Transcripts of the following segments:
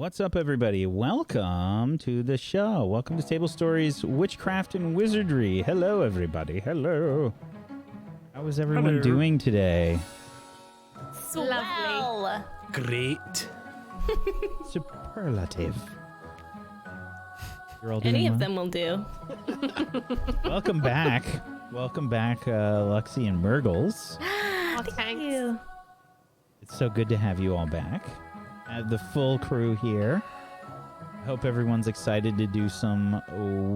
What's up, everybody? Welcome to the show. Welcome to Table Stories, Witchcraft and Wizardry. Hello, everybody. Hello. How is everyone doing today? Lovely. Great. Superlative. You're all doing Any well? of them will do. Welcome back. Welcome back, Luxie and Murgles. Thank you. It's so good to have you all back. I have the full crew here. I hope everyone's excited to do some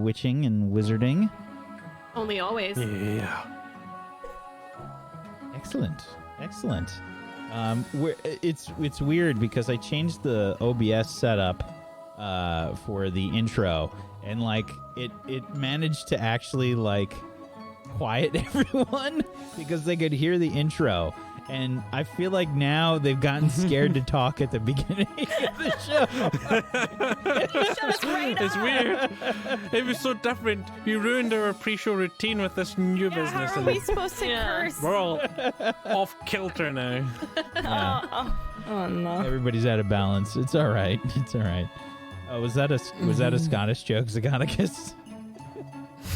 witching and wizarding. Only always. Yeah. Excellent. Excellent. It's weird because I changed the OBS setup for the intro, and like it managed to actually like quiet everyone because they could hear the intro. And I feel like now they've gotten scared to talk at the beginning of the show. It's weird. It was so different. You ruined our pre-show routine with this new business. How are we supposed to curse? We're all off kilter now. Yeah. Oh no. Everybody's out of balance. It's all right. It's all right. Was that a Scottish joke, Zagonicus?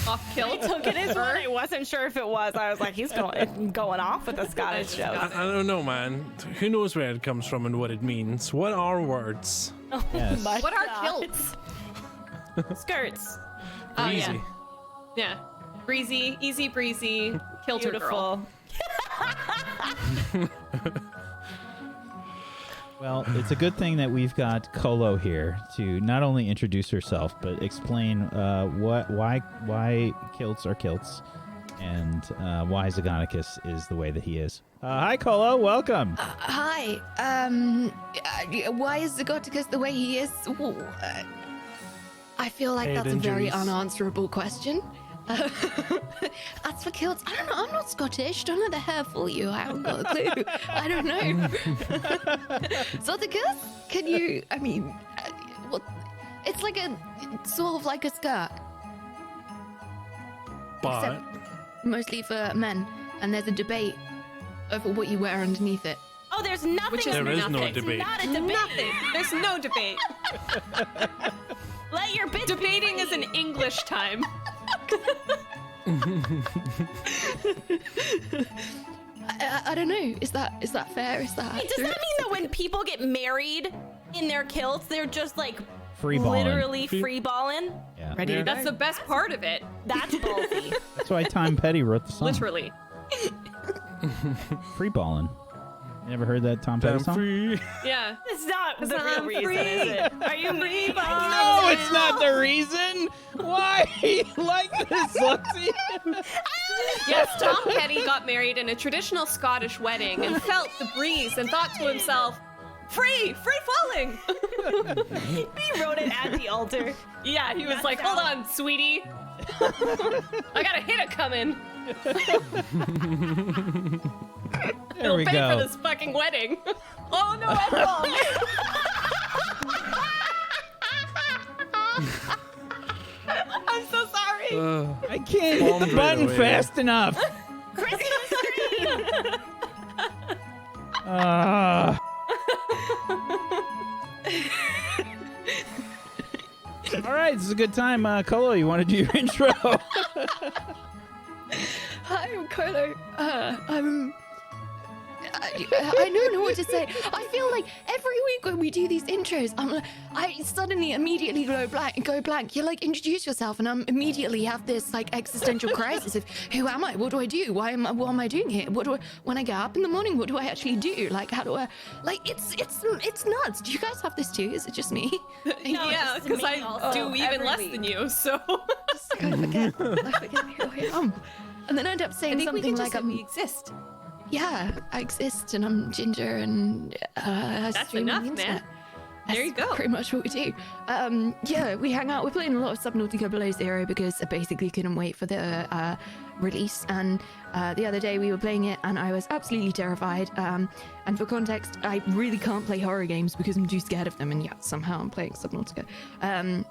Off kilt. I took it as one. I wasn't sure if it was. I was like, he's going off with a Scottish joke. I don't know, man. Who knows where it comes from and what it means? What are words? Yes. My What are God. kilts? Skirts. Oh, Easy. yeah. Yeah. Breezy, easy breezy, kilter girl. Beautiful. Well, it's a good thing that we've got Colo here to not only introduce herself, but explain why kilts are kilts and why Zagonicus is the way that he is. Hi, Colo. Welcome. Hi. Why is Zagoticus the way he is? Ooh, I feel like Head that's a very injuries. unanswerable question. As for kilts, I don't know. I'm not Scottish. Don't let the hair fool you. I haven't got a clue. I don't know. Zagoticus, can you? I mean, well, it's like a sort of like a skirt, But mostly for men. And there's a debate over what you wear underneath it. Oh, there's nothing. Which is there is no nothing. debate. Not a debate. Nothing. There's no debate. Let your bits Debating be is an English time. I don't know. Is that fair? Is that? Hey, does that mean that when people get married in their kilts, they're just like Free balling. literally free balling? Yeah. ready to go? That's the best part of it. That's ballsy. That's why Tom Petty wrote the song. Literally. Free balling. You never heard that Tom Petty I'm song? free. Yeah. It's not the real I'm reason, free. is it? Are you free? No, it's not the reason. Why like this, Luxie? Yes, Tom Petty got married in a traditional Scottish wedding and felt the breeze and thought to himself, free falling. He wrote it at the altar. Yeah, he was like, hold on, sweetie. I got a hit coming. There we Pay go. for this fucking wedding. Oh no, I'm wrong. I'm so sorry. I can't hit the Bombed right button away. fast enough. Christmas tree! All right, this is a good time. Colo, you want to do your intro? Hi, I'm Carlo. I don't know what to say. I feel like every week when we do these intros, I suddenly immediately go blank. You like introduce yourself, and I immediately have this like existential crisis of who am I? What do I do? What am I doing here? When I get up in the morning, what do I actually do? Like, how do I? Like, it's nuts. Do you guys have this too? Is it just me? Yeah, just because me I also, do even every less week. than you, so. I forget who I am. And then I end up I saying think we something can like just say we exist. yeah, I exist and I'm ginger and I That's stream on enough, the internet. man. There you That's go. pretty much what we do. Yeah, we hang out. We're playing a lot of Subnautica Below Zero because I basically couldn't wait for the release. And the other day we were playing it and I was absolutely terrified. And for context, I really can't play horror games because I'm too scared of them. And yet somehow I'm playing Subnautica. And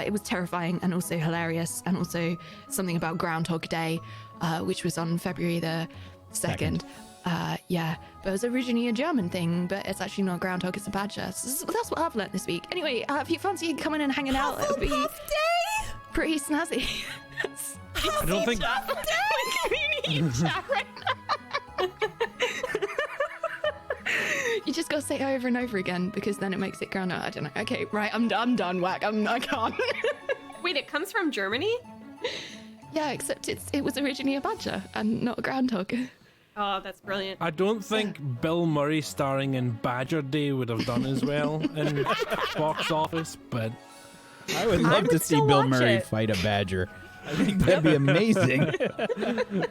it was terrifying and also hilarious. And also something about Groundhog Day, which was on February the Second. Yeah, but it was originally a German thing, but it's actually not a groundhog, it's a badger. So that's what I've learned this week. Anyway, if you fancy coming and hanging out, it'll be pretty snazzy. I don't think. Chat right now. You just gotta say it over and over again because then it makes it groundhog. I don't know. Okay, right, I'm done, Whack. I can't. Wait, it comes from Germany? Yeah, except it was originally a badger and not a groundhog. Oh, that's brilliant. I don't think Bill Murray starring in Badger Day would have done as well in box office, but I would love to see still Bill watch Murray it. fight a badger. I think that'd be amazing.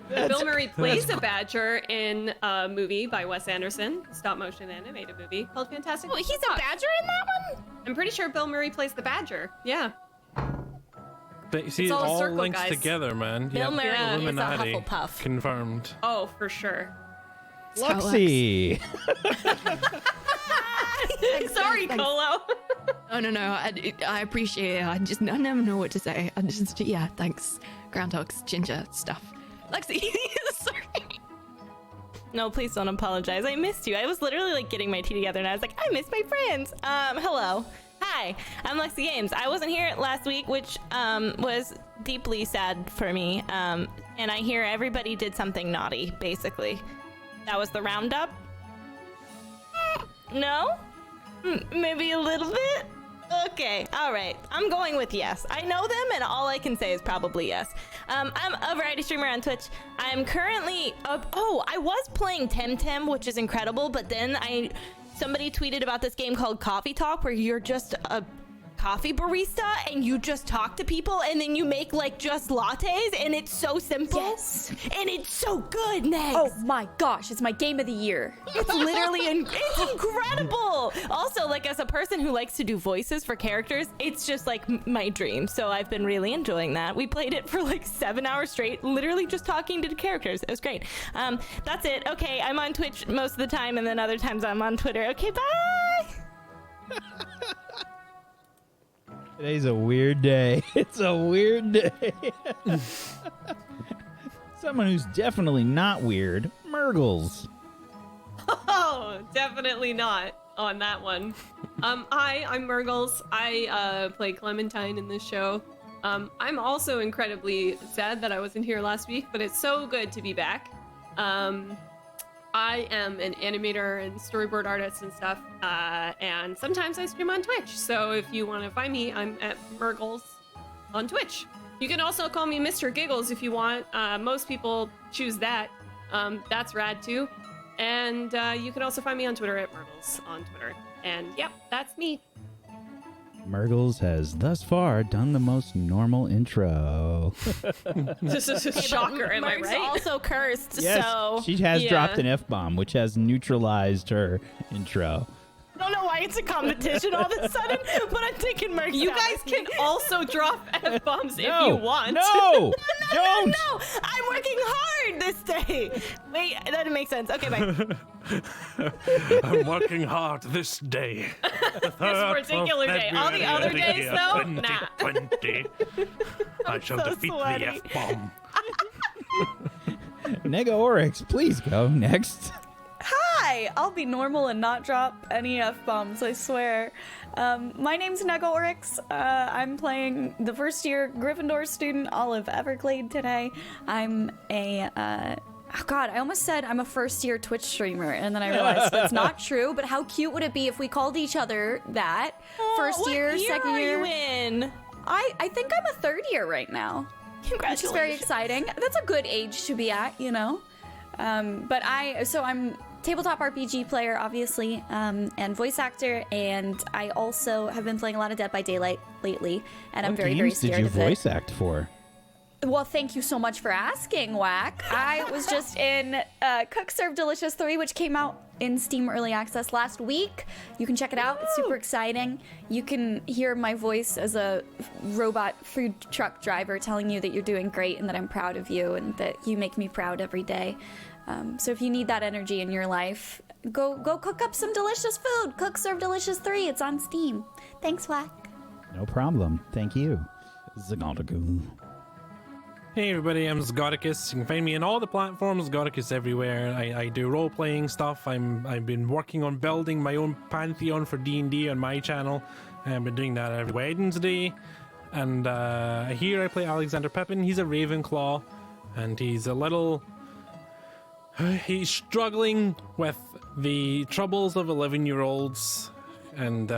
Bill Murray plays a badger in a movie by Wes Anderson, stop motion animated movie called Fantastic. Well, he's a badger in that one? I'm pretty sure Bill Murray plays the badger. Yeah. see, It's it all a all circle, links guys. together, man. Bill Murray is a Illuminati Hufflepuff. confirmed. Oh, for sure. Luxie. Sorry, Colo. No. I appreciate it. I never know what to say. Yeah, thanks. Groundhogs, ginger stuff. Lexi, sorry. No, please don't apologize. I missed you. I was literally like getting my tea together and I was like, I miss my friends. Hello. Hi, I'm Lexi Games. I wasn't here last week, which was deeply sad for me. And I hear everybody did something naughty, basically. That was the roundup? No? Maybe a little bit? Okay, all right. I'm going with yes. I know them, and all I can say is probably yes. I'm a variety streamer on Twitch. I'm currently... I was playing Temtem, which is incredible, but then somebody tweeted about this game called Coffee Talk, where you're just a coffee barista, and you just talk to people, and then you make, like, just lattes, and it's so simple. Yes. And it's so good, Negs. Oh my gosh, it's my game of the year. It's literally it's incredible. Also, like, as a person who likes to do voices for characters, it's just like my dream. So I've been really enjoying that. We played it for like 7 hours straight, literally just talking to the characters. It was great. That's it. Okay, I'm on Twitch most of the time, and then other times I'm on Twitter. Okay, bye. Today's a weird day. It's a weird day. Someone who's definitely not weird, Murgles. Oh, definitely not on that one. Hi, I'm Murgles. I play Clementine in this show. I'm also incredibly sad that I wasn't here last week, but it's so good to be back. I am an animator and storyboard artist and stuff, and sometimes I stream on Twitch. So if you want to find me, I'm at Murgles on Twitch. You can also call me Mr. Giggles if you want. Most people choose that. That's rad too. And you can also find me on Twitter at Murgles on Twitter. And yep, that's me. Murgles has thus far done the most normal intro. Shocker, am I Merg's right? also cursed, Yes, so she has yeah. dropped an F-bomb, which has neutralized her intro. I don't know why it's a competition all of a sudden, but I'm taking Merg's You down guys with can me. also drop F-bombs if No, you want. No, don't. No, I'm working hard this day. Wait, that didn't make sense. Okay, bye. I'm working hard this day. This particular day. All the other days, though, nah. 2020. I shall so defeat sweaty. the F-bomb. Nega Oryx, please go next. Hi! I'll be normal and not drop any F-bombs, I swear. My name's Nego Oryx. I'm playing the first year Gryffindor student Olive Everglade today. I'm a, oh god, I almost said I'm a first year Twitch streamer, and then I realized that's not true, but how cute would it be if we called each other that? First What year, year second are year. you in? I think I'm a third year right now. Which is very exciting. That's a good age to be at, you know? But I'm tabletop RPG player, obviously, and voice actor, and I also have been playing a lot of Dead by Daylight lately, and I'm What very, very games did scared you of it. voice act for? Well, thank you so much for asking, Whack. I was just in Cook Serve Delicious 3, which came out in Steam Early Access last week. You can check it out. It's super exciting. You can hear my voice as a robot food truck driver telling you that you're doing great and that I'm proud of you and that you make me proud every day. So if you need that energy in your life, go cook up some delicious food. Cook Serve Delicious 3. It's on Steam. Thanks, Whack. No problem. Thank you. Zagondagoon. Hey everybody, I'm Zgodicus. You can find me on all the platforms, Zgodicus everywhere. I do role-playing stuff. I've been working on building my own pantheon for D&D on my channel. I've been doing that every Wednesday. And here I play Alexander Pepin. He's a Ravenclaw, and he's a little... he's struggling with the troubles of 11-year-olds, and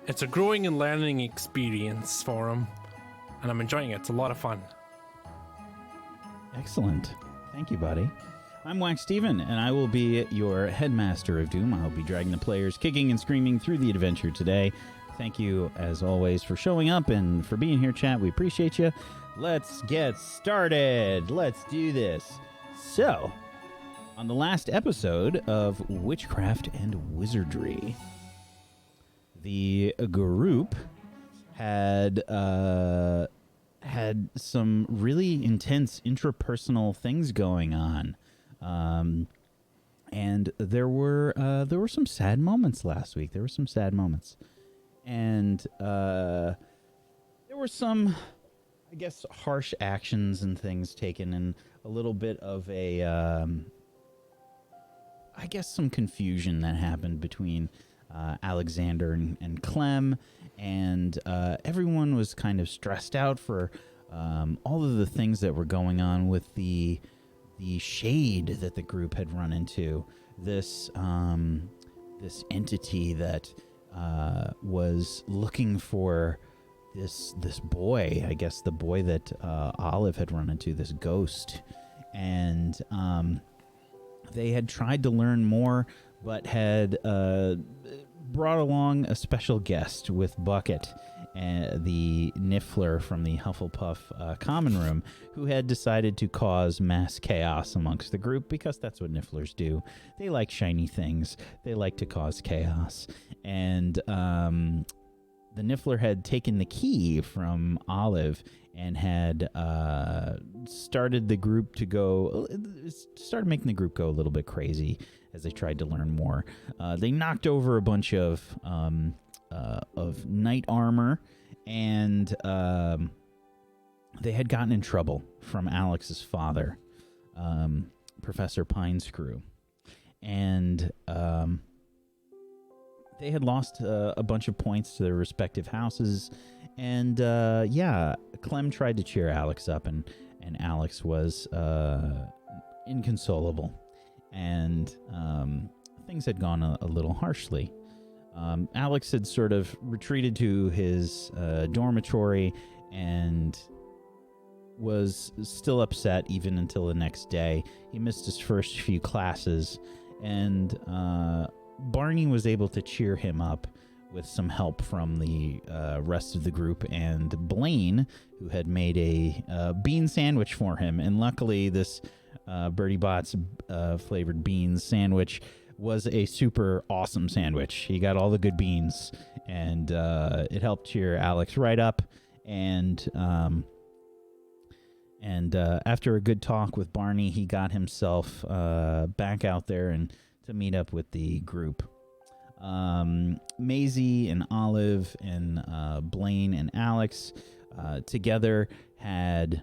it's a growing and learning experience for him. And I'm enjoying it. It's a lot of fun. Excellent. Thank you, buddy. I'm Wax Steven, and I will be your Headmaster of Doom. I'll be dragging the players kicking and screaming through the adventure today. Thank you, as always, for showing up and for being here, chat. We appreciate you. Let's get started. Let's do this. So, on the last episode of Witchcraft and Wizardry, the group had some really intense intrapersonal things going on, and there were some sad moments last week. There were some sad moments, and there were some, I guess, harsh actions and things taken, and a little bit of a, I guess, some confusion that happened between Alexander and Clem. And everyone was kind of stressed out for all of the things that were going on with the shade that the group had run into. This entity that was looking for this boy, I guess the boy that Olive had run into, this ghost. And they had tried to learn more, but had brought along a special guest with Bucket, the Niffler from the Hufflepuff Common Room, who had decided to cause mass chaos amongst the group, because that's what Nifflers do. They like shiny things. They like to cause chaos. And the Niffler had taken the key from Olive and had started making the group go a little bit crazy as they tried to learn more. They knocked over a bunch of knight armor, and they had gotten in trouble from Alex's father, Professor Pinescrew, and they had lost a bunch of points to their respective houses. And Clem tried to cheer Alex up, and Alex was inconsolable. And things had gone a little harshly. Alex had sort of retreated to his dormitory and was still upset even until the next day. He missed his first few classes, and Barney was able to cheer him up with some help from the rest of the group, and Blaine, who had made a bean sandwich for him. And luckily, this Birdie Bot's flavored beans sandwich was a super awesome sandwich. He got all the good beans, and it helped cheer Alex right up. And after a good talk with Barney, he got himself back out there and to meet up with the group. Maisie and Olive and Blaine and Alex together had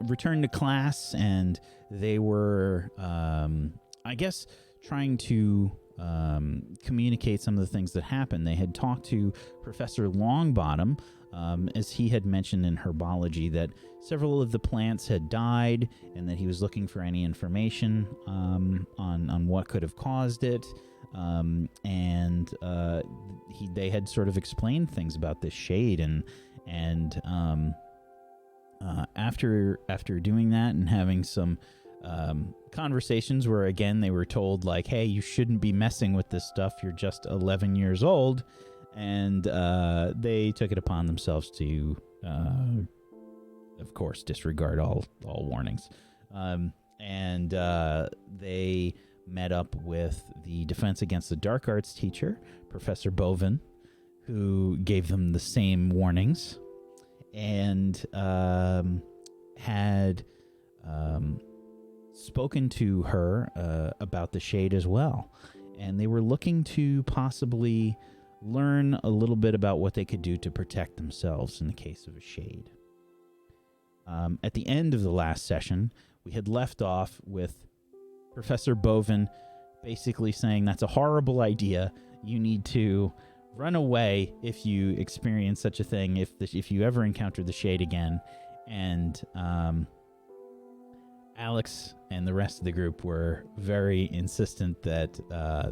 returned to class, and they were, I guess, trying to communicate some of the things that happened. They had talked to Professor Longbottom, as he had mentioned in herbology, that several of the plants had died, and that he was looking for any information on what could have caused it. They had sort of explained things about this shade, and after doing that and having some conversations where, again, they were told, like, hey, you shouldn't be messing with this stuff, you're just 11 years old, and they took it upon themselves to of course disregard all warnings, and they met up with the Defense Against the Dark Arts teacher, Professor Bovin, who gave them the same warnings, and had spoken to her about the shade as well. And they were looking to possibly learn a little bit about what they could do to protect themselves in the case of a shade. At the end of the last session, we had left off with Professor Bovin basically saying that's a horrible idea. You need to run away if you experience such a thing, if you ever encounter the Shade again. And Alex and the rest of the group were very insistent that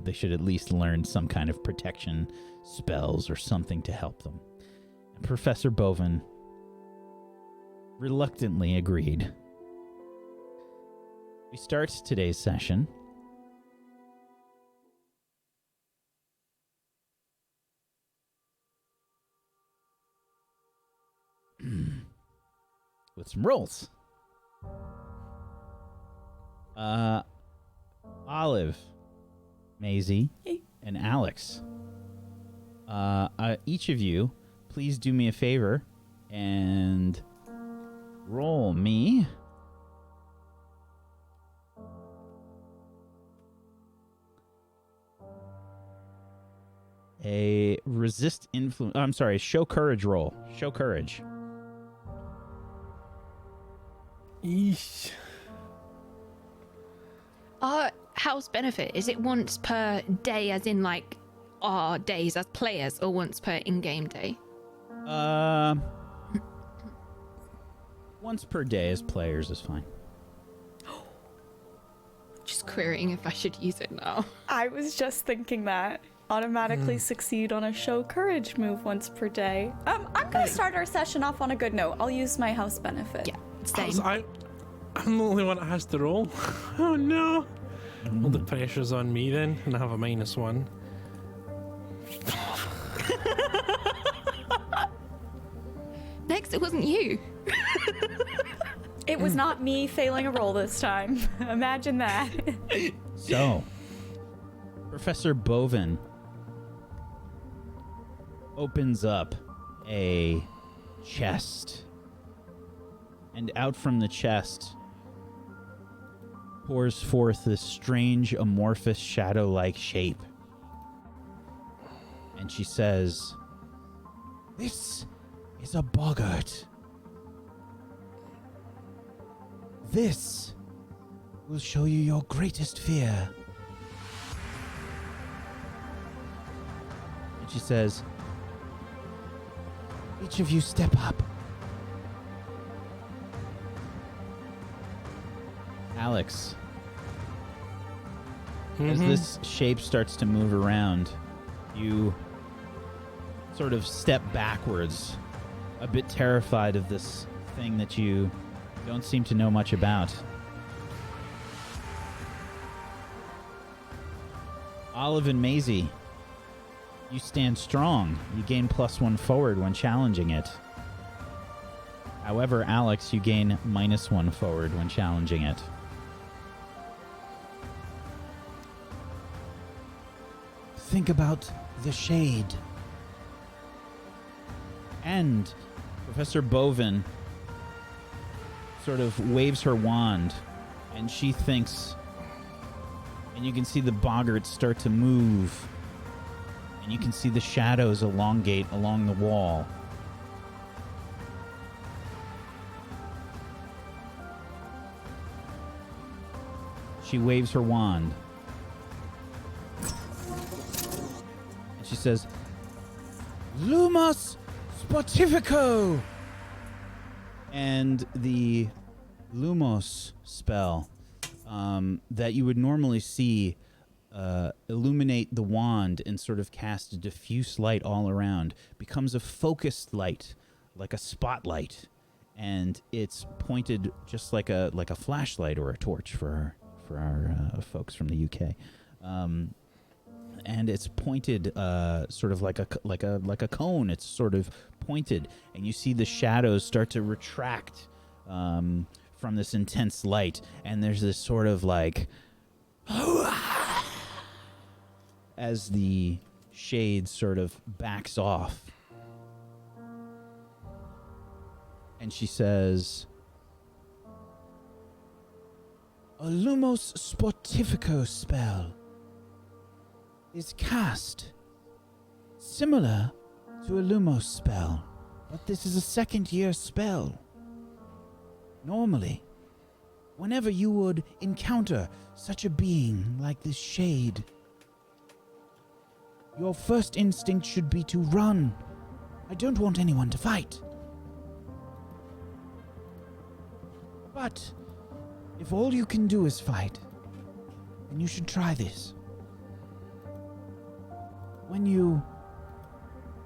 they should at least learn some kind of protection spells or something to help them. And Professor Bovin reluctantly agreed. We start today's session with some rolls. Olive, Maisie, and Alex. Each of you, please do me a favor and roll me a resist influence. I'm sorry, show courage roll. Show courage. Eesh. House benefit, is it once per day as in like our days as players or once per in-game day? Once per day as players is fine. Just querying if I should use it now. I was just thinking that. Automatically succeed on a show courage move once per day. I'm gonna start our session off on a good note. I'll use my house benefit. Yeah, same. I'm the only one that has to roll. Oh no. All the pressure's on me then, and I have a -1. Next, it wasn't you. It was not me failing a roll this time. Imagine that. So, Professor Bovin opens up a chest, and out from the chest pours forth this strange, amorphous, shadow-like shape. And she says, "This is a boggart. This will show you your greatest fear." And she says, "Each of you step up." Alex, as this shape starts to move around, you sort of step backwards, a bit terrified of this thing that you don't seem to know much about. Olive and Maisie, you stand strong. You gain +1 forward when challenging it. However, Alex, you gain -1 forward when challenging it. Think about the shade. And Professor Bovin sort of waves her wand, and she thinks, and you can see the boggart start to move, and you can see the shadows elongate along the wall. She waves her wand. And she says, "Lumos Spotifico!" And the Lumos spell that you would normally see illuminate the wand and sort of cast a diffuse light all around becomes a focused light, like a spotlight, and it's pointed just like a flashlight or a torch for our folks from the UK, and it's pointed sort of like a cone. It's sort of pointed, and you see the shadows start to retract from this intense light, and there's this sort of like as the shade sort of backs off, and she says, "A Lumos Spotifico spell is cast similar to a Lumos spell, but this is a second-year spell. Normally, whenever you would encounter such a being like this shade, your first instinct should be to run. I don't want anyone to fight. But if all you can do is fight, then you should try this. When you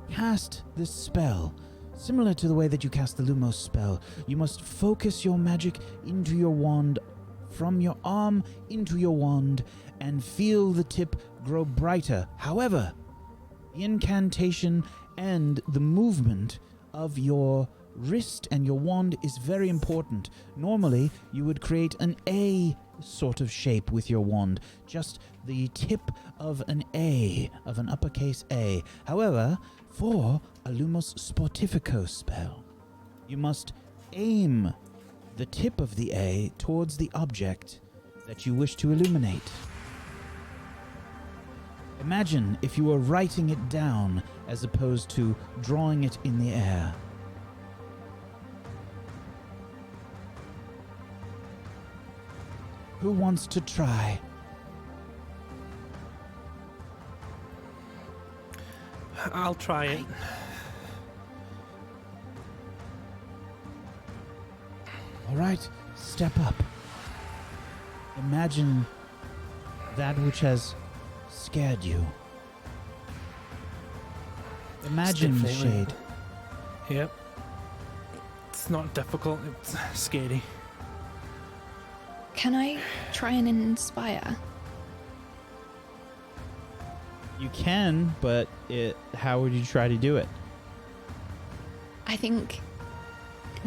cast this spell, similar to the way that you cast the Lumos spell, you must focus your magic into your wand, from your arm into your wand, and feel the tip grow brighter. However, the incantation and the movement of your wrist and your wand is very important. Normally, you would create an A sort of shape with your wand, just the tip of an A, of an uppercase A. However, for a Lumos Spotifico spell, you must aim the tip of the A towards the object that you wish to illuminate. Imagine if you were writing it down as opposed to drawing it in the air. Who wants to try? I'll try it. All right, step up. Imagine that which has scared you. Imagine the Definitely. shade. Yep. It's not difficult, it's scary. Can I try and inspire? You can, but how would you try to do it? I think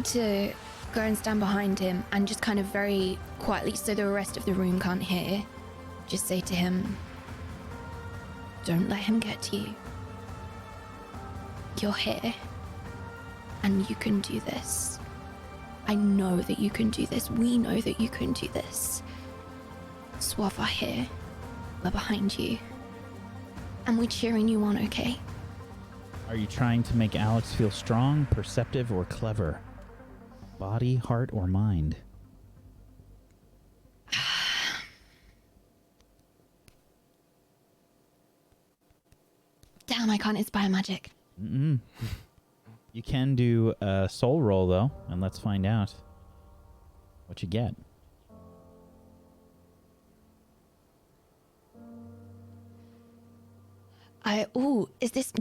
to go and stand behind him and just kind of very quietly, so the rest of the room can't hear, just say to him, don't let him get to you. You're here, and you can do this. I know that you can do this. We know that you can do this. Suave are here. We're behind you. And we're cheering you on, okay? Are you trying to make Alex feel strong, perceptive, or clever? Body, heart, or mind? Damn, I can't inspire magic. Mm-mm. You can do a soul roll, though, and let's find out what you get.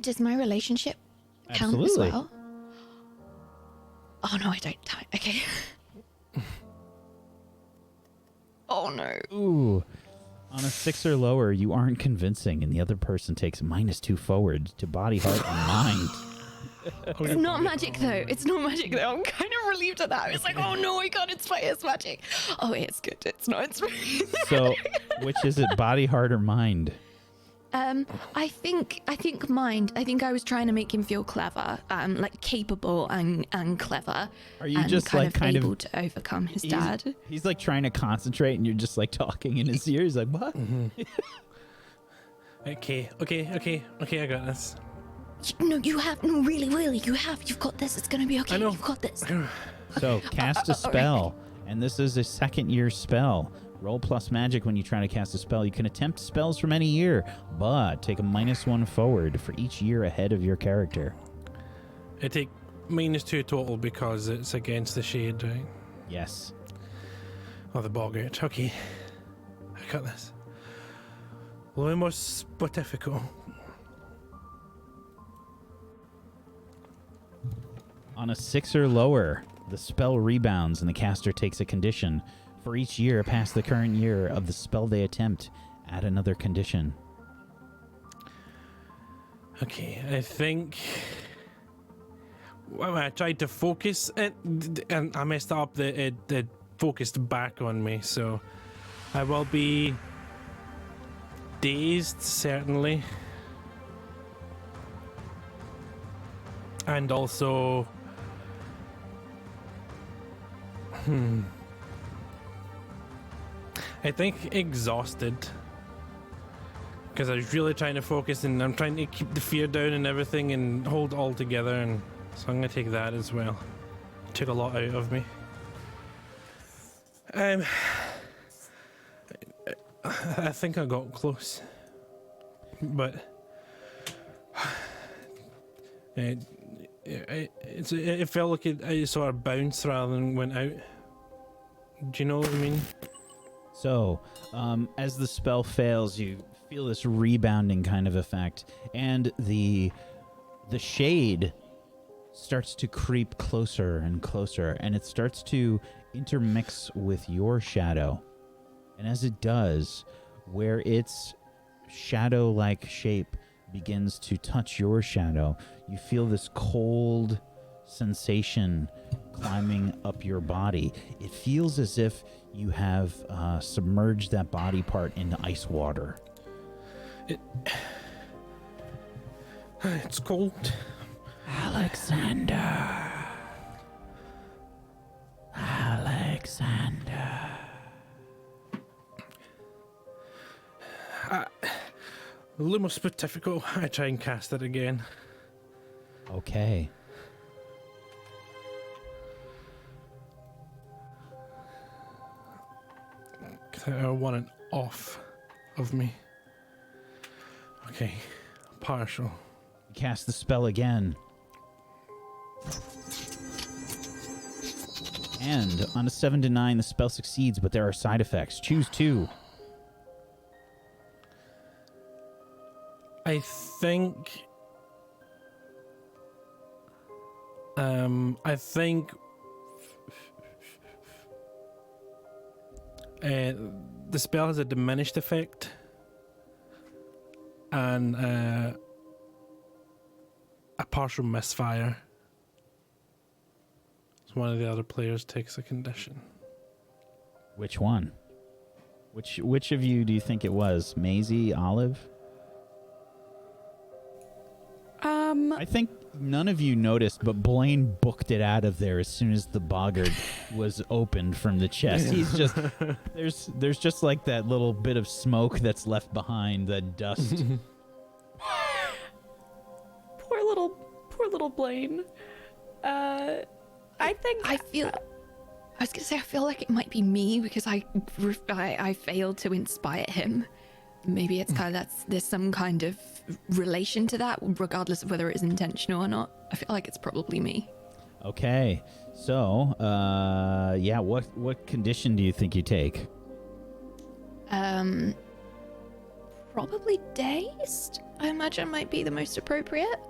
Does my relationship count Absolutely. as well? Oh no, I don't. Okay. Oh no. Ooh. On a 6 or lower, you aren't convincing, and the other person takes -2 forward to body, heart, and mind. It's not magic though. It's not magic though. I'm kind of relieved at that. It's like, oh no, I can't inspire his magic. Oh, it's good. It's not. It's really. So, which is it, body, heart, or mind? I think mind. I think I was trying to make him feel clever, like capable and clever. Are you and just kind like of kind able of to overcome his dad? He's like trying to concentrate, and you're just like talking in his ear. He's like, what? Okay, I got this. No, you have. No, really, you have. You've got this. It's gonna be okay. I know. You've got this. So cast a spell, and this is a second-year spell. Roll plus magic when you try to cast a spell. You can attempt spells from any year, but take a -1 forward for each year ahead of your character. I take -2 total because it's against the shade, right? Yes. Oh, the boggart. Okay. I got this. Lumos Spotifico. On a 6 or lower, the spell rebounds and the caster takes a condition. For each year past the current year of the spell they attempt, add another condition. Okay, I think... Well, I tried to focus it, and I messed up. It focused back on me, so I will be dazed, certainly. And also... I think exhausted. Because I was really trying to focus, and I'm trying to keep the fear down and everything and hold it all together, and so I'm going to take that as well. It took a lot out of me. I think I got close, but it felt like it sort of bounced rather than went out. Do you know what I mean? So, as the spell fails, you feel this rebounding kind of effect, and the shade starts to creep closer and closer, and it starts to intermix with your shadow. And as it does, where its shadow-like shape begins to touch your shadow, you feel this cold sensation climbing up your body. It feels as if you have submerged that body part into ice water. It's cold. Alexander. Lumos Spotifico. I try and cast it again. Okay. I want it off of me. Okay. Partial. Cast the spell again. And on a 7 to 9, the spell succeeds, but there are side effects. Choose 2. I think the spell has a diminished effect, and a partial misfire. So one of the other players takes a condition. Which one? Which of you do you think it was? Maisie, Olive? I think none of you noticed, but Blaine booked it out of there as soon as the boggart was opened from the chest. He's just there's just like that little bit of smoke that's left behind, that dust. Poor little Blaine. I feel like it might be me because I failed to inspire him. Maybe it's kind of there's some kind of relation to that, regardless of whether it is intentional or not. I feel like it's probably me. Okay, so what condition do you think you take? Probably dazed. I imagine might be the most appropriate.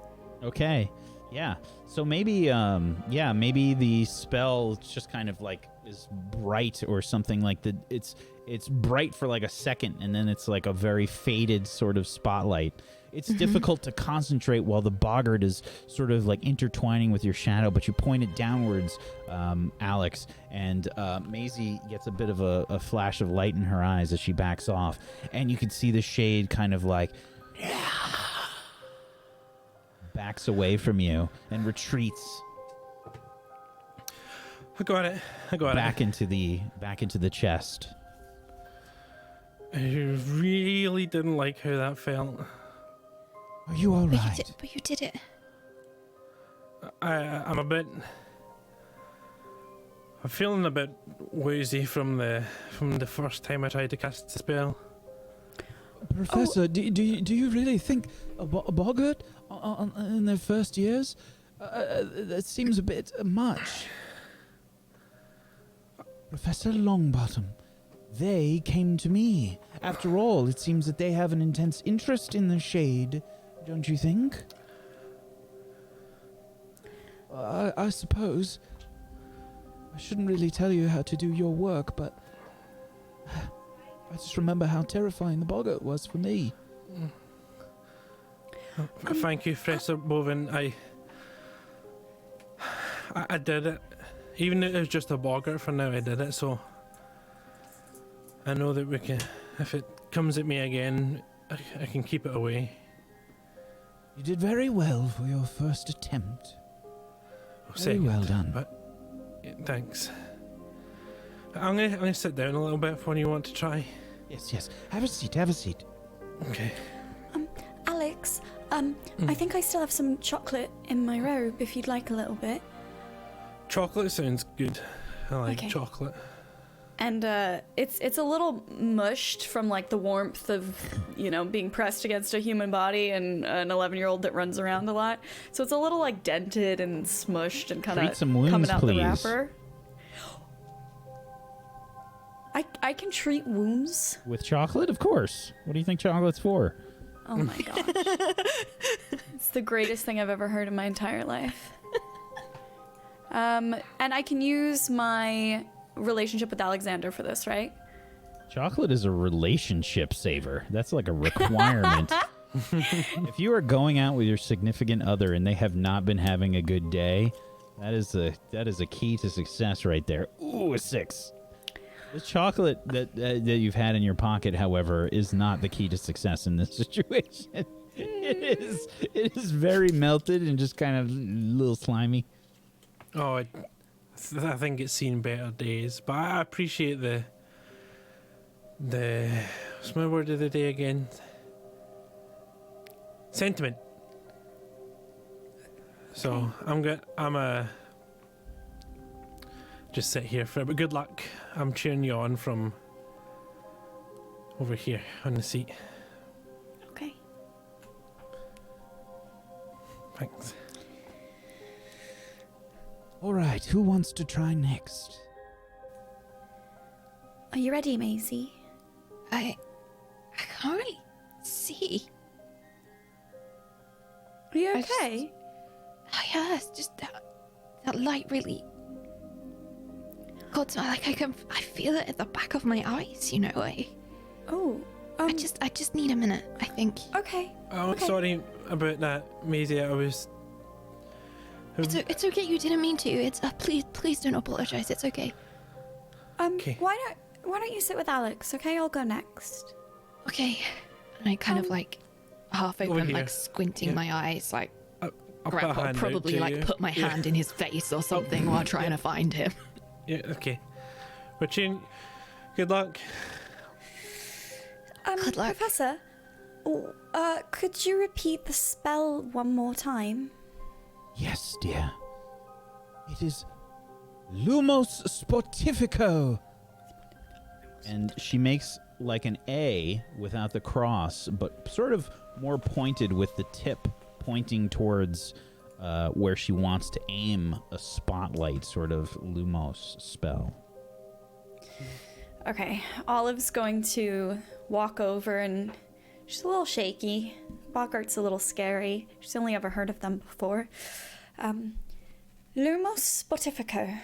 Okay, yeah. So maybe the spell just kind of like is bright or something like that. It's bright for like a second, and then it's like a very faded sort of spotlight. It's difficult to concentrate while the boggart is sort of like intertwining with your shadow, but you point it downwards, Alex, and Maisie gets a bit of a flash of light in her eyes as she backs off, and you can see the shade kind of like backs away from you and retreats. I got it. Back into the chest. I really didn't like how that felt. Are you all right? But you did it. I'm feeling a bit woozy from the first time I tried to cast the spell. Professor, do you really think a boggart in their first years? That seems a bit much. Professor Longbottom, they came to me. After all, it seems that they have an intense interest in the shade, don't you think? I suppose. I shouldn't really tell you how to do your work, but I just remember how terrifying the boggart was for me. Thank you, Professor Bovin. I did it. Even if it was just a boggart for now, I did it, so I know that we can, if it comes at me again, I can keep it away. You did very well for your first attempt. Very well done. But yeah, thanks. I'm gonna sit down a little bit when you want to try. Yes. Have a seat. Okay. Alex, I think I still have some chocolate in my robe if you'd like a little bit. Chocolate sounds good. I like Okay. chocolate. And it's a little mushed from like the warmth of, being pressed against a human body and an 11-year-old that runs around a lot. So it's a little like dented and smushed and kind of Treat some wounds, coming out please. the wrapper. I can treat wounds. With chocolate, of course. What do you think chocolate's for? Oh my gosh. It's the greatest thing I've ever heard in my entire life. And I can use my relationship with Alexander for this, right? Chocolate is a relationship saver. That's like a requirement. If you are going out with your significant other and they have not been having a good day, that is a key to success right there. Ooh, a 6. The chocolate that you've had in your pocket, however, is not the key to success in this situation. It is very melted and just kind of a little slimy. Oh, I think it's seen better days, but I appreciate the what's my word of the day again? Sentiment. So I'm just sit here for it, but good luck. I'm cheering you on from over here on the seat. Okay. Thanks. All right, who wants to try next? Are you ready, Maisie? I can't really see. Are you I just- okay? Oh, yeah, it's just that light really got to me. Like I feel it at the back of my eyes. Oh. I just need a minute. I think Okay. Oh, Okay. sorry about that, Maisie. I was. it's okay. You didn't mean to. It's please don't apologize. It's okay. Okay. Why don't you sit with Alex? Okay, I'll go next. Okay. And I kind of like half Over open, here. like squinting Yeah. my eyes, like I'll put a hand out probably to like you. put my Yeah. hand in his face or something while trying to find him. Yeah. Okay. But Chin, good luck. Good luck. Professor, could you repeat the spell one more time? Yes, dear. It is Lumos Spotifico. And she makes like an A without the cross, but sort of more pointed with the tip pointing towards where she wants to aim a spotlight sort of Lumos spell. Okay, Olive's going to walk over and she's a little shaky. Boggart's a little scary. She's only ever heard of them before. Lumos Spotifico.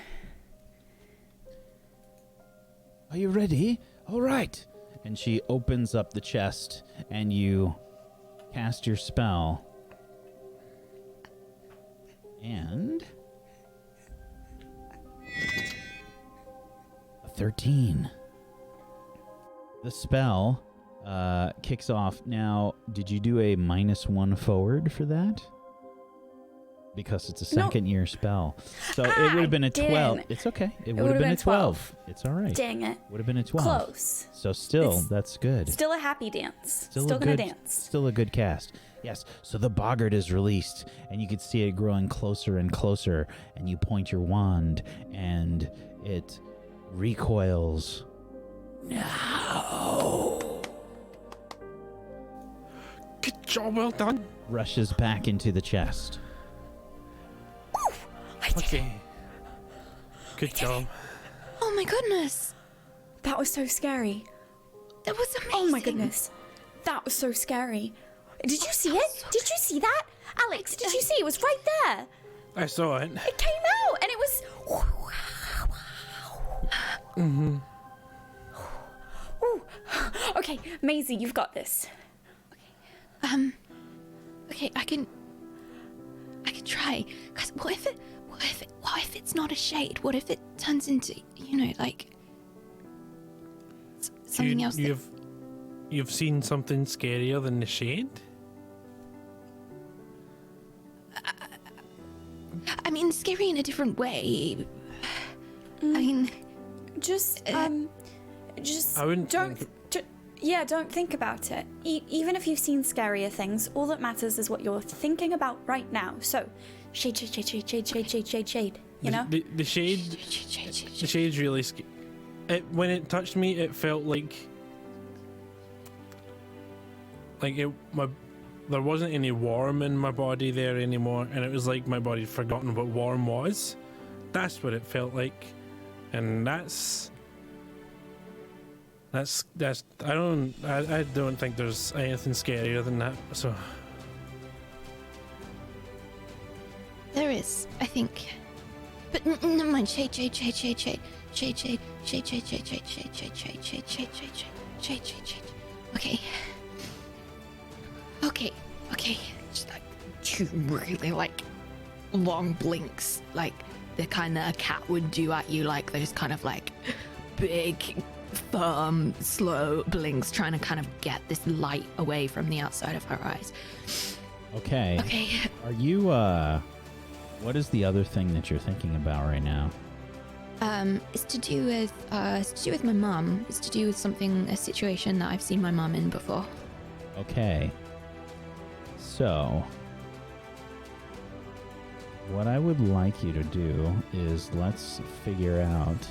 Are you ready? All right. And she opens up the chest and you cast your spell. And a 13. The spell kicks off. Now, did you do a -1 forward for that? Because it's a second year spell. So it would have been a 12. didn't. It's okay. It would have been a 12. It's all right. Dang it. Would have been a 12. Close. So still, It's that's good. Still a happy dance. Still Still a gonna good, dance. Still a good cast. Yes. So the boggart is released, and you can see it growing closer and closer. And you point your wand, and it recoils. Now. Good job. Well done. Rushes back into the chest. Okay. Good job. Oh my goodness, That was so scary. that was amazing. Oh my goodness. That was so scary. Did you see it? Did you see that? Alex, did you see? It was right there. I saw it. It came out and it was... Mm-hmm. Ooh. Okay, Maisie, you've got this. Okay, I can try. Cause what if it's not a shade? What if it turns into, like something else? You've seen something scarier than the shade? I mean, scary in a different way. I mean, Just I wouldn't don't... think- don't think about it. Even if you've seen scarier things, all that matters is what you're thinking about right now. So, shade, shade, shade, shade, shade, shade, shade, shade, shade. You know? The shade's really when it touched me, it felt like there wasn't any warm in my body there anymore, and it was like my body'd forgotten what warm was. That's what it felt like, and that's I don't think there's anything scarier than that. So There is, I think. But never mind. Shade. Okay. Just like two really like long blinks, like the kind that a cat would do at you, like those kind of like big, firm, slow blinks, trying to kind of get this light away from the outside of her eyes. Okay. Are you, what is the other thing that you're thinking about right now? It's to do with my mum. It's to do with a situation that I've seen my mum in before. Okay. So, what I would like you to do is let's figure out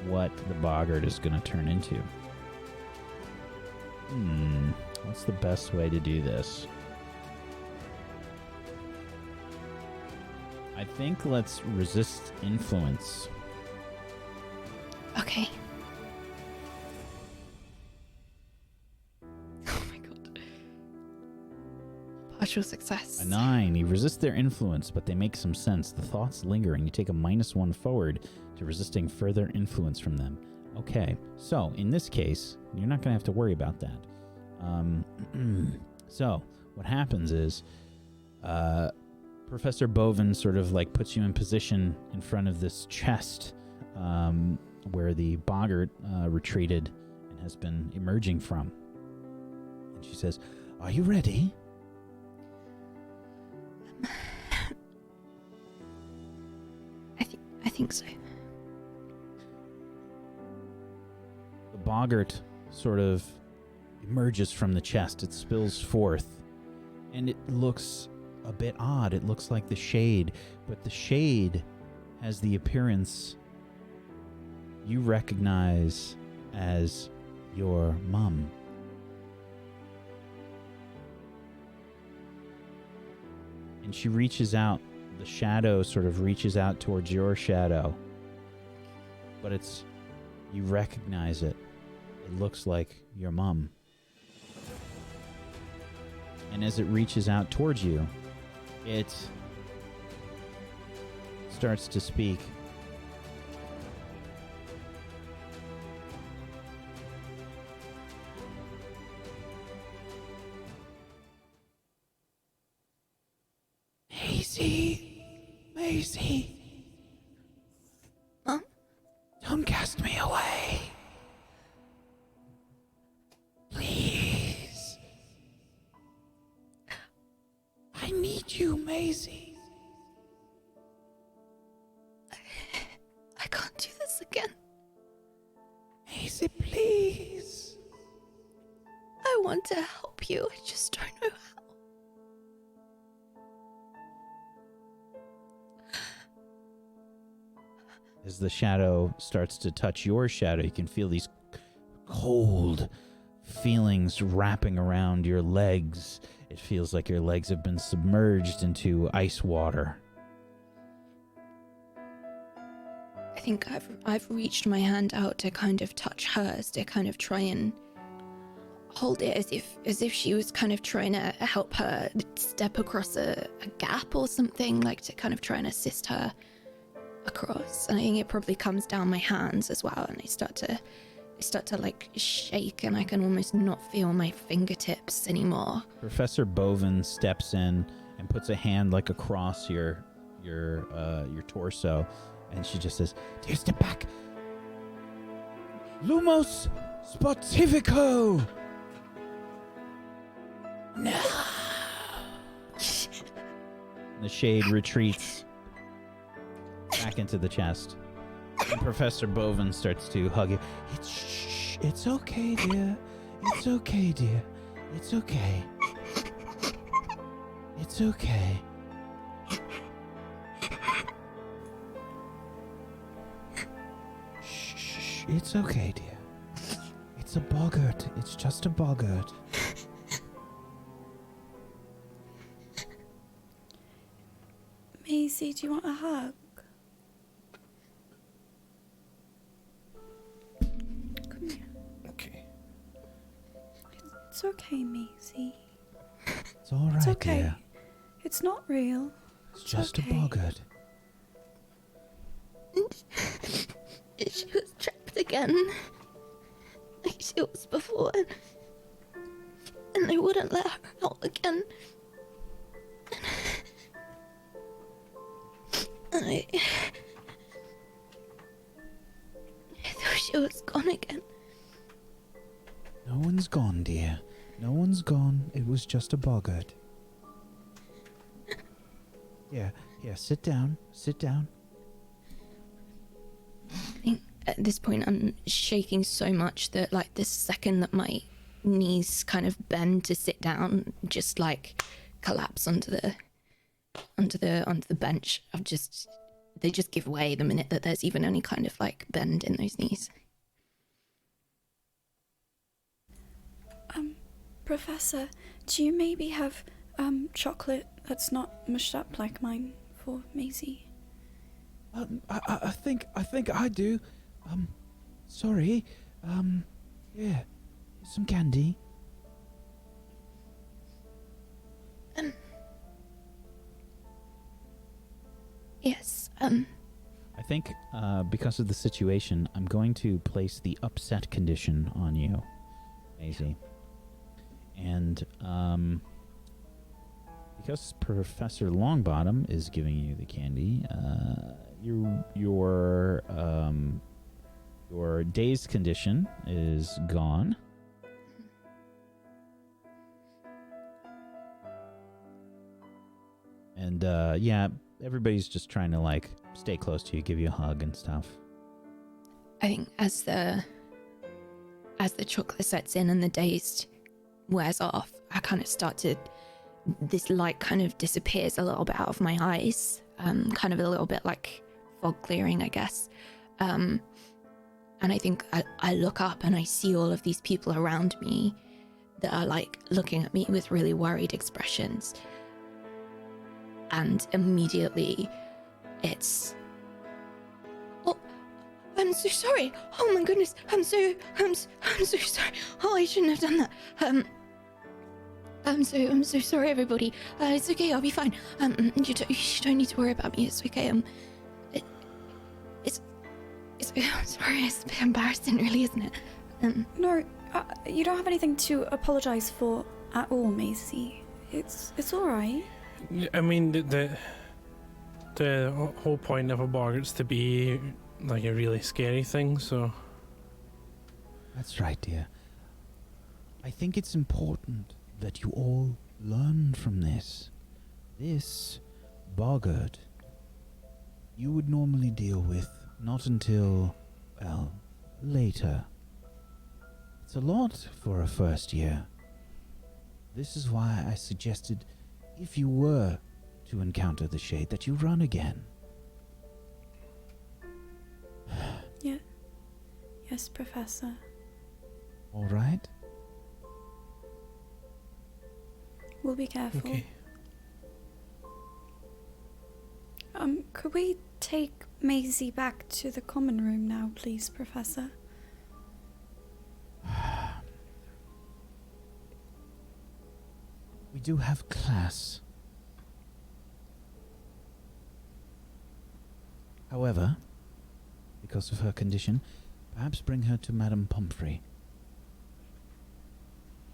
what the boggart is going to turn into. What's the best way to do this? I think let's resist influence. Okay. Oh my god. Partial success. A 9. You resist their influence, but they make some sense. The thoughts linger, and you take a -1 forward to resisting further influence from them. Okay, so in this case, you're not going to have to worry about that. So what happens is, Professor Bovin sort of like puts you in position in front of this chest, where the boggart retreated and has been emerging from. And she says, "Are you ready?" I think so. The boggart sort of emerges from the chest. It spills forth, and it looks a bit odd. It looks like the shade, but the shade has the appearance you recognize as your mum. And she reaches out. The shadow sort of reaches out towards your shadow, but you recognize it. It looks like your mum. And as it reaches out towards you, it starts to speak. Maisie. Mom? Don't cast me away. Please. I need you, Maisie. I can't do this again. Maisie, please. I want to help you. I just don't know how. As the shadow starts to touch your shadow, you can feel these cold feelings wrapping around your legs. It feels like your legs have been submerged into ice water. I think I've reached my hand out to kind of touch hers, to kind of try and hold it as if she was kind of trying to help her step across a gap or something, like to kind of try and assist her across. And I think it probably comes down my hands as well, and I start to like shake, and I can almost not feel my fingertips anymore. Professor Bovin steps in and puts a hand like across your torso, and she just says, "Dear, step back. Lumos Spotifico." No. The shade retreats back into the chest. And Professor Bovin starts to hug you. It's okay, dear. It's okay, dear. It's okay. It's okay. Shh. It's okay, dear. It's a boggart. It's just a boggart. Maisie, do you want a hug? Come here. Okay. It's okay, Maisie. It's all right, It's okay. dear. It's not real. It's just okay. a boggart. She was trapped again. Like she was before. And they wouldn't let her out again. And I thought she was gone again. No one's gone, dear. No one's gone. It was just a boggart. Yeah, sit down. Sit down. I think at this point I'm shaking so much that like the second that my knees kind of bend to sit down, just like collapse onto the bench. They just give way the minute that there's even any kind of like bend in those knees. Professor, do you maybe have chocolate that's not mushed up like mine for Maisie? I think I do. Sorry. Yeah. Some candy. Yes, I think, because of the situation, I'm going to place the upset condition on you, Maisie. And, because Professor Longbottom is giving you the candy, your dazed condition is gone. And, yeah, everybody's just trying to, like, stay close to you, give you a hug and stuff. I think as the chocolate sets in and the dazed wears off, I kind of this light kind of disappears a little bit out of my eyes, kind of a little bit like fog clearing, I guess. And I think I look up and I see all of these people around me that are like looking at me with really worried expressions. And immediately it's, oh, I'm so sorry. Oh my goodness. I'm so sorry. Oh, I shouldn't have done that. I'm so sorry, everybody. It's okay. I'll be fine. You don't need to worry about me. It's okay. It's I'm sorry. It's a bit embarrassing, really, isn't it? No, you don't have anything to apologize for at all, Maisie. It's all right. I mean, the whole point of a boggart's to be like a really scary thing, so. That's right, dear. I think it's important that you all learn from this. This boggart you would normally deal with not until, well, later. It's a lot for a first year. This is why I suggested, if you were to encounter the shade, that you run again. Yeah. Yes, Professor. All right? We'll be careful. Okay. Could we take Maisie back to the common room now, please, Professor? We do have class. However, because of her condition, perhaps bring her to Madame Pumphrey.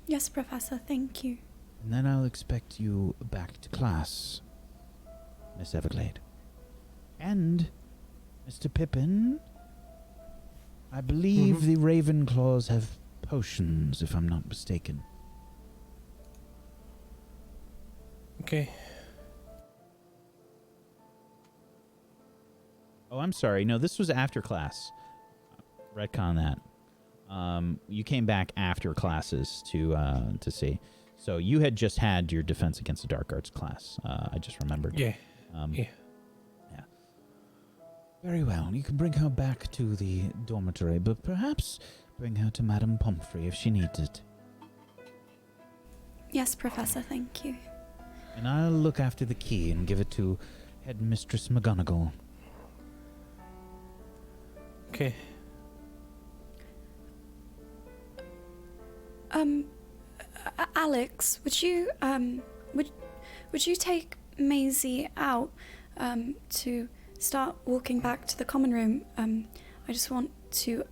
Yes, Professor, thank you. And then I'll expect you back to class, Miss Everglade. And, Mr. Pippin, I believe the Ravenclaws have potions, if I'm not mistaken. Okay. Oh, I'm sorry. No, this was after class. Retcon that. You came back after classes to see. So you had just had your Defense Against the Dark Arts class. I just remembered. Yeah. Yeah. Very well. You can bring her back to the dormitory, but perhaps bring her to Madame Pomfrey if she needs it. Yes, Professor, thank you. And I'll look after the key and give it to Headmistress McGonagall. Okay. Alex, would you take Maisie out to start walking back to the common room? I just want to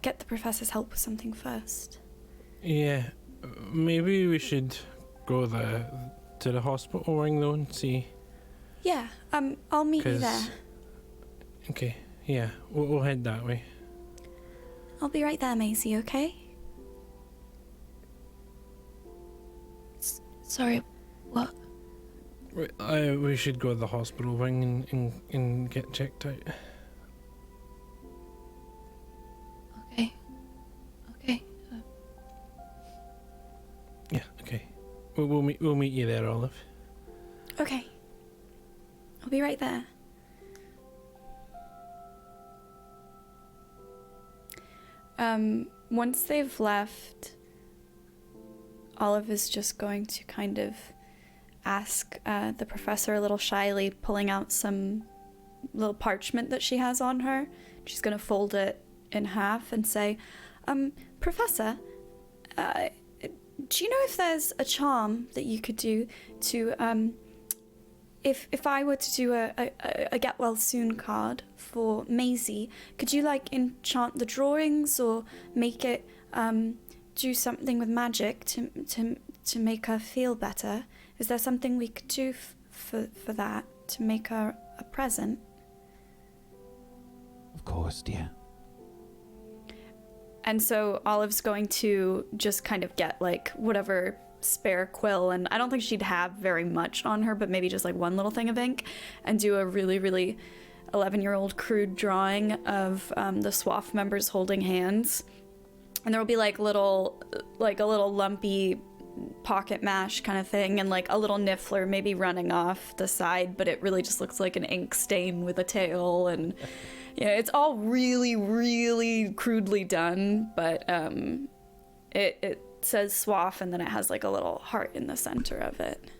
get the professor's help with something first. Yeah, maybe we should go to the hospital wing though and see. Yeah, I'll meet you there. Okay, yeah, we'll head that way. I'll be right there, Maisie, okay? Sorry, what? We should go to the hospital wing and get checked out. Okay. Okay. Yeah, okay. We'll meet you there, Olive. Okay. I'll be right there. Once they've left, Olive is just going to kind of ask the professor a little shyly, pulling out some little parchment that she has on her. She's going to fold it in half and say, Professor, do you know if there's a charm that you could do to, if I were to do a get well soon card for Maisie, could you like enchant the drawings or make it do something with magic to make her feel better? Is there something we could do for that to make her a present? Of course, dear. And so Olive's going to just kind of get like whatever spare quill, and I don't think she'd have very much on her, but maybe just like one little thing of ink, and do a really, really 11-year-old crude drawing of the SWAF members holding hands. And there will be like a little lumpy pocket mash kind of thing, and like a little niffler maybe running off the side, but it really just looks like an ink stain with a tail. And yeah, it's all really, really crudely done, but it says SWAF, and then it has like a little heart in the center of it.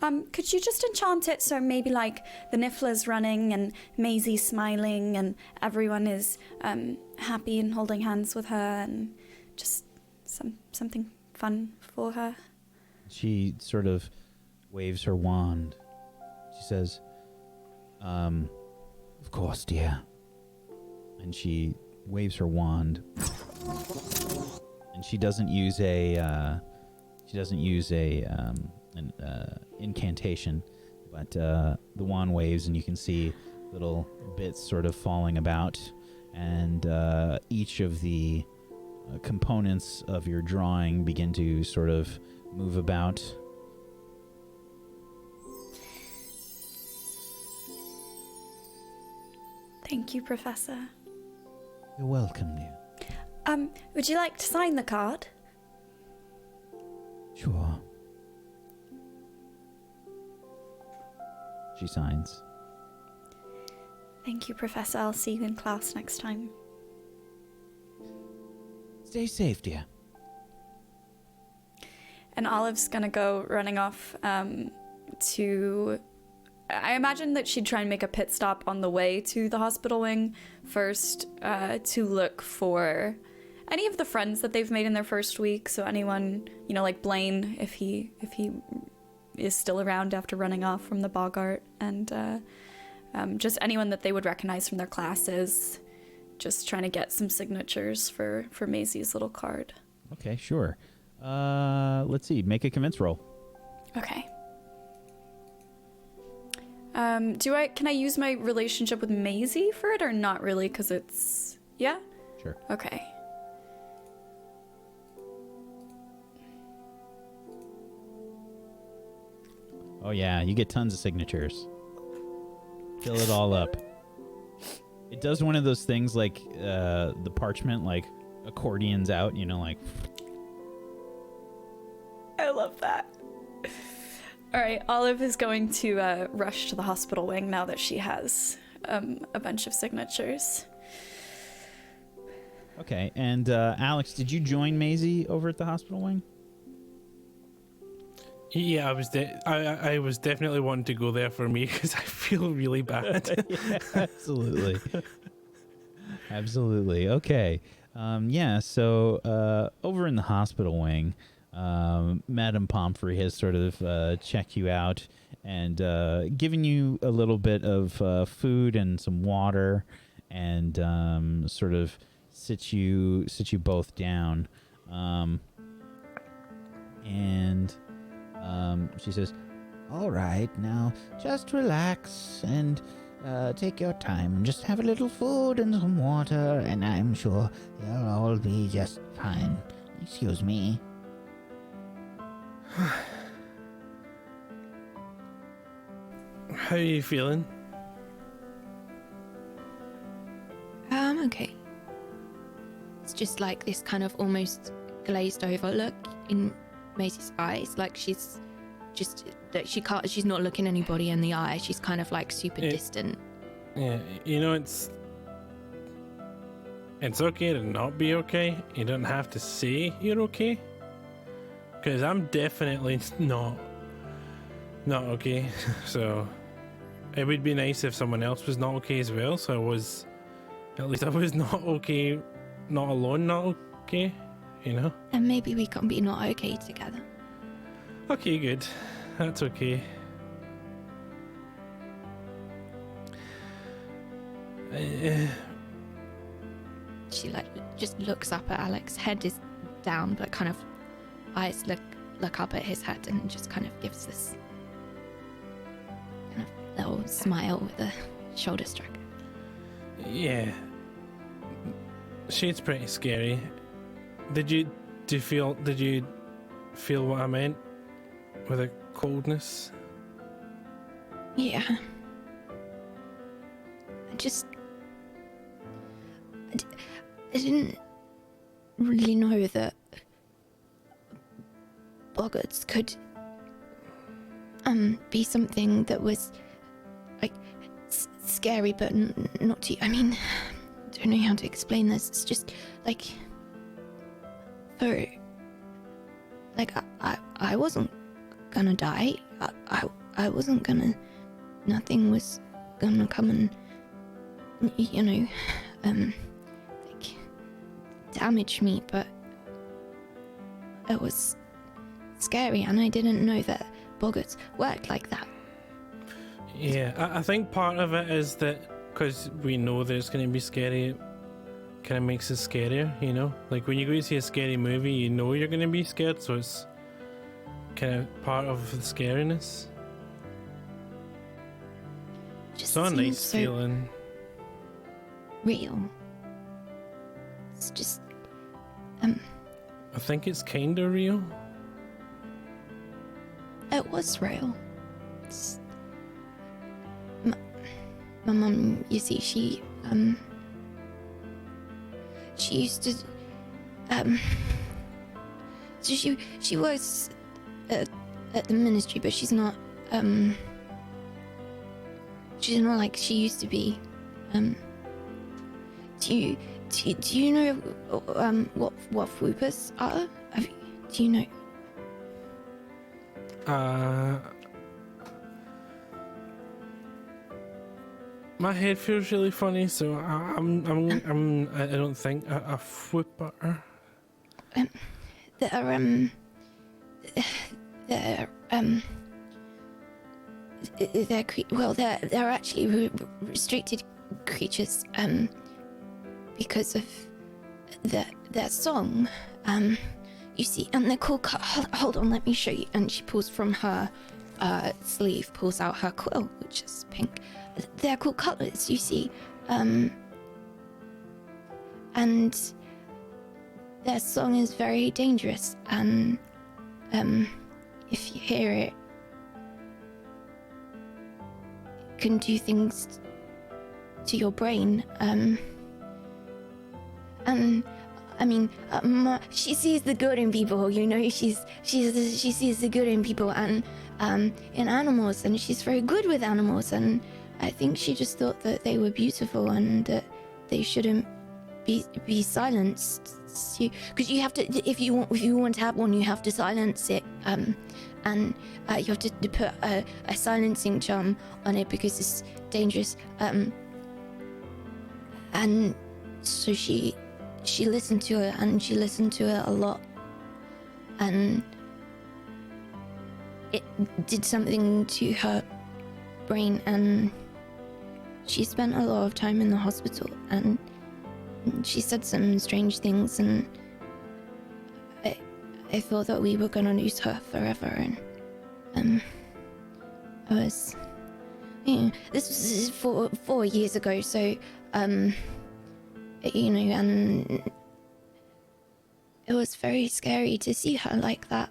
Could you just enchant it so maybe like the niffler's running and Maisie smiling and everyone is happy and holding hands with her, and just something fun for her? She sort of waves her wand. She says, of course, dear. And she waves her wand. And she doesn't use an incantation, but the wand waves and you can see little bits sort of falling about, and each of the components of your drawing begin to sort of move about. Thank you, Professor. You're welcome, dear. Would you like to sign the card? Sure. She signs. Thank you, Professor. I'll see you in class next time. Stay safe, dear. And Olive's gonna go running off to... I imagine that she'd try and make a pit stop on the way to the hospital wing first to look for any of the friends that they've made in their first week. So anyone, like Blaine, if he is still around after running off from the Boggart, and just anyone that they would recognize from their classes. Just trying to get some signatures for Maisie's little card. Okay, sure. Let's see. Make a convince roll. Okay. Can I use my relationship with Maisie for it, or not really? Because it's... Yeah? Sure. Okay. Oh yeah, you get tons of signatures. Fill it all up. It does one of those things like the parchment, like accordions out, like... I love that. All right, Olive is going to rush to the hospital wing now that she has a bunch of signatures. Okay, and Alex, did you join Maisie over at the hospital wing? Yeah, I was definitely wanting to go there for me because I feel really bad. Yeah, absolutely. Absolutely. Okay. So over in the hospital wing, Madame Pomfrey has sort of checked you out and given you a little bit of food and some water, and sort of sit you both down. She says, "All right, now just relax and take your time. Just have a little food and some water, and I'm sure they'll all be just fine. Excuse me." How are you feeling? Okay. It's just like this kind of almost glazed over look in Maisie's eyes, like she's not looking anybody in the eye. She's kind of like super distant. Yeah, you know, it's okay to not be okay. You don't have to say you're okay, because I'm definitely not okay. So it would be nice if someone else was not okay as well, so I was not okay, not alone, not okay, you know? And maybe we can be not okay together. Okay, good. That's okay. She like just looks up at Alex. Head is down, but kind of eyes look up at his head and just kind of gives this kind of little smile with a shoulder stroke. Yeah. She's pretty scary. Did you feel what I meant with a coldness? Yeah. I didn't really know that Hogwarts could be something that was like scary, but not too. I mean, I don't know how to explain this. It's just like I wasn't gonna die. I wasn't gonna. Nothing was gonna come and like damage me, but it was scary, and I didn't know that Hogwarts worked like that. Yeah, I think part of it is that because we know that it's going to be scary, it kind of makes it scarier, you know? Like when you go to see a scary movie, you know you're going to be scared, so it's kind of part of the scariness. Just It's not a seems nice so feeling. real. It's just I think it's kind of real. it was real. My mum, you see, she used to so she works at the ministry, but she's not like she used to be. Do you know what whoopers are? Do you know? My head feels really funny, so I don't think a whooper. They're actually restricted creatures because of their song. You see, and they're called. Hold on, let me show you. And she pulls from her sleeve, pulls out her quill, which is pink. They're called cutlets, you see. And their song is very dangerous, and if you hear it, it can do things to your brain. And I mean, she sees the good in people, you know. She sees the good in people and in animals, and she's very good with animals. And I think she just thought that they were beautiful and that they shouldn't be silenced. Because you have to, if you want to have one, you have to silence it. And you have to put a silencing charm on it because it's dangerous. And so she listened to it, and she listened to it a lot, and it did something to her brain, and she spent a lot of time in the hospital, and she said some strange things, and I thought that we were gonna lose her forever, and I was, this was 4 years ago, so and it was very scary to see her like that,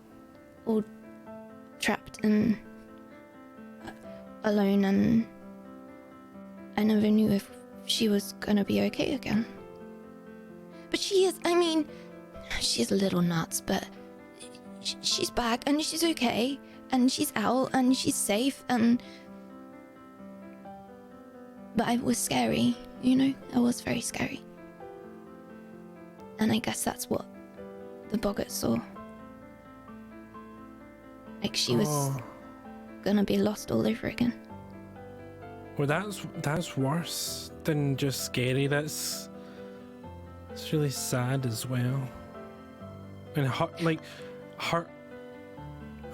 all trapped and alone, and I never knew if she was gonna be okay again. But she is, she's a little nuts, but she's back, and she's okay, and she's out, and she's safe, but it was scary, it was very scary. And I guess that's what the boggart saw. Like she was gonna be lost all over again. Well, that's worse than just scary. It's really sad as well. And hurt. I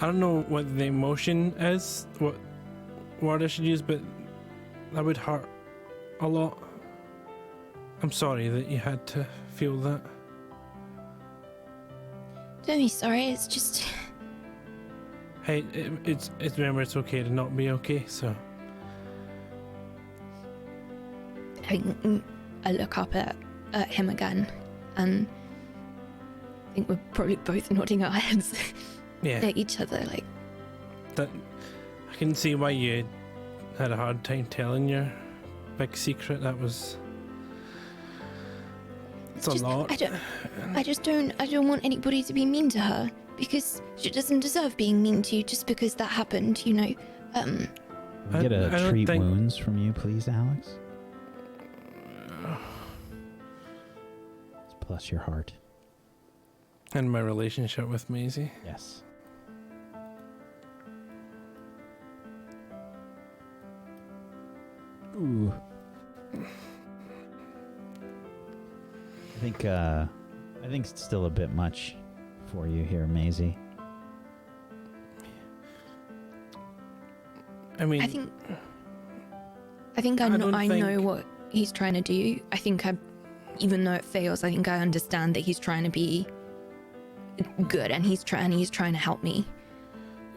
don't know what the emotion is, what word I should use, but that would hurt a lot. I'm sorry that you had to feel that. Don't be sorry, it's just... Hey, remember, it's okay to not be okay, so... I look up at him again, and I think we're probably both nodding our heads at each other, like... That, I can see why you had a hard time telling your big secret. That was... It's a lot. I don't want anybody to be mean to her, because she doesn't deserve being mean to, just because that happened, Can we get a treat wounds from you, please, Alex? Bless your heart. And my relationship with Maisie. Yes. Ooh. I think it's still a bit much for you here, Maisie. I think I know what he's trying to do. I think even though it fails, I think I understand that he's trying to be good, and he's trying to help me,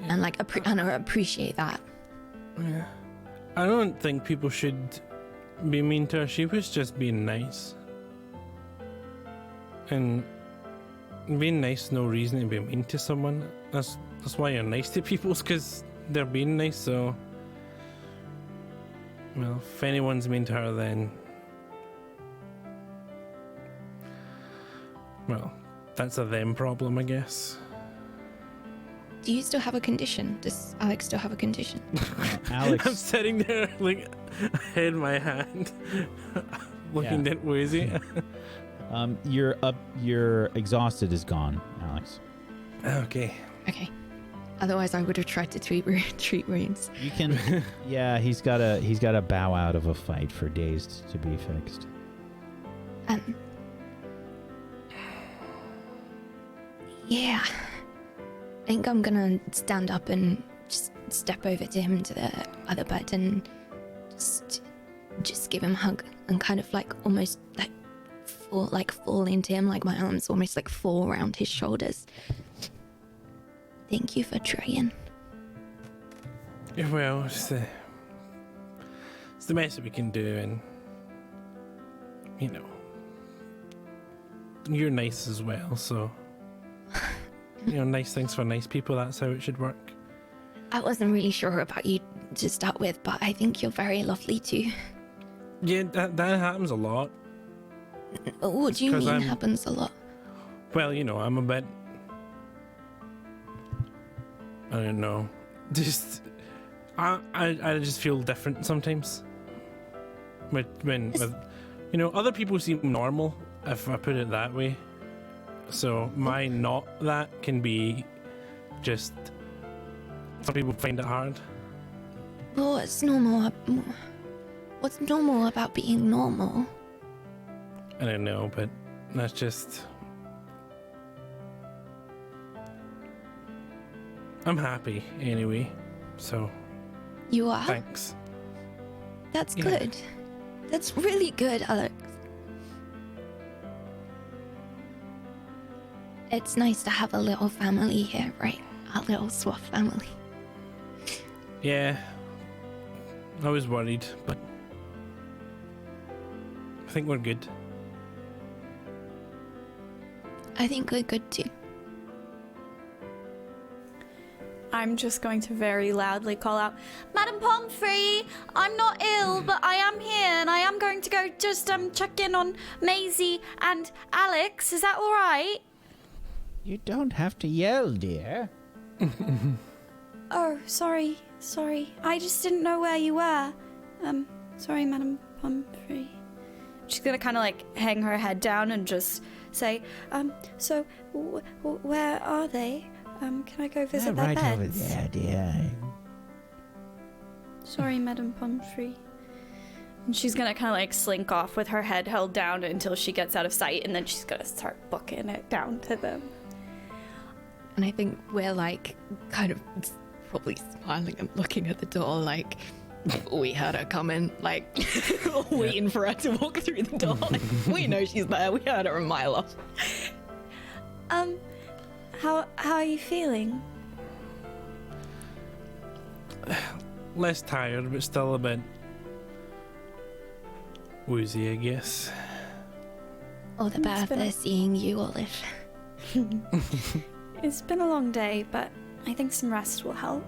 and I appreciate that. Yeah, I don't think people should be mean to her. She was just being nice, and being nice is no reason to be mean to someone. That's why you're nice to people, is because they're being nice. So, well, if anyone's mean to her, then, well, that's a them problem, I guess. Do you still have a condition? Does Alex still have a condition? Alex, I'm sitting there, like, head in my hand, looking at Woozy. your exhausted is gone, Alex. Okay. Otherwise, I would have tried to treat wounds. You can. Yeah, he's got to bow out of a fight for days to be fixed. Yeah. I think I'm gonna stand up and just step over to him to the other bed and just give him a hug and kind of almost fall into him, like my arms almost fall around his shoulders. Thank you for trying. Well, it's the best that we can do, and you're nice as well, so nice things for nice people, that's how it should work. I wasn't really sure about you to start with, but I think you're very lovely too. Yeah, that happens a lot. What do you mean happens a lot? Well, I'm a bit, I don't know, just I just feel different sometimes. When you know, other people seem normal, if I put it that way. So my not that can be just, some people find it hard. Well, what's normal? What's normal about being normal? I don't know, but that's just, I'm happy anyway, so You are? thanks. That's Yeah. good. That's really good, Alex. It's nice to have a little family here, right? A little Swaff family. Yeah, I was worried, but I think we're good. I think we're good too. I'm just going to very loudly call out, Madam Pomfrey, I'm not ill, but I am here, and I am going to go just check in on Maisie and Alex. Is that all right? You don't have to yell, dear. Oh, sorry. I just didn't know where you were. Sorry, Madam Pomfrey. She's gonna kind of like hang her head down and just say, so where are they? Can I go visit their right beds? over there, dear. Sorry, Madam Pomfrey. And she's gonna kind of like slink off with her head held down until she gets out of sight, and then she's gonna start booking it down to them. And I think we're like kind of probably smiling and looking at the door like we heard her coming, like waiting for her to walk through the door. Like, we know she's there. We heard her a mile off. How are you feeling? Less tired, but still a bit woozy, I guess. All the better for seeing you, Olive. It's been a long day, but I think some rest will help.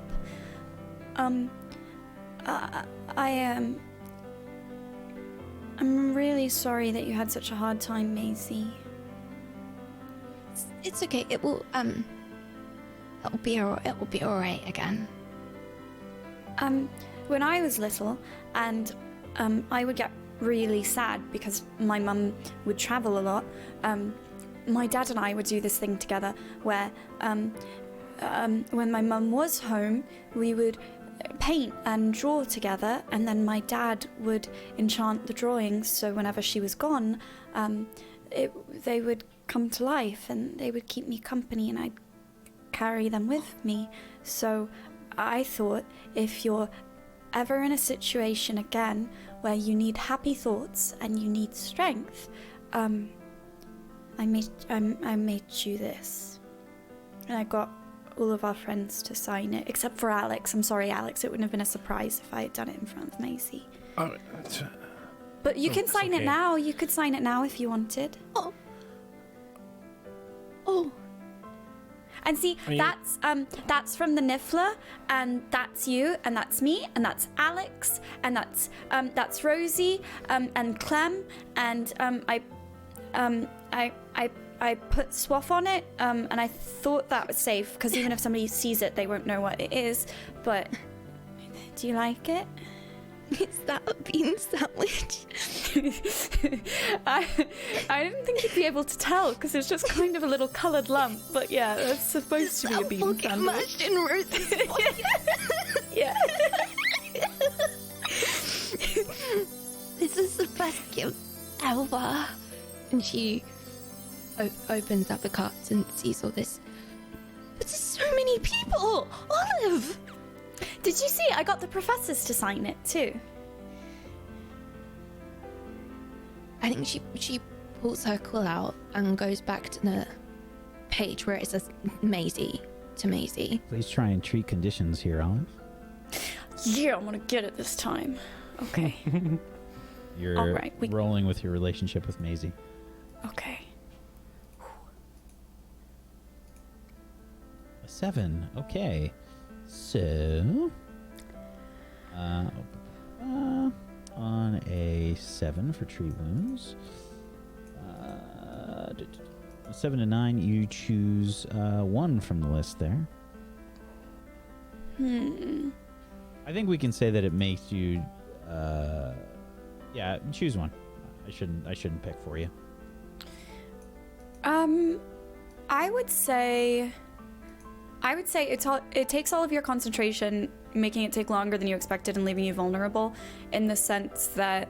I'm really sorry that you had such a hard time, Maisie. It's okay. It will it'll be all right again. When I was little, and I would get really sad because my mum would travel a lot. My dad and I would do this thing together where when my mum was home, we would paint and draw together, and then my dad would enchant the drawings, so whenever she was gone, they would come to life and they would keep me company, and I'd carry them with me. So I thought, if you're ever in a situation again where you need happy thoughts and you need strength, I made you this, and I got all of our friends to sign it, except for Alex. I'm sorry, Alex. It wouldn't have been a surprise if I had done it in front of Maisie. Oh, But you can sign it okay. now. You could sign it now if you wanted. Oh. And see, Are you- that's from the Niffler, and that's you, and that's me, and that's Alex, and that's Rosie, and Clem, and I put Swaff on it, and I thought that was safe because even if somebody sees it, they won't know what it is. But do you like it? Is that a bean sandwich? I didn't think you'd be able to tell because it's just kind of a little coloured lump. But yeah, that's supposed to be a bean sandwich. Mashed in Rose's Yeah. This is the best gift ever. And she opens up the cards and sees all this. But there's so many people! Olive! Did you see? I got the professors to sign it too. I think she pulls her quill out and goes back to the page where it says Maisie to Maisie. Please try and treat conditions here, Olive. Yeah, I'm gonna get it this time. Okay. You're All right, rolling with your relationship with Maisie. Okay. A 7. Okay. So, on a 7 for treat wounds, 7 to 9, you choose 1 from the list there. I think we can say that it makes you. Yeah, choose one. I shouldn't pick for you. I would say it takes all of your concentration, making it take longer than you expected and leaving you vulnerable, in the sense that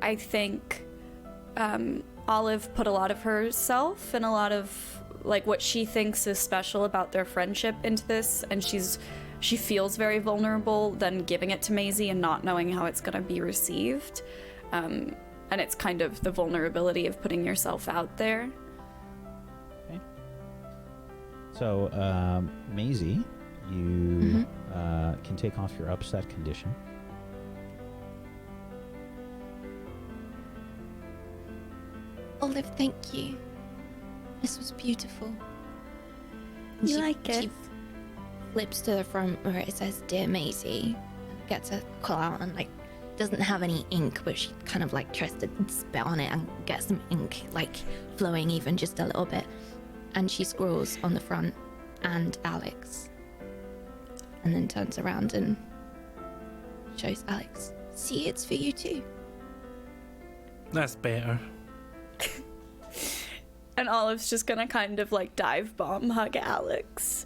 I think Olive put a lot of herself and a lot of like what she thinks is special about their friendship into this, and she feels very vulnerable then giving it to Maisie and not knowing how it's gonna be received. And it's kind of the vulnerability of putting yourself out there. Okay. So, Maisie, you can take off your upset condition. Olive, thank you. This was beautiful. You like it? She flips to the front where it says "Dear Maisie," gets a call out and like doesn't have any ink, but she kind of like tries to spit on it and get some ink like flowing even just a little bit, and she scrawls on the front "and Alex," and then turns around and shows Alex. See, it's for you too. That's better. And Olive's just gonna kind of like dive bomb hug Alex.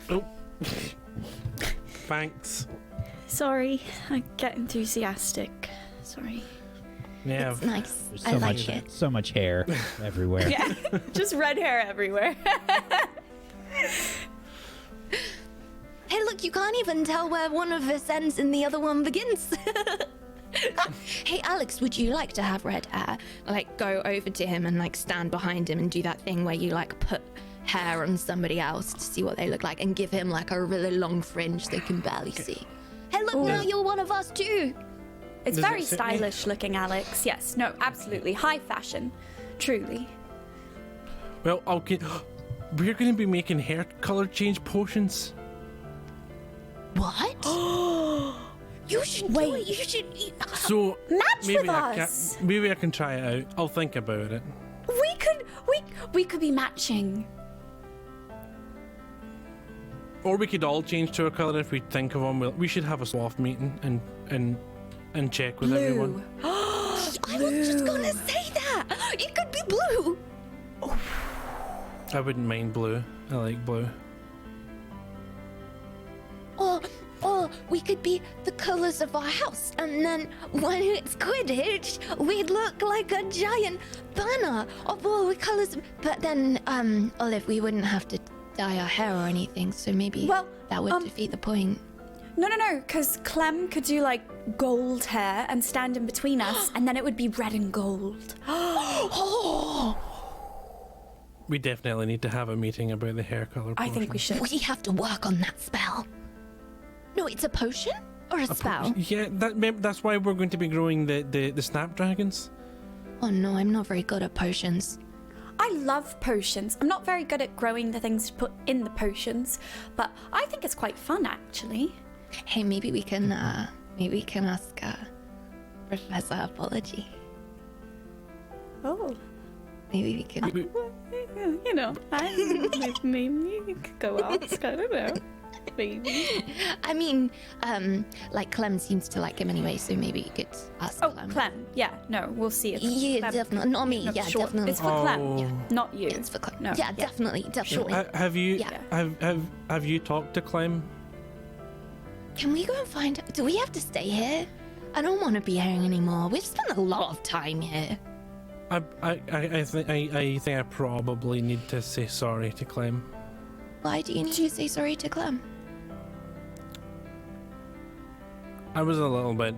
Oh. Thanks. Sorry, I get enthusiastic. Sorry. Yeah. It's nice. There's I like it. So much hair everywhere. Yeah, just red hair everywhere. Hey, look, you can't even tell where one of us ends and the other one begins. Hey, Alex, would you like to have red hair? Like, go over to him and, like, stand behind him and do that thing where you, like, put hair on somebody else to see what they look like and give him, like, a really long fringe they can barely see. Hey, look, now you're one of us, too. It's Does very it fit me? stylish looking, Alex. Yes, no, absolutely. High fashion. Truly. Well, okay. We're going to be making hair color change potions. What? You should do it. You should... So Match maybe with us. maybe I can try it out. I'll think about it. We could be matching. Or we could all change to a color if we think of one. We should have a swap meeting and check with everyone. Blue. I was just gonna say that. It could be blue. I wouldn't mind blue. I like blue. Or we could be the colors of our house, and then when it's Quidditch, we'd look like a giant banner of all the colors. But then, Olive, we wouldn't have to dye our hair or anything, so maybe that would defeat the point. No, because Clem could do like gold hair and stand in between us, and then it would be red and gold. We definitely need to have a meeting about the hair color. I think we should. We have to work on that spell. No, it's a potion or a spell? Yeah, that's why we're going to be growing the snapdragons. Oh no, I'm not very good at potions. I love potions. I'm not very good at growing the things to put in the potions, but I think it's quite fun, actually. Hey, maybe we can ask Professor Apology. Oh. Maybe we can. You know, maybe you could go ask. I don't know. Maybe. I mean, like Clem seems to like him anyway, so maybe you could ask Clem. Clem. Yeah, no, we'll see. Yeah, Clem. definitely. Not me. No, Yeah, sure. definitely. It's for Clem, Yeah. not you. It's for Clem. No. Yeah, definitely. Have you Yeah. have you talked to Clem? Can we go and find? Do we have to stay here? I don't want to be here anymore. We've spent a lot of time here. I think I probably need to say sorry to Clem. Why do you need to say sorry to Clem? I was a little bit.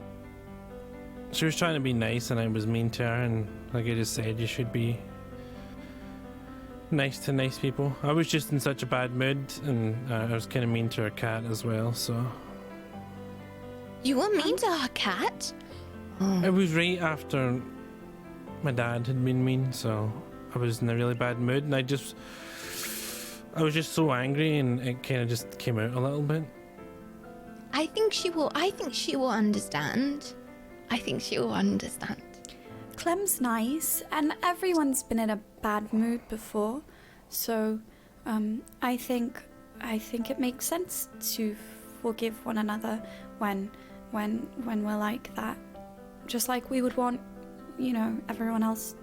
She was trying to be nice, and I was mean to her. And like I just said, you should be nice to nice people. I was just in such a bad mood, and I was kind of mean to her cat as well. So You were mean to our cat? it was right after my dad had been mean, so I was in a really bad mood, and I was just so angry, and it kind of just came out a little bit. I think she will understand. I think she will understand. Clem's nice, and everyone's been in a bad mood before, so I think it makes sense to forgive one another when we're like that. Just like we would want, everyone else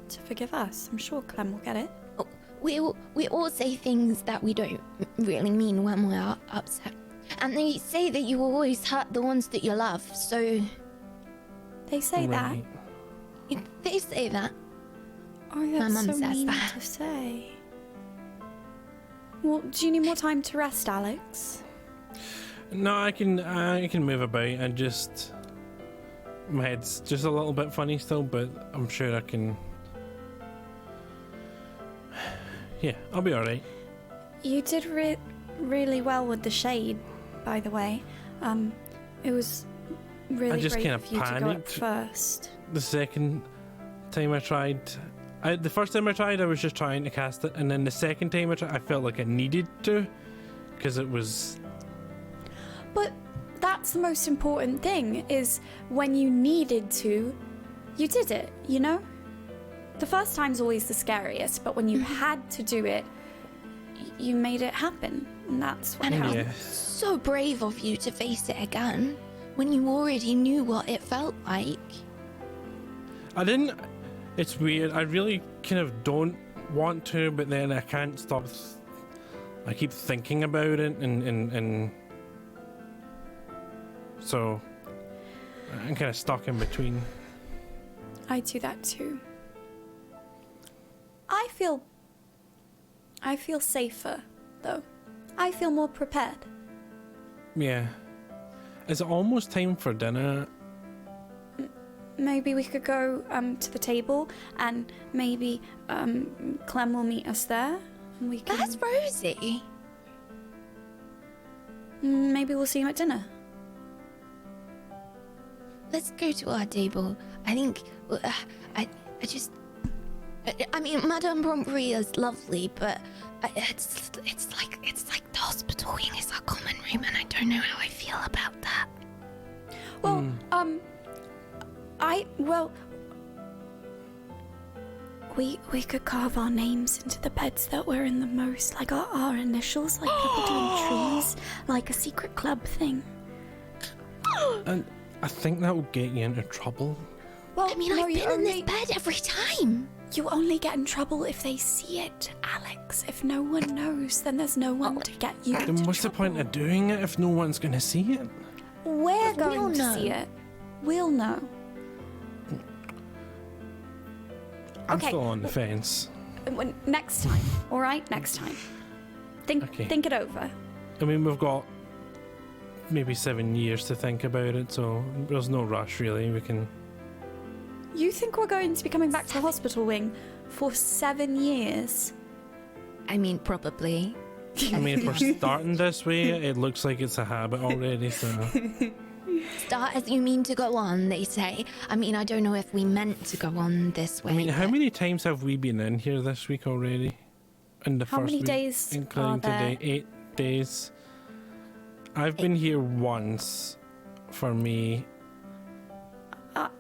to forgive us. I'm sure Clem will get it. We all say things that we don't really mean when we're upset. And they say that you always hurt the ones that you love, so... They say that? They say that. Oh, that's My mum so says mean that. to say. Well, do you need more time to rest, Alex? No, I can move about and just... My head's just a little bit funny still, but I'm sure I can... Yeah, I'll be alright. You did really well with the shade, by the way. It was really just brave kinda of you to go up panicked. first. The second time I tried... the first time I tried, I was just trying to cast it, and then the second time I felt like I needed to, because it was... But that's the most important thing, is when you needed to, you did it, The first time's always the scariest, but when you had to do it, you made it happen, and that's what And counts. it was so brave of you to face it again, when you already knew what it felt like. I didn't... It's weird. I really kind of don't want to, but then I can't stop. I keep thinking about it, and so I'm kind of stuck in between. I do that too. I feel safer, though. I feel more prepared. Yeah. Is it almost time for dinner? Maybe we could go to the table, and maybe Clem will meet us there, and we can... That's Rosie. Maybe we'll see him at dinner. Let's go to our table. I think... I mean, Madame Pomfrey is lovely, but it's like the hospital wing is our common room, and I don't know how I feel about that. Well, we could carve our names into the beds that we're in the most, like our initials, like people do in trees, like a secret club thing. And I think that will get you into trouble. Well, I mean, I've been in this bed every time. You only get in trouble if they see it, Alex. If no one knows, then there's no one to get you Then into what's the point of doing it if no one's going to see it? We're going we'll to know. see it. We'll know. I'm Okay. still on the fence. Next time, all right? Next time. Okay. Think it over. I mean, we've got maybe 7 years to think about it, so there's no rush really. We can... You think we're going to be coming back to the hospital wing for 7 years? I mean, probably. I mean, if we're starting this way, it looks like it's a habit already, so... Start as you mean to go on, they say. I mean, I don't know if we meant to go on this way. I mean, how but- many times have we been in here this week already? In the How first many week, days including are there? today, 8 days. I've been here once for me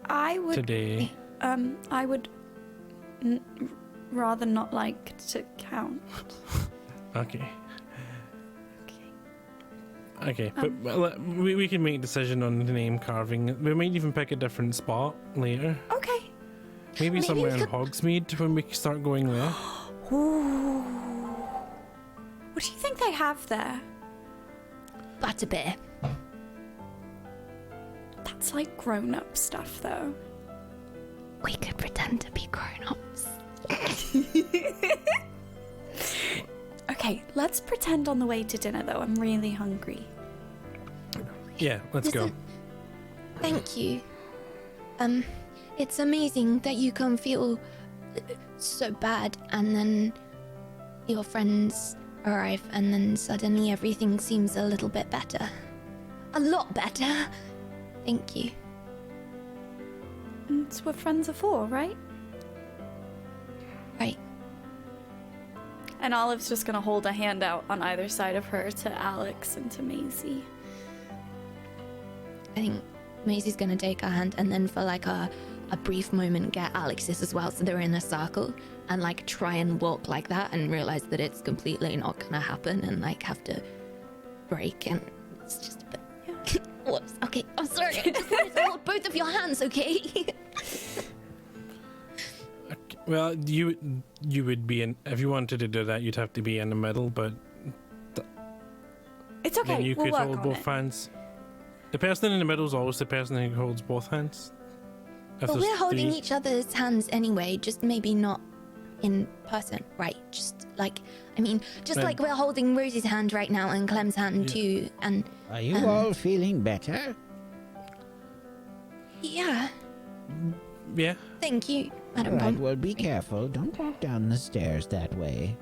I would. today. I would rather not like to count. Okay. Okay. Okay, but we can make a decision on the name carving. We might even pick a different spot later. Okay. Maybe Maybe somewhere we in could- Hogsmeade when we start going there. Ooh. What do you think they have there? Butterbeer. That's like grown-up stuff, though. We could pretend to be grown-ups. Okay, let's pretend on the way to dinner, though. I'm really hungry. Yeah, let's go. Listen, thank you. It's amazing that you can feel so bad and then your friends arrive and then suddenly everything seems a little bit better. A lot better. Thank you. It's what friends are for, right? Right. And Olive's just gonna hold a hand out on either side of her to Alex and to Maisie. I think Maisie's gonna take her hand and then for like a brief moment get Alex's as well, so they're in a circle and like try and walk like that and realize that it's completely not gonna happen and like have to break, and it's just a bit Whoops. Okay, I'm sorry. I just wanted to hold both of your hands, okay? Okay, well, you would be in if you wanted to do that. You'd have to be in the middle, but It's okay. then you we'll could work hold on both it. hands. The person in the middle is always the person who holds both hands. If But there's we're holding three- each other's hands anyway, just maybe not in person, right? Just like, I mean, just Then- like we're holding Rosie's hand right now and Clem's hand too, and Are you all feeling better? yeah, Yeah. thank you, Madam All right, Pom. well, be careful. Don't walk down the stairs that way.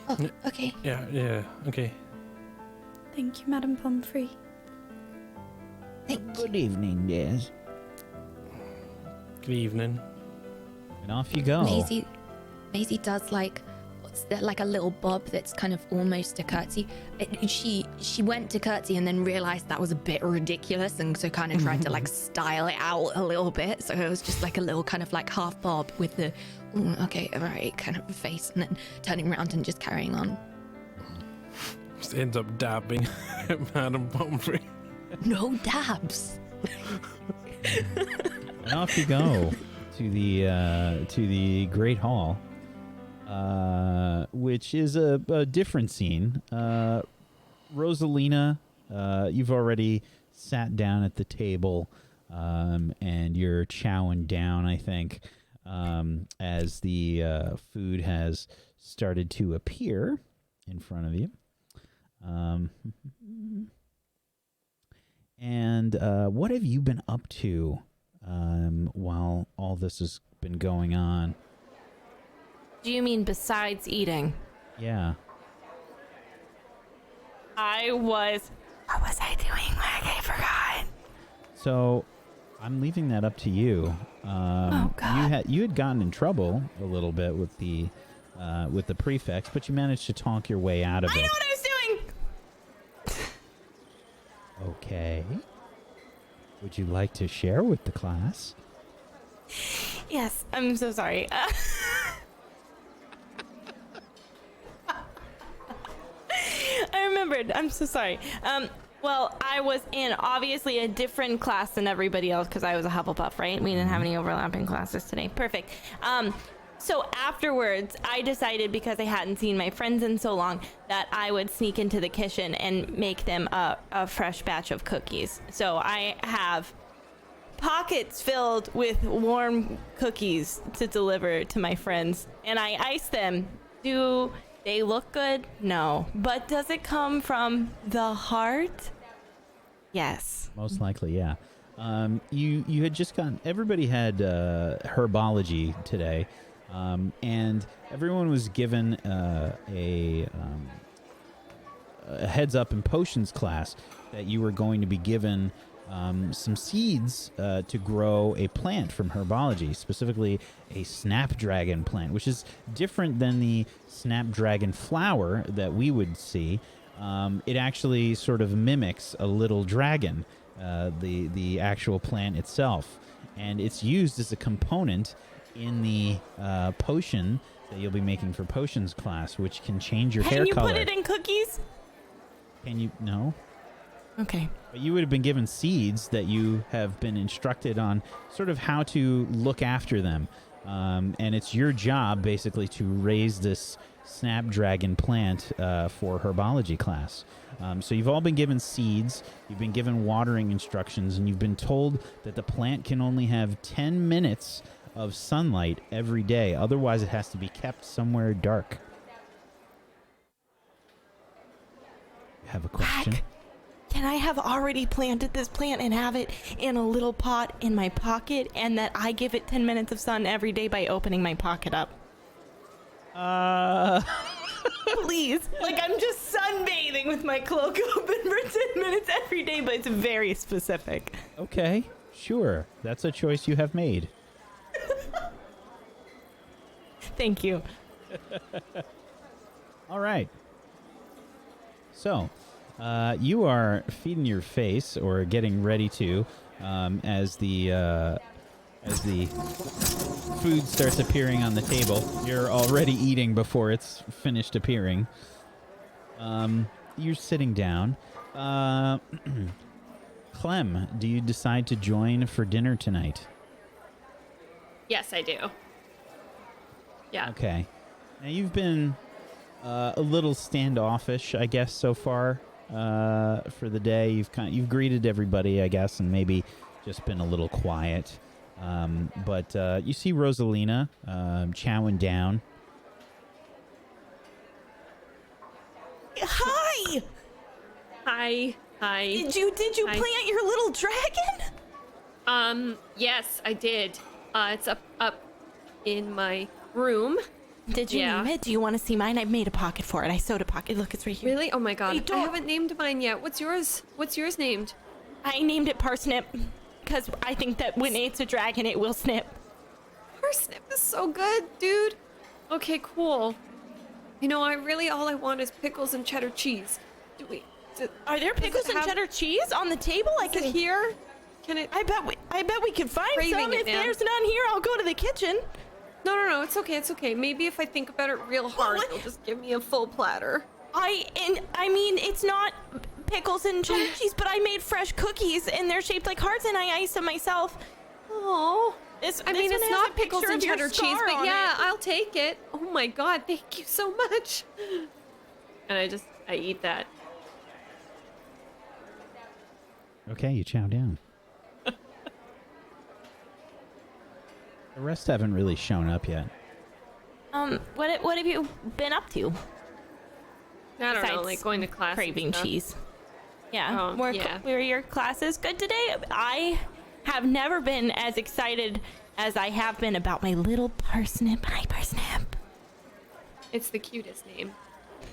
Oh, okay. Yeah. Okay. Thank you, Madam Pomfrey. Thank you. Good evening, dears. Good evening. And off you go. Maisie does like, what's that, like a little bob that's kind of almost a curtsy. She went to curtsy and then realized that was a bit ridiculous, and so kind of tried to like style it out a little bit. So it was just like a little kind of like half bob with the, "Ooh, okay, all right," kind of face, and then turning around and just carrying on. Just ends up dabbing at Madam Pomfrey. No dabs. And off you go to the Great Hall, which is a different scene. Rosalina, you've already sat down at the table, and you're chowing down, I think, as the food has started to appear in front of you. And what have you been up to while all this has been going on? Do you mean besides eating? Yeah. What was I doing? Like, I forgot. So I'm leaving that up to you. God. You had gotten in trouble a little bit with the prefects, but you managed to talk your way out of I it. know what I was doing! Okay. Would you like to share with the class? Yes, I'm so sorry. I remembered. I'm so sorry. Well, I was in obviously a different class than everybody else because I was a Hufflepuff, right? We didn't have any overlapping classes today. Perfect. So afterwards, I decided, because I hadn't seen my friends in so long, that I would sneak into the kitchen and make them a fresh batch of cookies. So I have pockets filled with warm cookies to deliver to my friends, and I ice them. Do they look good? No. But does it come from the heart? Yes. Most likely, yeah. You had just gotten. Everybody had herbology today, and everyone was given a heads up in potions class that you were going to be given some seeds to grow a plant from herbology, specifically a snapdragon plant, which is different than the snapdragon flower that we would see. It actually sort of mimics a little dragon, the actual plant itself, and it's used as a component in the potion that you'll be making for potions class, which can change your hair Can you color. put it in cookies? Can you? No. Okay. But you would have been given seeds that you have been instructed on sort of how to look after them. And it's your job, basically, to raise this snapdragon plant for herbology class. So you've all been given seeds, you've been given watering instructions, and you've been told that the plant can only have 10 minutes of sunlight every day. Otherwise, it has to be kept somewhere dark. You have a question? Quack. Can I have already planted this plant and have it in a little pot in my pocket, and that I give it 10 minutes of sun every day by opening my pocket up? Please. Like, I'm just sunbathing with my cloak open for 10 minutes every day, but it's very specific. Okay, sure. That's a choice you have made. Thank you. All right. So, you are feeding your face, or getting ready to, as the food starts appearing on the table. You're already eating before it's finished appearing. You're sitting down. Clem, do you decide to join for dinner tonight? Yes, I do. Yeah. Okay. Now you've been a little standoffish, I guess, so far for the day. You've greeted everybody, I guess, and maybe just been a little quiet. But you see Rosalina chowing down. Hi. Hi. Did you Hi. plant your little dragon? Yes, I did. It's up in my room. Did you Yeah. name it? Do you want to see mine? I made a pocket for it. I sewed a pocket. Look, it's right here. Really? Oh my god. Wait, I don't- haven't named mine yet. What's yours? What's yours named? I named it Parsnip because I think that when it's a dragon, it will snip. Parsnip is so good, dude. Okay, cool. You know, all I want is pickles and cheddar cheese. Are there pickles and cheddar cheese on the table? I could hear. Can it? I bet we could find Craving some. it, If man. there's none here, I'll go to the kitchen. No, it's okay. Maybe if I think about it real hard, what? they'll just give me a full platter. I mean, it's not pickles and cheddar cheese, but I made fresh cookies and they're shaped like hearts, and I iced them myself. Oh. This I mean, one it's has not a pickles picture and of your cheddar cheese, scar but on yeah, it. I'll take it. Oh my god, thank you so much. And I eat that. Okay, you chow down. The rest haven't really shown up yet. What have you been up to? I don't know, Besides like going to class. and Craving stuff. cheese. Yeah. Oh, yeah. Were your classes good today? I have never been as excited as I have been about my little parsnip. Hi, parsnip. It's the cutest name.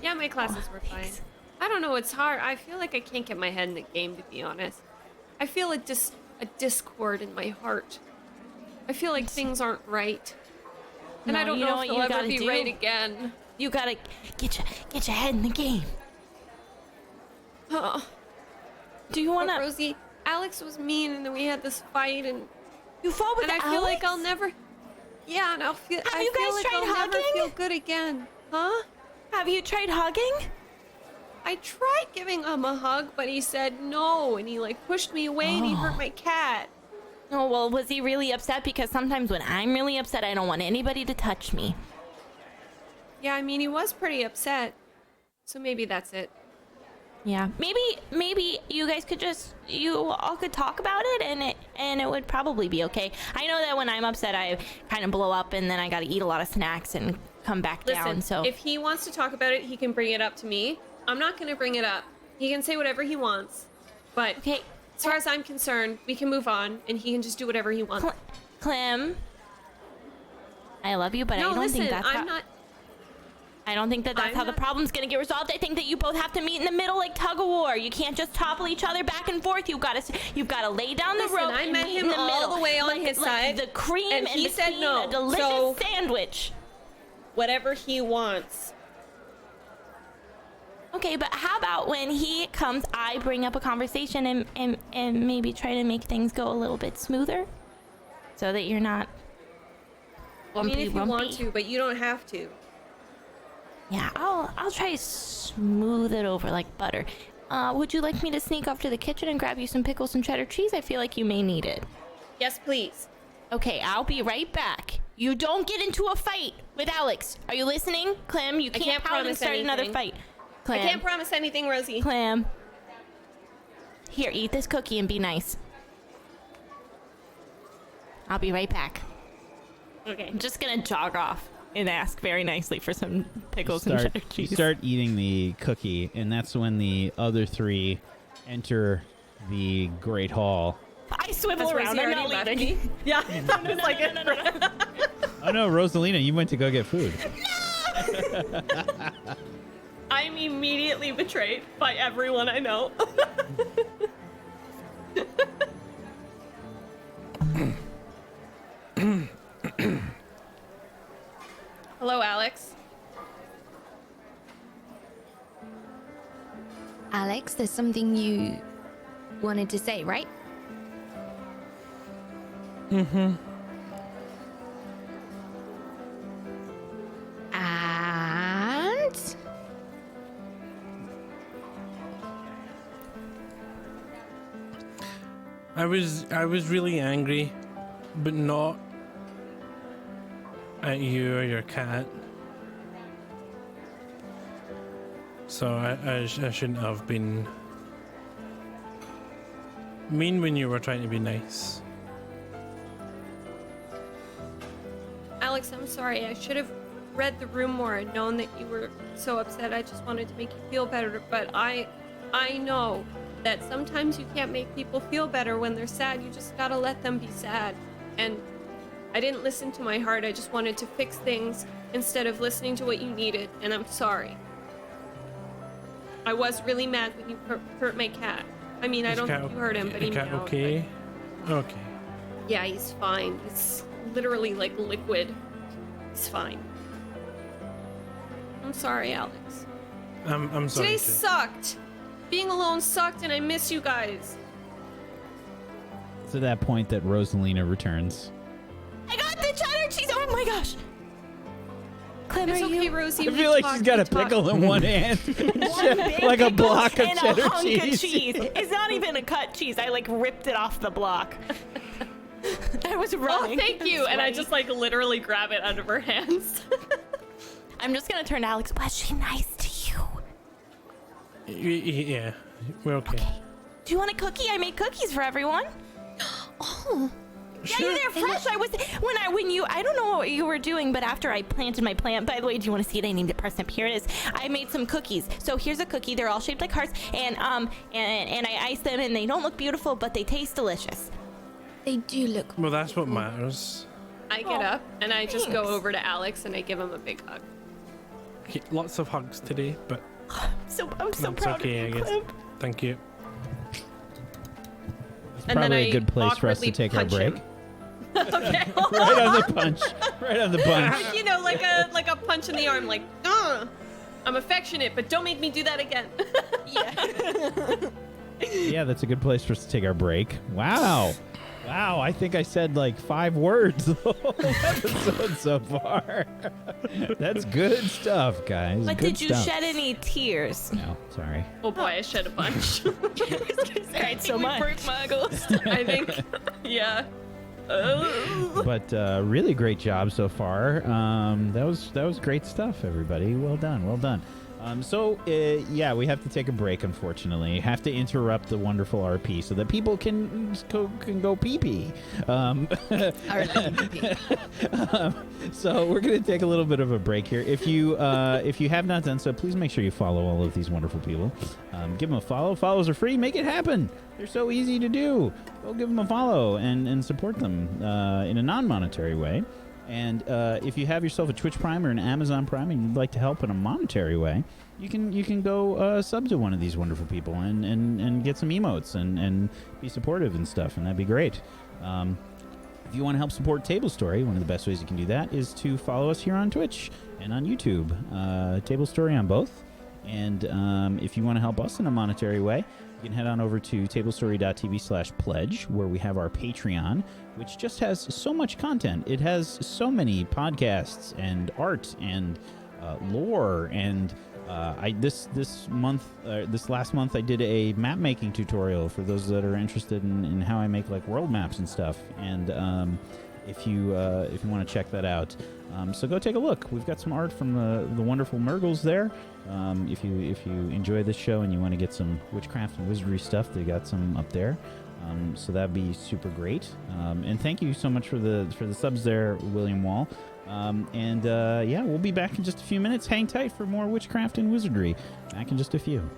Yeah, my classes were fine. thanks. I don't know, it's hard. I feel like I can't get my head in the game, to be honest. I feel a discord in my heart. I feel like things aren't right. And No, I don't you know know if what they'll you ever gotta be do? right again. You gotta get your head in the game. Oh. Do you But wanna? Rosie, Alex was mean, and then we had this fight, and You fought with I feel like Alex? I'll never. Yeah, and I you feel guys like tried I'll never hugging? feel good again. Huh? Have you tried hugging? I tried giving him a hug, but he said no, and he like pushed me away, and he hurt my cat. Oh, well, was he really upset? Because sometimes when I'm really upset, I don't want anybody to touch me. Yeah, I mean, he was pretty upset. So maybe that's it. Yeah, maybe you guys could you all could talk about it, and it would probably be okay. I know that when I'm upset, I kind of blow up, and then I got to eat a lot of snacks and come back Listen, down. So if he wants to talk about it, he can bring it up to me. I'm not going to bring it up. He can say whatever he wants. But okay, as far as I'm concerned, we can move on, and he can just do whatever he wants. Clem, I love you, but No, I don't listen, think that's I'm not. I don't think that that's I'm how the not- problem's gonna get resolved. I think that you both have to meet in the middle like tug of war. You can't just topple each other back and forth. You've got to lay down the Listen, rope I and met meet him in the all middle. the way on like, his like side, the cream and he said between no. a delicious So- sandwich. Whatever he wants. Okay, but how about when he comes, I bring up a conversation and maybe try to make things go a little bit smoother, so that you're not. I mean, if you want rumpy. to, but you don't have to. Yeah, I'll try to smooth it over like butter. Would you like me to sneak off to the kitchen and grab you some pickles and cheddar cheese? I feel like you may need it. Yes, please. Okay, I'll be right back. You don't get into a fight with Alex. Are you listening, Clem? You can't can't pout and promise start another anything. fight. Clem, I can't promise anything, Rosie. Clem. Here, eat this cookie and be nice. I'll be right back. Okay. I'm just gonna jog off and ask very nicely for some pickles and cheddar You cheese. start eating the cookie, and that's when the other three enter the Great Hall. I swivel Has around. Rosie I'm already not left leaving. me? Yeah. I'm just like, Oh no, Rosalina, you went to go get food. I'm immediately betrayed by everyone I know. Hello, Alex. Alex, there's something you wanted to say, right? And I was really angry, but not at you or your cat. So I shouldn't have been mean when you were trying to be nice. Alex, I'm sorry. I should have read the room more and known that you were so upset. I just wanted to make you feel better, but I know that sometimes you can't make people feel better when they're sad. You just gotta let them be sad. And I didn't listen to my heart. I just wanted to fix things instead of listening to what you needed, and I'm sorry. I was really mad when you hurt my cat. I mean, I don't think you hurt him, but he meowed. Okay. Okay. Yeah, he's fine. He's literally like liquid. He's fine. I'm sorry, Alex. I'm sorry. Today too. sucked. Being alone sucked, and I miss you guys. It's at that point that Rosalina returns. I got the cheddar cheese. Oh my gosh. Clem, It's are okay, you? Rosie. I we feel like talked, she's got we a pickle talked. in one hand. One big Like a pickle block of and cheddar a hunk cheese. of cheese. It's not even a cut cheese. I like ripped it off the block. I was Oh, running. thank you. And I just like literally grab it out of her hands. I'm just gonna turn to Alex. Was she nice to you? Yeah, we're okay. Do you want a cookie? I made cookies for everyone. Oh, Yeah, they're fresh. I don't know what you were doing, but after I planted my plant, by the way, do you want to see it? I named it Parsnip. Here it is. I made some cookies. So here's a cookie. They're all shaped like hearts, and I iced them, and they don't look beautiful, but they taste delicious. they do look. Well, that's what matters. I get up and I just go thanks. over to Alex and I give him a big hug. Okay, lots of hugs today, but I'm so that's proud okay, I of you, guess. Clem. Thank you. It's And then probably I a good place for us to awkwardly take our punch break. him. Okay. Right on the punch. Right on the punch. You know, like a punch in the arm, like, ugh. I'm affectionate, but don't make me do that again. Yeah, that's a good place for us to take our break. Wow. Wow, I think I said like 5 words the whole episode so far. That's good stuff, guys. But Good did you stuff. shed any tears? No, sorry. Oh boy, I shed a bunch. Cried so much. Broke muggles. I think, yeah. But really great job so far. That was great stuff, everybody. Well done, well done. Yeah, we have to take a break, unfortunately. Have to interrupt the wonderful RP so that people can go pee-pee. So we're going to take a little bit of a break here. If you have not done so, please make sure you follow all of these wonderful people. Give them a follow. Follows are free. Make it happen. They're so easy to do. Go give them a follow and support them in a non-monetary way. And if you have yourself a Twitch Prime or an Amazon Prime and you'd like to help in a monetary way, you can go sub to one of these wonderful people and get some emotes and be supportive and stuff, and that'd be great. If you want to help support Table Story, one of the best ways you can do that is to follow us here on Twitch and on YouTube. Table Story on both. And if you want to help us in a monetary way, you can head on over to tablestory.tv/pledge, where we have our Patreon, which just has so much content. It has so many podcasts and art and lore. And this last month, I did a map making tutorial for those that are interested in how I make like world maps and stuff. And if you want to check that out, so go take a look. We've got some art from the wonderful Murgles there. If you enjoy this show and you want to get some witchcraft and wizardry stuff, they got some up there. So that'd be super great. And thank you so much for the subs there, William Wall. Yeah, we'll be back in just a few minutes. Hang tight for more witchcraft and wizardry. Back in just a few.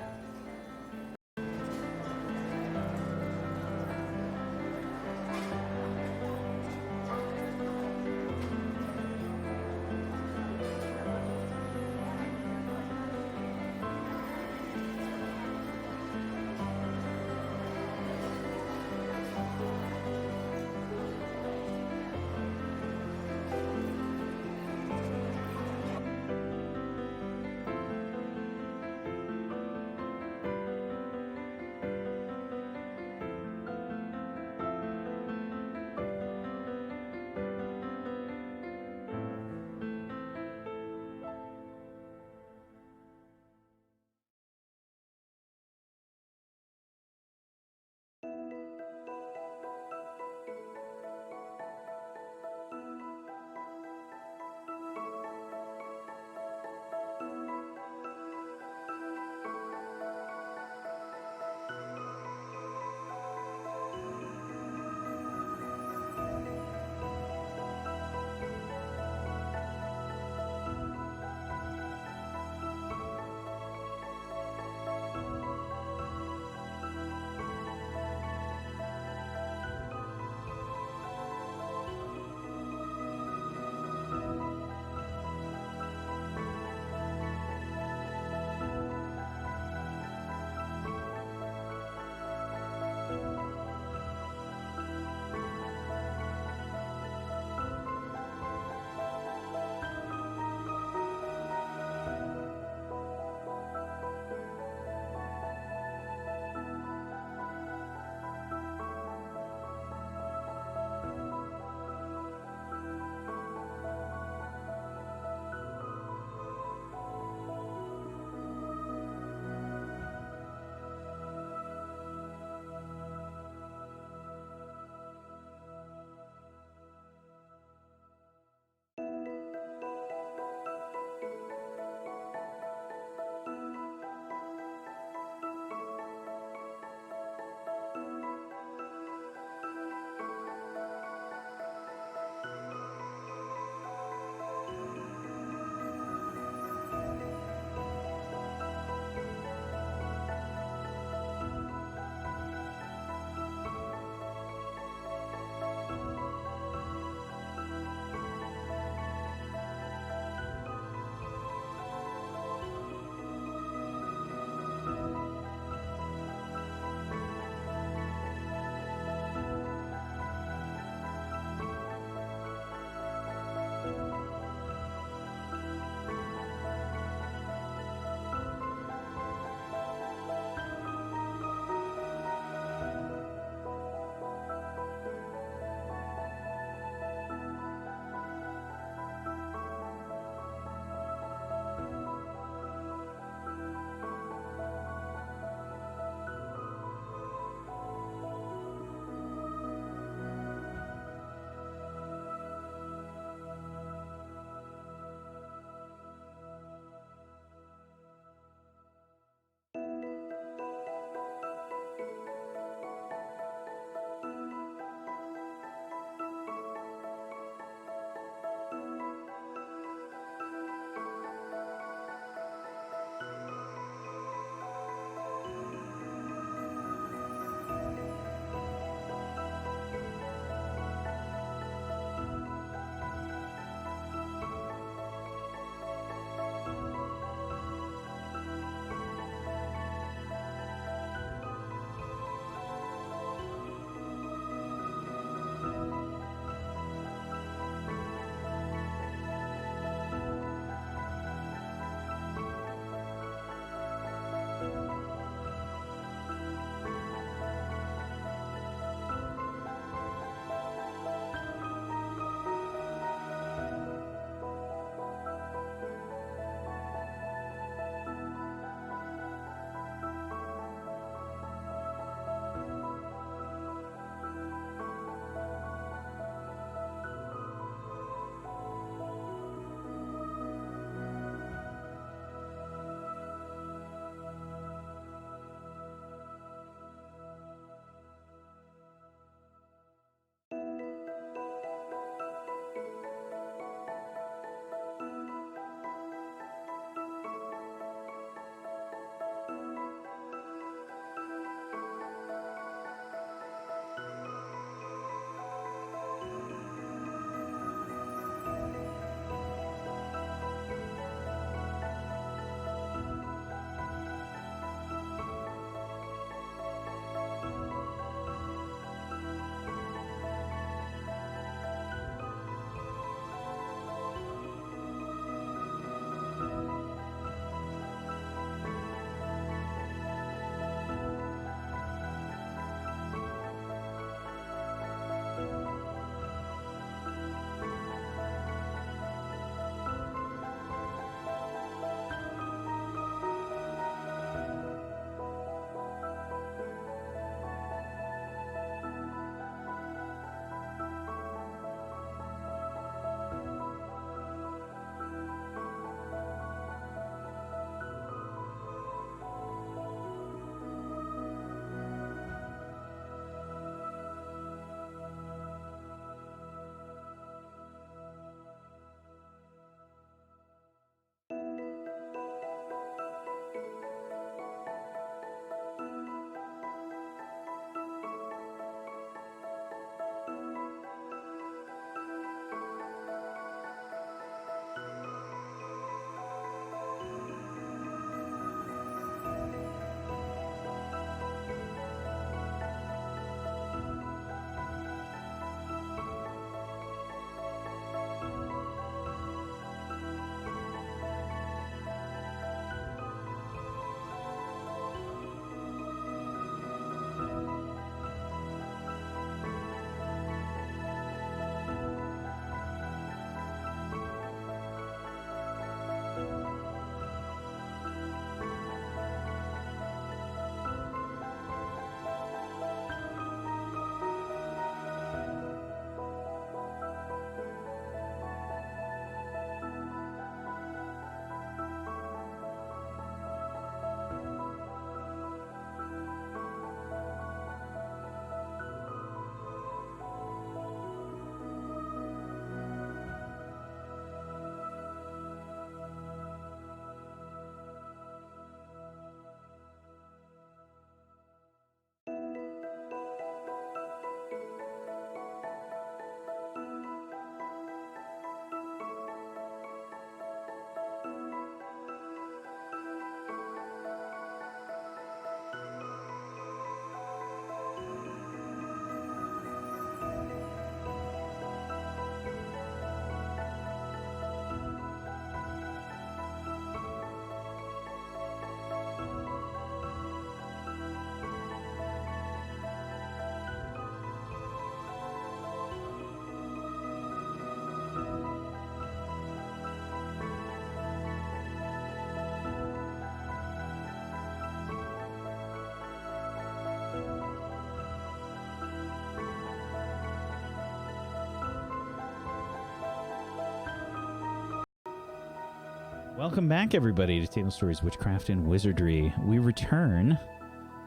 Welcome back, everybody, to Table Stories, Witchcraft, and Wizardry. We return,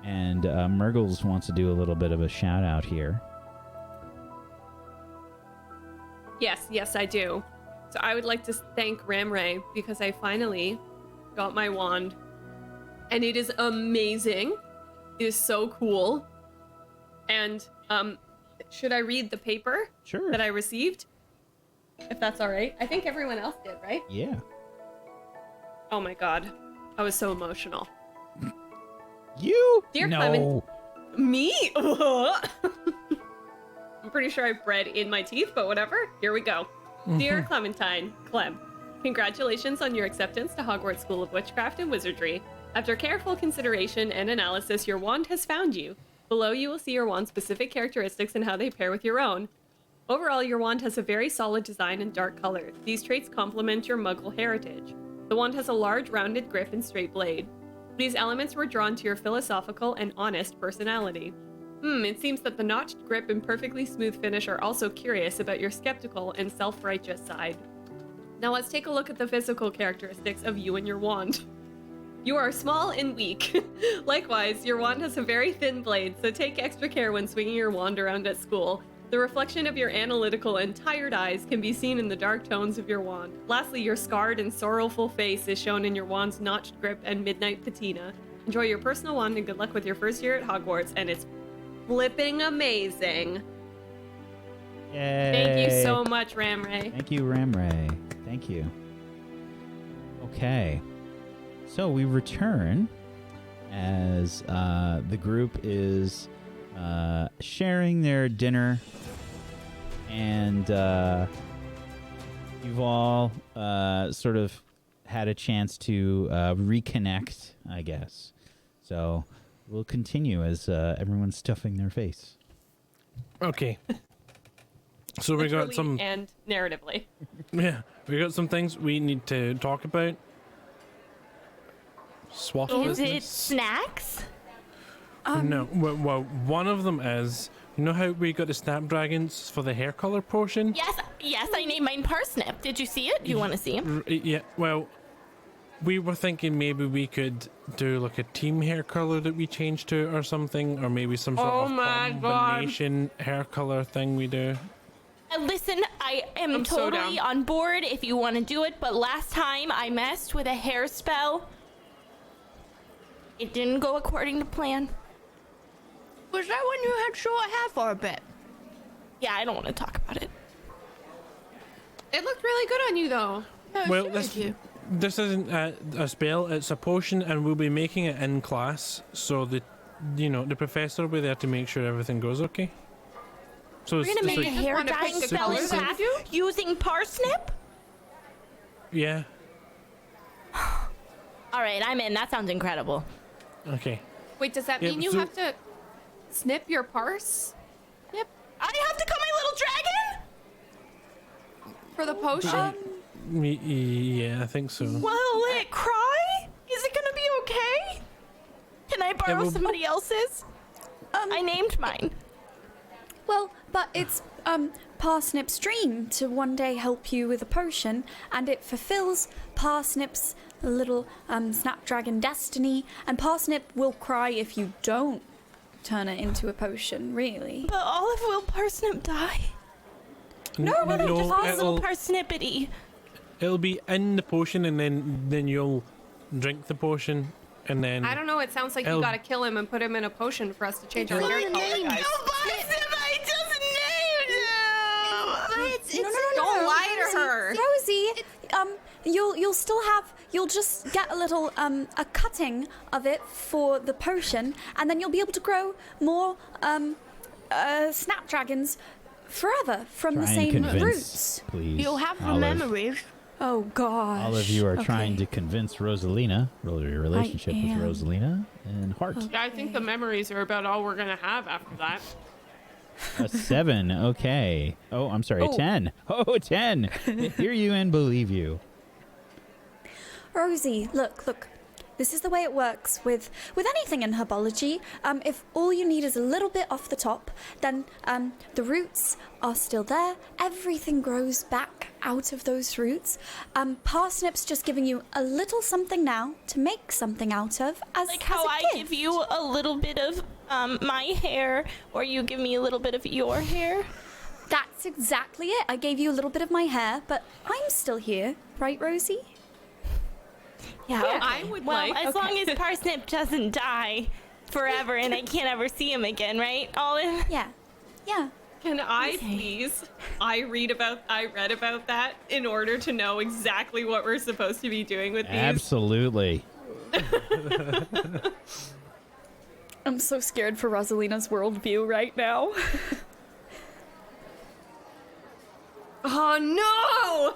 and Murgles wants to do a little bit of a shout-out here. Yes, I do. So I would like to thank Ramray because I finally got my wand. And it is amazing. It is so cool. And should I read the paper Sure. that I received? If that's all right. I think everyone else did, right? Yeah. Oh my god. I was so emotional. You? Dear no. Clement. Me? I'm pretty sure I have bread in my teeth, but whatever. Here we go. Dear Clementine, Clem, congratulations on your acceptance to Hogwarts School of Witchcraft and Wizardry. After careful consideration and analysis, your wand has found you. Below you will see your wand's specific characteristics and how they pair with your own. Overall, your wand has a very solid design and dark color. These traits complement your Muggle heritage. The wand has a large rounded grip and straight blade. These elements were drawn to your philosophical and honest personality. It seems that the notched grip and perfectly smooth finish are also curious about your skeptical and self-righteous side. Now let's take a look at the physical characteristics of you and your wand. You are small and weak. Likewise, your wand has a very thin blade, so take extra care when swinging your wand around at school. The reflection of your analytical and tired eyes can be seen in the dark tones of your wand. Lastly, your scarred and sorrowful face is shown in your wand's notched grip and midnight patina. Enjoy your personal wand and good luck with your first year at Hogwarts, and it's flipping amazing. Yay. Thank you so much, Ramray. Thank you, Ramray. Thank you. Okay. So we return as the group is sharing their dinner, and you've all sort of had a chance to reconnect, I guess. So we'll continue as everyone's stuffing their face. Okay. So we got Literally some, and narratively. yeah, we got some things we need to talk about. Swap Is it business. snacks? No, well, one of them is, you know how we got the snapdragons for the hair color potion? Yes, I named mine Parsnip. Did you see it? Do you want to see him? Yeah, well, we were thinking maybe we could do like a team hair color that we change to or something, or maybe some sort of combination hair color thing we do. Listen, I am I'm so totally down. on board if you want to do it, but last time I messed with a hair spell. It didn't go according to plan. Was that when you had short hair for a bit? Yeah, I don't want to talk about it. It looked really good on you, though. Well, this isn't a spell, it's a potion, and we'll be making it in class, so that, you know, the professor will be there to make sure everything goes okay. So We're gonna make a like, hair wanna dyeing pick the spell in colors that class you using Parsnip? yeah, All right, I'm in. That sounds incredible. okay. Wait, does that Yeah, mean you so- have to snip your parse? Snip I have to cut my little dragon? for the potion? Yeah, I think so. Will it cry? Is it gonna be okay? Can I borrow will- somebody else's? I named mine. Well, but it's Parsnip's dream to one day help you with a potion, and it fulfills Parsnip's little snapdragon destiny, and Parsnip will cry if you don't turn it into a potion, really. But Olive, will Parsnip die? No, Just a little it'll, parsnippity. it'll be in the potion, and then you'll drink the potion, and then I don't know. It sounds like you I'll- gotta kill him and put him in a potion for us to change our hair color, guys. Parsnip, I just named him! Don't lie to her. Rosie, you'll still have, you'll just get a little a cutting of it for the potion, and then you'll be able to grow more snapdragons forever from the Try and same convince, roots. please. You'll have the Olive. memories. Oh gosh. All of you are Okay. trying to convince Rosalina, your relationship with am. Rosalina, and Heart. Yeah, I think the memories are about all we're gonna have after that. A 7, okay. Oh, I'm sorry, Oh. 10. Oh, 10. Hear you and believe you. Rosie, look. This is the way it works with anything in herbology. If all you need is a little bit off the top, then the roots are still there. Everything grows back out of those roots. Parsnip's just giving you a little something now to make something out of as Like how I give you a little bit of my hair, or you give me a little bit of your hair. That's exactly it. I gave you a little bit of my hair, but I'm still here, right, Rosie? Yeah, Yeah, okay. I would well, like- as long as Parsnip doesn't die forever and I can't ever see him again, right? Olive? Yeah. Can I please? I read about that in order to know exactly what we're supposed to be doing with these. Absolutely. I'm so scared for Rosalina's worldview right now. Oh no!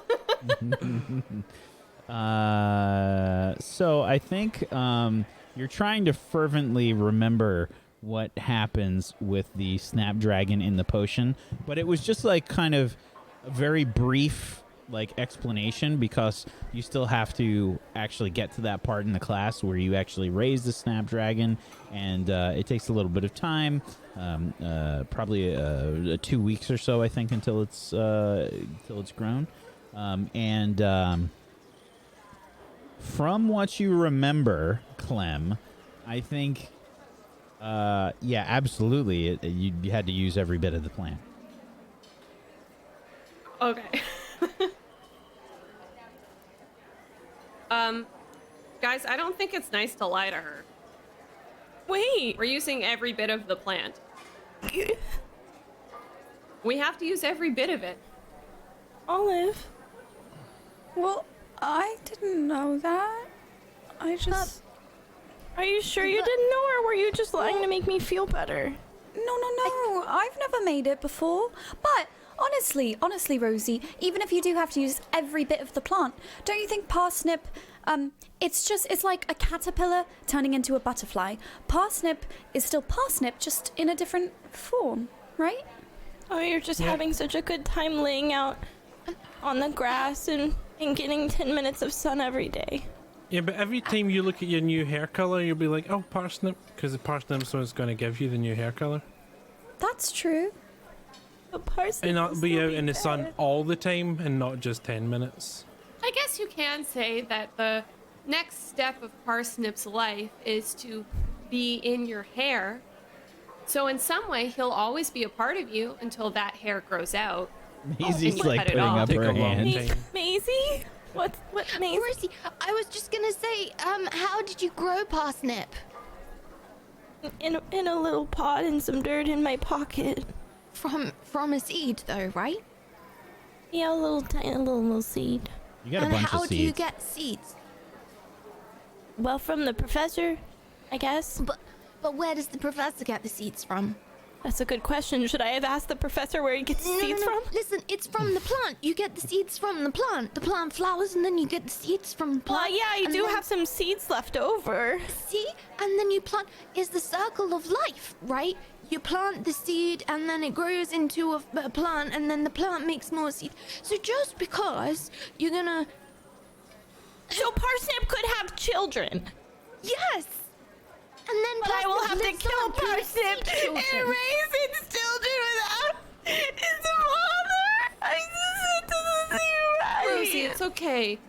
So I think you're trying to fervently remember what happens with the Snapdragon in the potion, but it was just like kind of a very brief like explanation because you still have to actually get to that part in the class where you actually raise the Snapdragon, and it takes a little bit of time, probably 2 weeks or so, I think, until it's grown, from what you remember, Clem, I think, yeah, absolutely, you had to use every bit of the plan. Okay. Guys, I don't think it's nice to lie to her. Wait. We're using every bit of the plant. We have to use every bit of it. Olive. Well, I didn't know that. I just... Are you sure you didn't know, or were you just lying to make me feel better? No. I've never made it before. But honestly, Rosie, even if you do have to use every bit of the plant, don't you think parsnip, it's like a caterpillar turning into a butterfly. Parsnip is still parsnip, just in a different form, right? Oh, you're just having such a good time laying out on the grass and getting 10 minutes of sun every day. Yeah, but every time you look at your new hair color, you'll be like, oh, parsnip, because the parsnip's what's going to give you the new hair color. That's true. The parsnip And that'll will be still out in the sun there. all the time and not just 10 minutes. I guess you can say that the next step of Parsnip's life is to be in your hair. So in some way, he'll always be a part of you until that hair grows out. Maisie's you like cut it putting off. up Take her a long hand. time. Maisie? What Maisie? Rosie, I was just gonna say, how did you grow parsnip? In a little pot and some dirt in my pocket. From a seed, though, right? Yeah, a little tiny little seed. You got a And bunch how of do you seeds. get seeds? Well, from the professor, I guess. But where does the professor get the seeds from? That's a good question. Should I have asked the professor where he gets the seeds from? Listen, it's from the plant. You get the seeds from the plant. The plant flowers, and then you get the seeds from the plant. Well, yeah, I and do then- have some seeds left over. See? And then you plant. It's the circle of life, right? You plant the seed, and then it grows into a plant, and then the plant makes more seeds. So just because you're gonna... So Parsnip could have children. Yes! And then But I will have to lives kill on through Parsnip seed and children. raise its children without its father. I just doesn't seem right. Rosie, it's okay.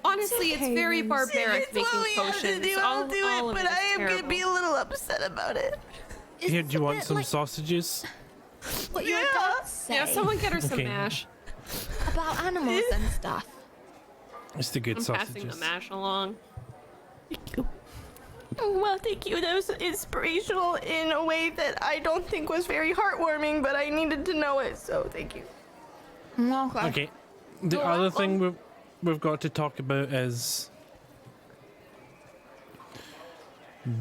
Honestly, it's very barbaric It's making what we have potions. to do. I'll do all it, of but is I am terrible. gonna be a little upset about it. It's Here, do you a want bit some like sausages? what your Yeah. dad say Yeah, someone get her some Okay. mash. about animals and stuff. It's the good I'm sausages. passing the mash along. Thank you. Well, thank you. That was inspirational in a way that I don't think was very heartwarming, but I needed to know it, so thank you. Okay. The other thing we've got to talk about is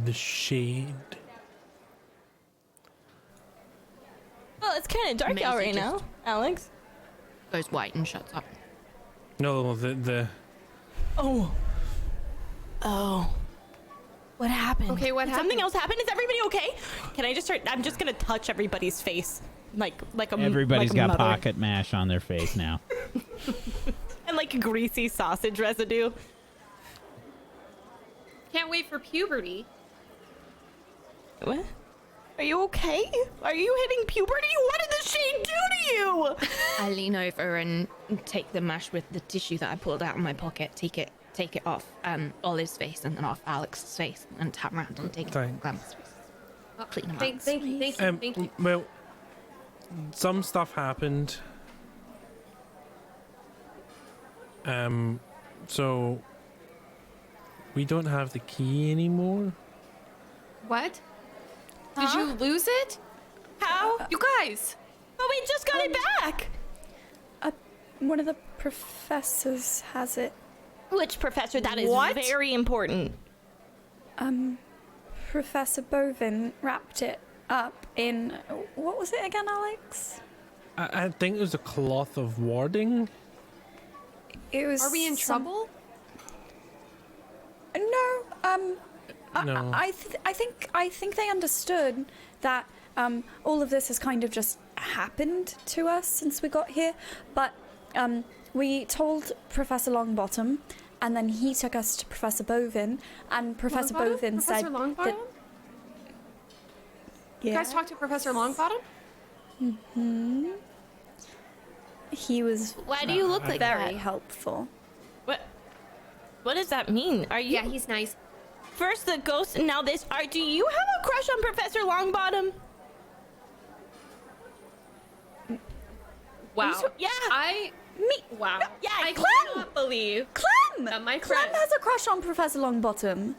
the shade. Well, it's kind of dark out Maisie right now, Alex. Goes white and shuts up. No, the Oh. What happened? Okay, what Did something happened? else happen? Is everybody okay? Can I just start? I'm just gonna touch everybody's face, like a Everybody's like a got mother. pocket mash on their face now. and like greasy sausage residue. Can't wait for puberty. What? Are you okay? Are you hitting puberty? What did the shade do to you? I lean over and take the mash with the tissue that I pulled out of my pocket, take it off Olive's face and then off Alex's face, and tap around and take it off Glamour's face. Clean them out. Thank you. Well, some stuff happened. So we don't have the key anymore. What? Did you lose it? How? You guys! But we just got it back. One of the professors has it. Which professor? That is very important. Professor Bovin wrapped it up in, what was it again, Alex? I think it was a cloth of warding. It was. Are we in trouble? No. No. I think they understood that all of this has kind of just happened to us since we got here. But we told Professor Longbottom, and then he took us to Professor Bovin, and Professor Bovin said Professor Longbottom? that. You guys talked to Professor Longbottom? Mm-hmm. He was. Why do you look like very that? helpful? What does that mean? Are you? Yeah, he's nice. First the ghost, and now this. Do you have a crush on Professor Longbottom? Wow. Yeah. Wow. Yeah, I Clem! cannot believe Clem! that my Clem friend. has a crush on Professor Longbottom.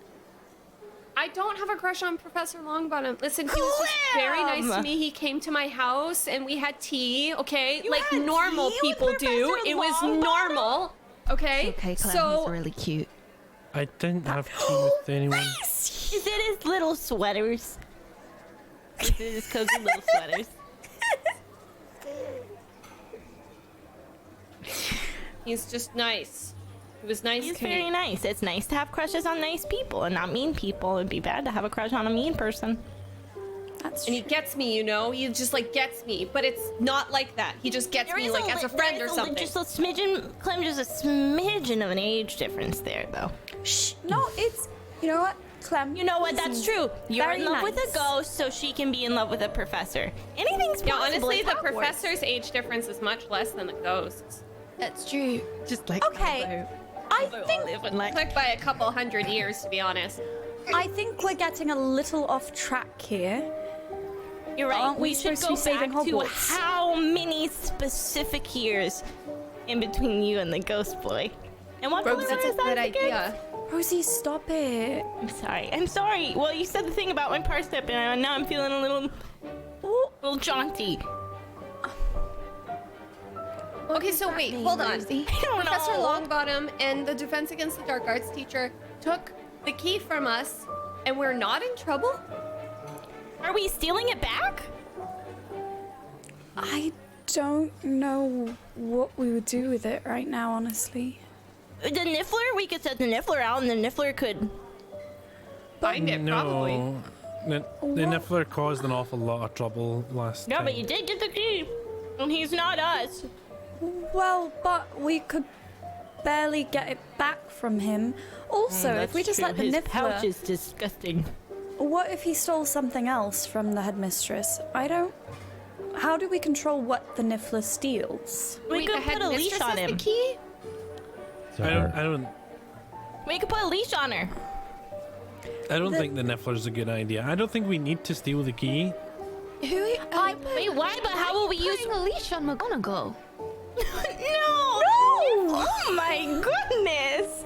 I don't have a crush on Professor Longbottom. Listen, he was just very nice to me. He came to my house and we had tea, okay? You like had normal tea with people do. Professor It was Longbottom? normal, okay? Okay, Clem, so he's really cute. I didn't have tea with anyone. Is it his little sweaters? Is it his cozy little sweaters? he's just nice. He was nice He's to very me. nice. It's nice to have crushes on nice people and not mean people. It'd be bad to have a crush on a mean person. That's And he true. gets me, you know? He just like gets me, but it's not like that. He just gets me like as a friend or something. Just a smidgen, Clem, just a smidgen of an age difference there, though. Shh. No, it's. You know what, Clem? You know what? That's true. You're very in love with nice. a ghost, so she can be in love with a professor. Anything's possible. Yeah, honestly, at the Hogwarts. professor's age difference is much less than the ghost's. That's true. Just like Okay. I think Like by a couple 100 years, to be honest. we're getting a little off track here. You're right. Aren't we we should supposed to go be saving back to Hogwarts? how many specific years in between you and the ghost boy. And what color That's a is that good again? idea. Rosie, stop it. I'm sorry. I'm sorry. Well, you said the thing about my parsnip, and now I'm feeling a little jaunty. Okay, so wait, hold on. I don't Professor know. Longbottom and the Defense Against the Dark Arts teacher took the key from us, and we're not in trouble? Are we stealing it back? I don't know what we would do with it right now, honestly. The Niffler? We could set the Niffler out, and the Niffler could. Find it, probably. No. The Niffler caused an awful lot of trouble last No, time. but you did get the key. And he's not us. Well, but we could barely get it back from him. Also, if we just let the His Niffler... pouch is disgusting. What if he stole something else from the headmistress? How do we control what the Niffler steals? We Wait, could the put a leash headmistress on has him. the key? We could put a leash on her. I don't think the Niffler's a good idea. I don't think we need to steal the key. Wait, why? But how will we use a leash on McGonagall? No! Oh my goodness!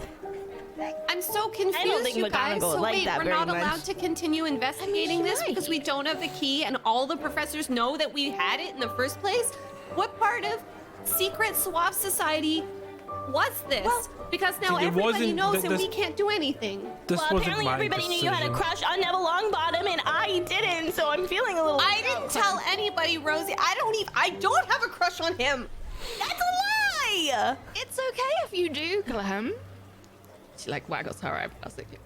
I'm so confused, think you guys. McGonagall So liked wait, that we're very not much. allowed to continue investigating this right. because we don't have the key and all the professors know that we had it in the first place? What part of secret swap society was this? Because now See, it everybody wasn't- knows and this- we can't do anything. This Well, wasn't apparently my everybody knew you had a decision. crush on Neville Longbottom, and I didn't, so I'm feeling a little. I didn't tell anybody, Rosie. I don't have a crush on him. That's a lie! It's okay if you do, Clem. She like waggles her eyebrows like you.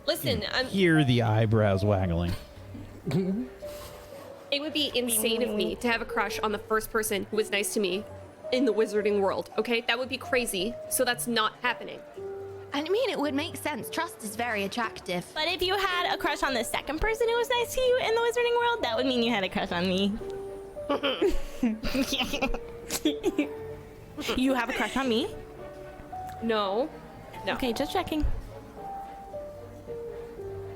Listen, Hear the eyebrows waggling. it would be insane of me to have a crush on the first person who was nice to me in the wizarding world, okay? That would be crazy, so that's not happening. I mean, it would make sense. Trust is very attractive. But if you had a crush on the second person who was nice to you in the wizarding world, that would mean you had a crush on me. You have a crush on me? No. Okay, just checking.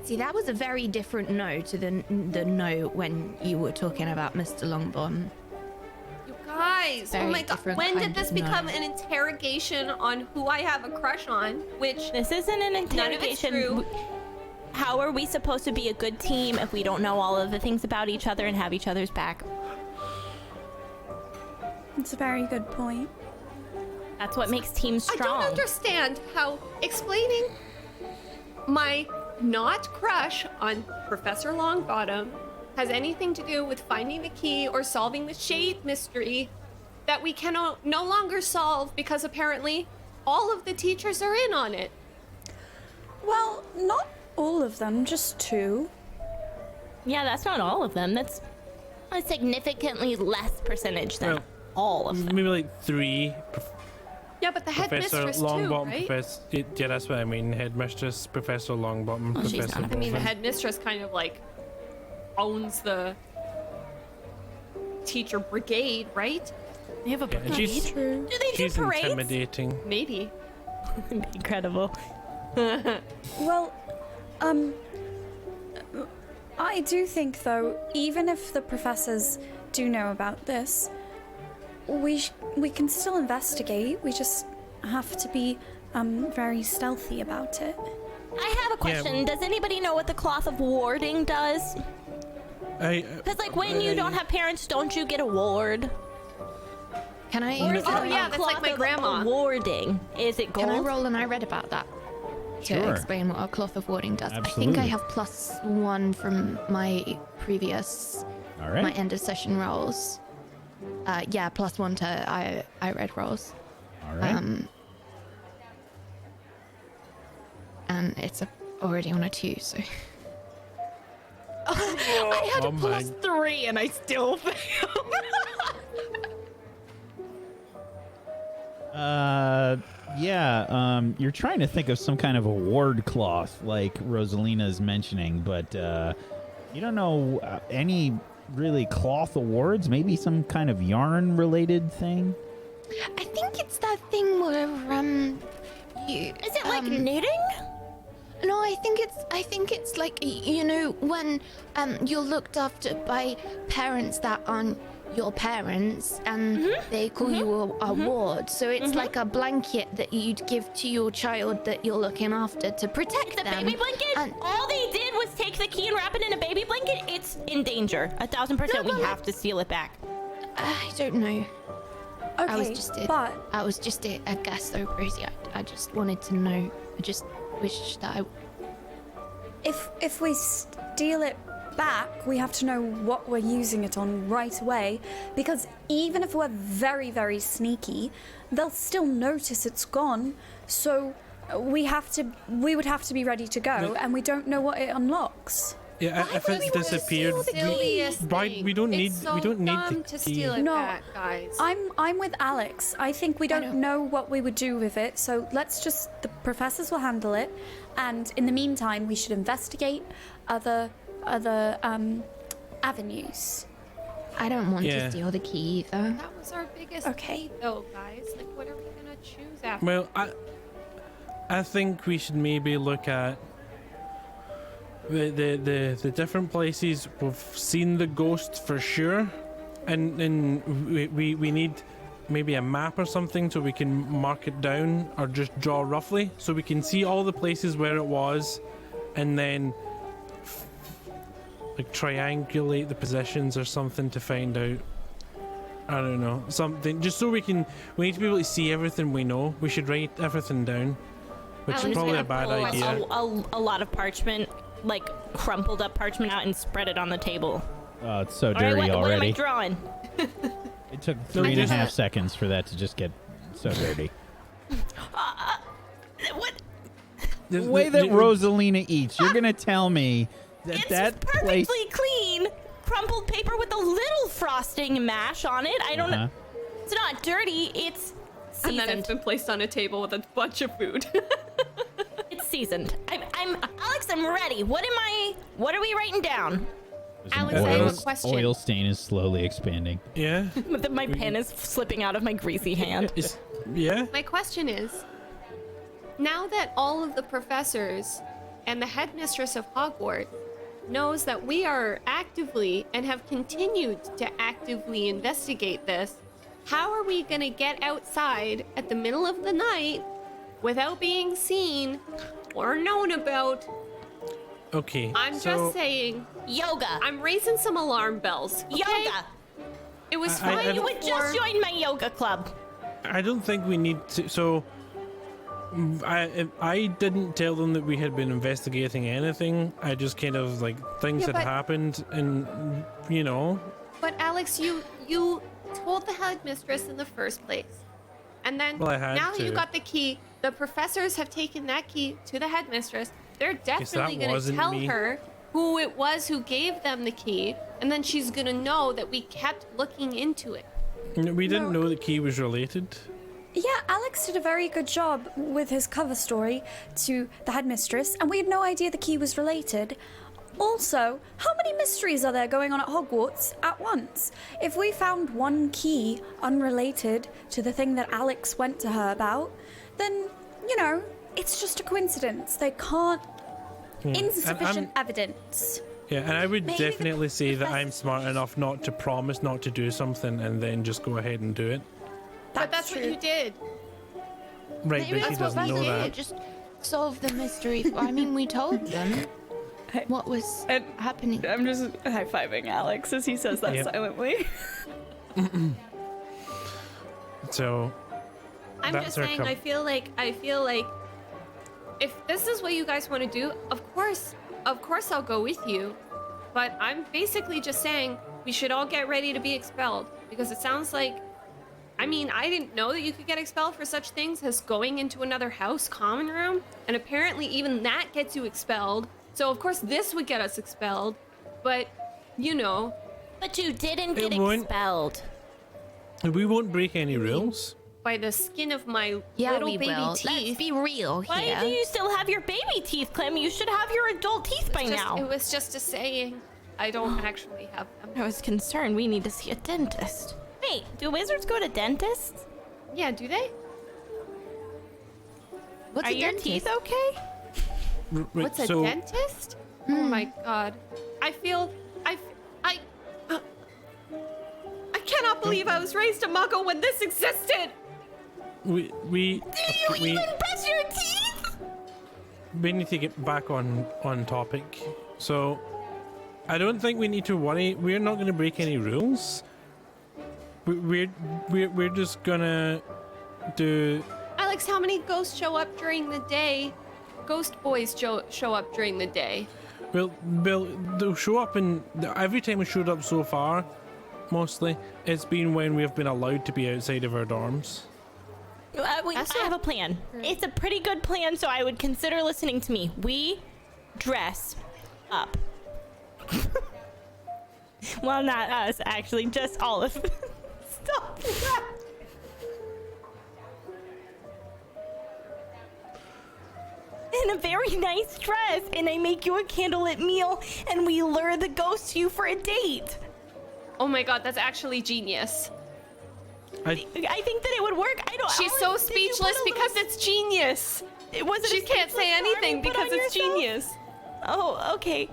See, that was a very different no to the no when you were talking about Mr. Longbottom. You guys, oh Very my god, different when kind did this of no. become an interrogation on who I have a crush on? Which This isn't an none of it's interrogation. true. How are we supposed to be a good team if we don't know all of the things about each other and have each other's back? It's a very good point. That's what makes teams I strong. don't understand how explaining my not crush on Professor Longbottom has anything to do with finding the key or solving the shade mystery that we can no longer solve because apparently all of the teachers are in on it. Well, not all of them, just 2. Yeah, that's not all of them. That's a significantly less percentage than Well, all of them. Maybe like 3. Yeah, but the Professor headmistress too, Longbottom, right? yeah, that's what I mean. Headmistress, Professor Longbottom, Well, she's Professor not. I mean, the Bolton. headmistress kind of like owns the teacher brigade, right? They have a Yeah, and she's, Do they do she's parades? intimidating. Maybe. Incredible. Well, I do think, though, even if the professors do know about this, we can still investigate. We just have to be very stealthy about it. I have a question. Does anybody know what the cloth of warding does? Because, like, when you don't have parents, don't you get a ward? Can I? Or is Oh, it yeah, a that's like cloth my of grandma. Warding. Is it gold? Can I roll and I read about that to Sure. explain what a cloth of warding does? I think Absolutely. I have +1 from my previous All right. my end of session rolls. Yeah, +1 to I read rolls. All right. And it's already on a 2, so. I had Oh a my. +3 and I still failed. Yeah, you're trying to think of some kind of a ward cloth like Rosalina's mentioning, but you don't know any really cloth awards? Maybe some kind of yarn related thing? I think it's that thing where you. Is it like knitting? No, I think it's like, you know, when you're looked after by parents that aren't your parents and they call you a ward. So it's like a blanket that you'd give to your child that you're looking after to protect The them. baby blanket? And- All they did was take the key and wrap it in a baby blanket? It's in danger. 1,000%. No, We but have to steal it back. I don't know. Okay, I was just a guess though, Rosie. I just wanted to know. I just wish that I. if we steal it back, we have to know what we're using it on right away, because even if we're very, very sneaky, they'll still notice it's gone. So we would have to be ready to go, and we don't know what it unlocks. Yeah, if it's disappeared, we don't need dumb the to key. steal it No. back, guys. I'm with Alex. I think we don't know what we would do with it, so let's just, the professors will handle it, and in the meantime we should investigate other avenues. I don't want Yeah. to steal the key either. That was our biggest key, though, guys. Like, what are we gonna choose after? Well, I think we should maybe look at the different places. We've seen the ghost for sure, and we need maybe a map or something so we can mark it down or just draw roughly so we can see all the places where it was, and then like triangulate the positions or something to find out. I don't know, something just so we need to be able to see everything we know. We should write everything down, which is Alex, probably we a bad pull idea. A lot of parchment, like crumpled up parchment out and spread it on the table. Oh, it's so All right, dirty what am I already. drawing? It took 3.5 seconds for that to just get so dirty. What? The way that Rosalina eats, you're gonna tell me that It's that perfectly place. clean, crumpled paper with a little frosting mash on it. I don't know. It's not dirty. It's And then seasoned. it's been placed on a table with a bunch of food. seasoned. Alex, I'm ready. What are we writing down? There's an Alex, I have a question. Oil stain is slowly expanding. Yeah. My pen is slipping out of my greasy hand. Yeah. My question is, now that all of the professors and the headmistress of Hogwarts knows that we are actively and have continued to actively investigate this, how are we gonna get outside at the middle of the night without being seen or known about? Okay. I'm just saying, Yoga. I'm raising some alarm bells. Okay? Yoga. It was I- fine. You would just join my yoga club. I don't think we need to. So, I didn't tell them that we had been investigating anything. I just kind of like things Yeah, had but- happened, and But Alex, you told the headmistress in the first place. And then Well, I had now to. you got the key. The professors have taken that key to the headmistress. They're definitely going to wasn't tell me. her who it was who gave them the key. And then she's going to know that we kept looking into it. we didn't know the key was related. Yeah, Alex did a very good job with his cover story to the headmistress, and we had no idea the key was related. Also, how many mysteries are there going on at Hogwarts at once? If we found one key unrelated to the thing that Alex went to her about, then, it's just a coincidence. They can't. Insufficient evidence. Yeah, and I would Maybe the definitely say that I'm smart enough not to promise not to do something and then just go ahead and do it. But that's what you did. Right, Maybe but she that's what doesn't know we did. that. Just solve the mystery. I mean, we told them what was happening. I'm just high-fiving Alex as he says that Yep. silently. So, I'm That's just our saying, com- I feel like if this is what you guys want to do, of course I'll go with you. But I'm basically just saying we should all get ready to be expelled, because it sounds like, I mean, I didn't know that you could get expelled for such things as going into another house common room, and apparently even that gets you expelled. So of course this would get us expelled, but But you didn't get It won't- expelled. we won't break any rules. by the skin of my Yeah, little we baby will. teeth. Let's be real Why here. do you still have your baby teeth, Clem? You should have your adult teeth by now. It was just a saying. I don't actually have them. I was concerned. We need to see a dentist. Wait, do wizards go to dentists? Yeah, do they? What's Are a your dentist? teeth okay? Right, What's a so, dentist? Oh my god. I cannot believe I was raised a muggle when this existed! we Do you even brush your teeth? we need to get back on topic. So, I don't think we need to worry. We're not going to break any rules. We're just gonna do. Alex, how many ghosts show up during the day? Ghost boys show up during the day. Well, they'll show up, and every time we showed up so far, mostly it's been when we have been allowed to be outside of our dorms. I have a plan. It's a pretty good plan, so I would consider listening to me. We dress up. Well, not us, actually, just all of Stop that. In a very nice dress, and I make you a candlelit meal, and we lure the ghost to you for a date. Oh my god, that's actually genius. I think that it would work. She's so speechless because it's genius. It wasn't. She can't say anything because it's genius. Oh, okay.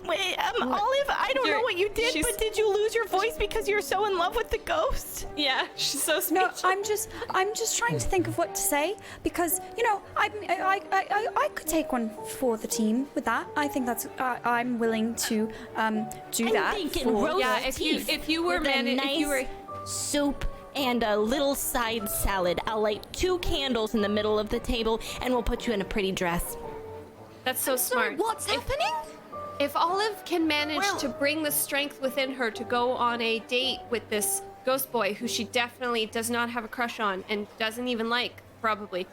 Wait, Olive, I don't know what you did, but did you lose your voice because you're so in love with the ghost? Yeah, she's so No, speechless. I'm just trying to think of what to say because I could take one for the team with that. I think that's I'm willing to do that. thinking for- roast Yeah, teeth if you were with a if you were soup and a little side salad. I'll light 2 candles in the middle of the table, and we'll put you in a pretty dress. That's so smart. What's happening? If Olive can manage to bring the strength within her to go on a date with this ghost boy who she definitely does not have a crush on and doesn't even like, probably,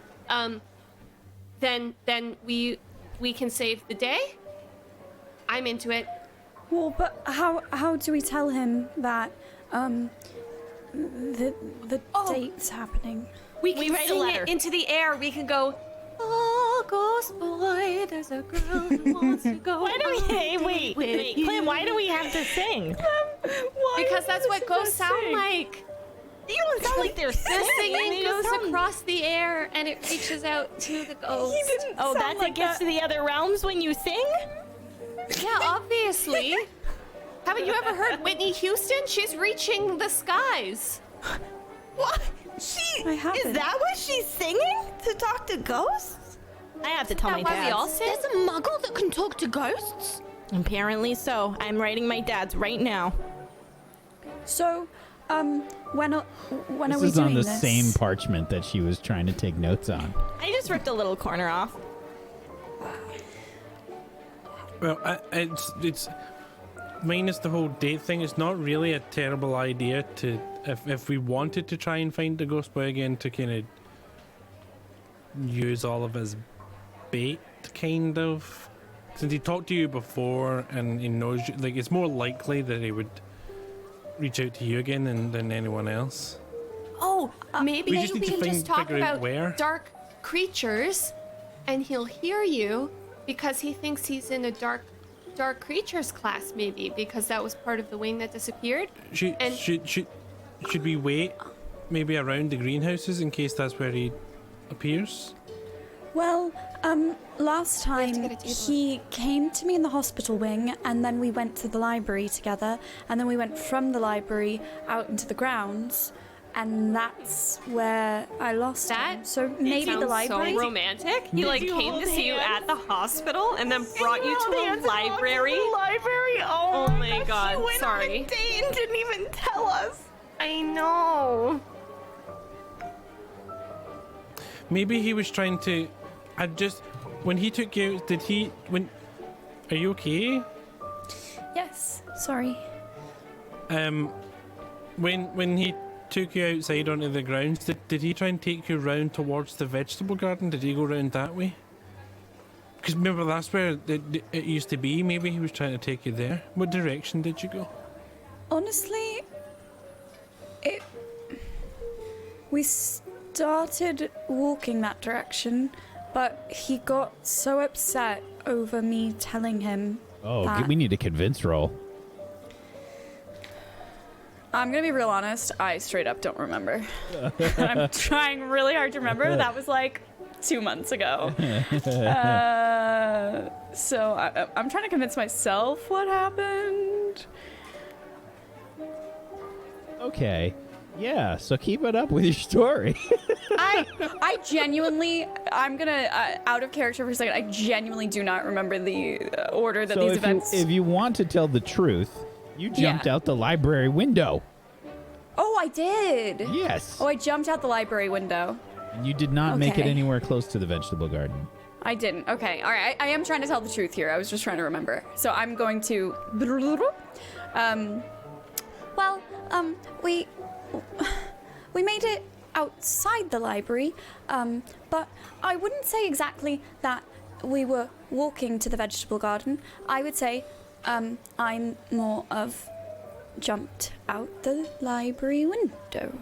then we can save the day. I'm into it. Well, but how do we tell him that the date's happening? We can write a sing letter. it into the air. We can go, Oh, ghost boy, there's a girl who wants to go. Why do we? Hey, wait, Clem. Why do we have to sing? Because that's what ghosts sound like. You don't sound like they're The singing. singing They goes just sound- across the air and it reaches out to the ghost. Oh, that's it gets to the other realms when you sing? Yeah, obviously. Haven't you ever heard Whitney Houston? She's reaching the skies. What? I haven't. Is that what she's singing? To talk to ghosts? I have to tell my Is that why we dad. all sing? There's a muggle that can talk to ghosts? Apparently so. I'm writing my dad's right now. So, when are This we is on doing the this? same parchment that she was trying to take notes on. I just ripped a little corner off. Well, it's minus the whole date thing. It's not really a terrible idea to if we wanted to try and find the ghost boy again to kind of use all of his bait, kind of. Since he talked to you before and he knows you, like it's more likely that he would reach out to you again than anyone else. Oh, maybe We just need to can just talk figure out about where. dark creatures and he'll hear you because he thinks he's in a dark creatures class, maybe, because that was part of the wing that disappeared. Should we wait maybe around the greenhouses in case that's where he appears? Well, last to time get a table. he came to me in the hospital wing, and then we went to the library together, and then we went from the library out into the grounds, and that's where I lost him. So maybe the library. So romantic. He like you came hold to see you hands? at the hospital and then brought you to a library. Library. Oh my God, She went sorry. on a date and didn't even tell us. I know. Maybe he was trying to. When he took you, did he? Are you okay? Yes. Sorry. When he took you outside onto the grounds, did he try and take you round towards the vegetable garden? Did he go round that way? Because remember that's where it used to be. Maybe he was trying to take you there. What direction did you go? Honestly, we started walking that direction, but he got so upset over me telling him. Oh, that. we need a convince roll. I'm gonna be real honest. I straight up don't remember. I'm trying really hard to remember. That was like 2 months ago. So I'm trying to convince myself what happened. Okay. Yeah, so keep it up with your story. I genuinely, I'm gonna out of character for a second. I genuinely do not remember the order that these events. If you want to tell the truth, you jumped Yeah. out the library window. Oh, I did. Yes. Oh, I jumped out the library window. And you did not make it Okay. anywhere close to the vegetable garden. I didn't. Okay. All right. I am trying to tell the truth here. I was just trying to remember. So I'm going to. We made it outside the library, but I wouldn't say exactly that we were walking to the vegetable garden. I would say I'm more of jumped out the library window.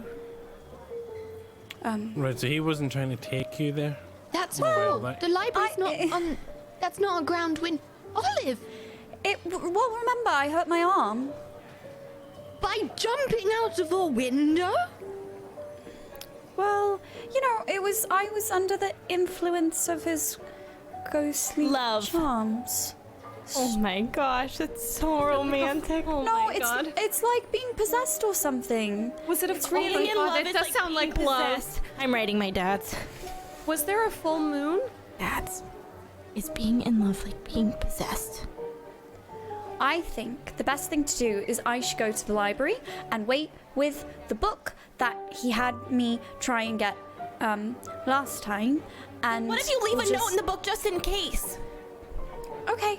Right, so he wasn't trying to take you there. That's Well, all. that- The library's not on. That's not a ground wind. Olive, Well, remember, I hurt my arm. by jumping out of a window? Well, I was under the influence of his ghostly Love. charms. Oh my gosh, that's so romantic. Oh No, my it's God. it's like being possessed or something. Was it a It's full really- Being in love That is does like sound being like love. possessed. I'm writing my dad's. Was there a full moon? Dad's. Is being in love like being possessed? I think the best thing to do is I should go to the library and wait with the book that he had me try and get last time. And What if you leave we'll a note just- in the book just in case? Okay.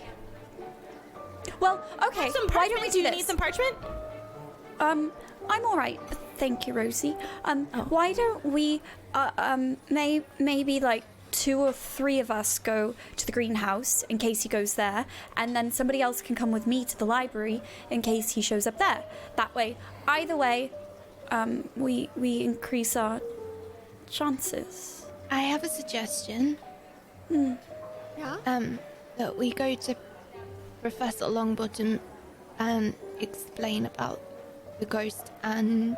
Well, okay. Have some Why parchment? don't we Do do you this? need some parchment? I'm all right. Thank you, Rosie. Oh. Why don't we, maybe like 2 or 3 of us go to the greenhouse in case he goes there, and then somebody else can come with me to the library in case he shows up there. That way, either way, we increase our chances. I have a suggestion. Yeah. That we go to Professor Longbottom and explain about the ghost and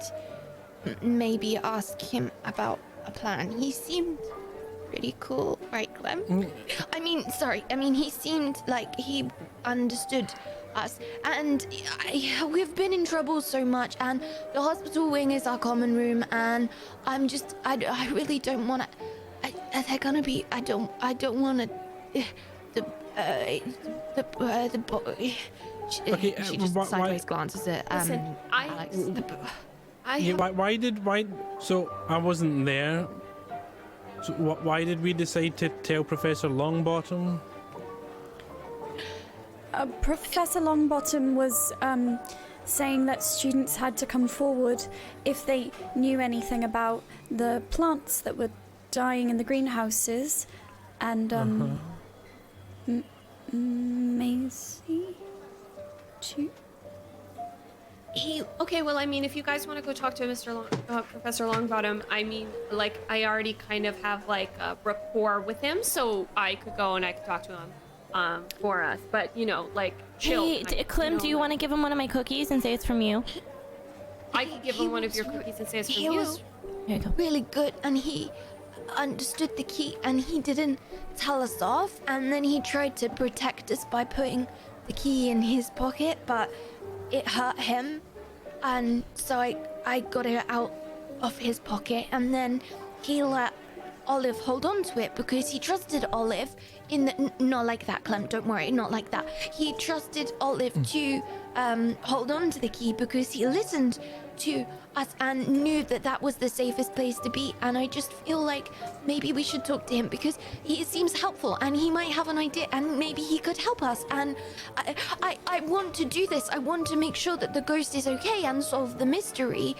maybe ask him about a plan. He seemed pretty cool, right, Clem? I mean, he seemed like he understood us, and we've been in trouble so much, and the hospital wing is our common room, and I really don't want to. They're gonna be. I don't want to. Okay, she just why- sideways glances at Listen, Alex. Yeah, why? So I wasn't there. So why did we decide to tell Professor Longbottom? Professor Longbottom was saying that students had to come forward if they knew anything about the plants that were dying in the greenhouses, and Maisie too. Okay, well, I mean, if you guys want to go talk to Professor Longbottom, I mean, like, I already kind of have, like, a rapport with him, so I could go and I could talk to him for us. But, you know, like, chill. Hey, Clem, do you want to give him one of my cookies and say it's from you? I could give him one of your cookies and say it's from you. He was Here you go. really good, and he understood the key, and he didn't tell us off, and then he tried to protect us by putting the key in his pocket, but it hurt him, and so I got it out of his pocket, and then he let Olive hold on to it because he trusted Olive not like that, Clem, don't worry, not like that. He trusted Olive to hold on to the key because he listened to us and knew that that was the safest place to be, and I just feel like maybe we should talk to him because he seems helpful and he might have an idea and maybe he could help us, and I want to do this. I want to make sure that the ghost is okay and solve the mystery,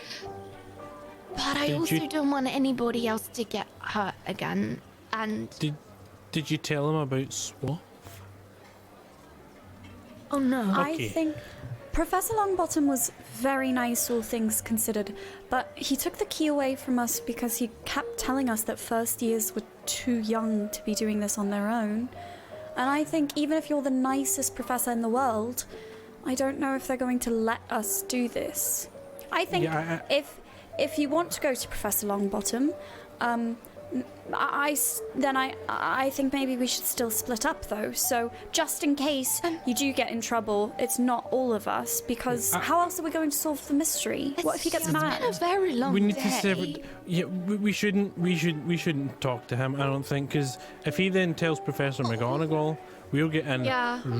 but I also don't want anybody else to get hurt again. And Did you tell him about Swap? oh no. Okay. I think Professor Longbottom was very nice, all things considered, but he took the key away from us because he kept telling us that first years were too young to be doing this on their own. And I think even if you're the nicest professor in the world, I don't know if they're going to let us do this. I think if you want to go to Professor Longbottom, I think maybe we should still split up though, so just in case you do get in trouble, it's not all of us, because how else are we going to solve the mystery? What if he gets mad? It's been a very long We need day. to separate. Yeah, we shouldn't talk to him. I don't think, because if he then tells Professor McGonagall, we'll get in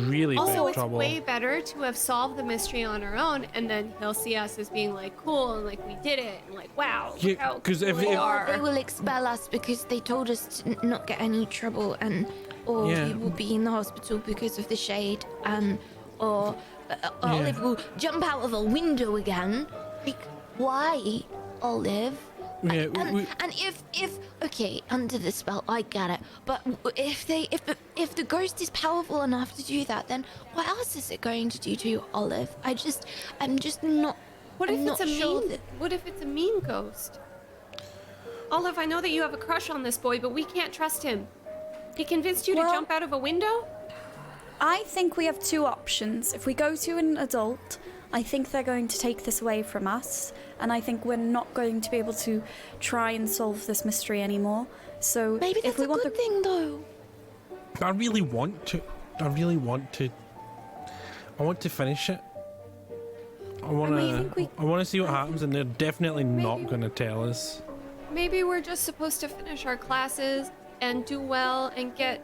really Also, big it's trouble. way better to have solved the mystery on our own, and then he'll see us as being like cool and like we did it and like wow, look Yeah, how 'cause cool if- we if- are. They will expel us because they told us to not get any trouble, or we will be in the hospital because of the shade, or Olive will jump out of a window again. Like, why, Olive? Yeah, And if okay, under the spell, I get it. But if the ghost is powerful enough to do that, then what else is it going to do to you, Olive? I'm just not. What if I'm it's not a sure mean? that- What if it's a mean ghost? Olive, I know that you have a crush on this boy, but we can't trust him. He convinced you to Well- jump out of a window? I think we have two options. If we go to an adult, I think they're going to take this away from us, and I think we're not going to be able to try and solve this mystery anymore. So Maybe if that's we a want good the thing, though. I really want to. I want to finish it. I want to see what happens, and they're definitely not going to tell us. Maybe we're just supposed to finish our classes and do well and get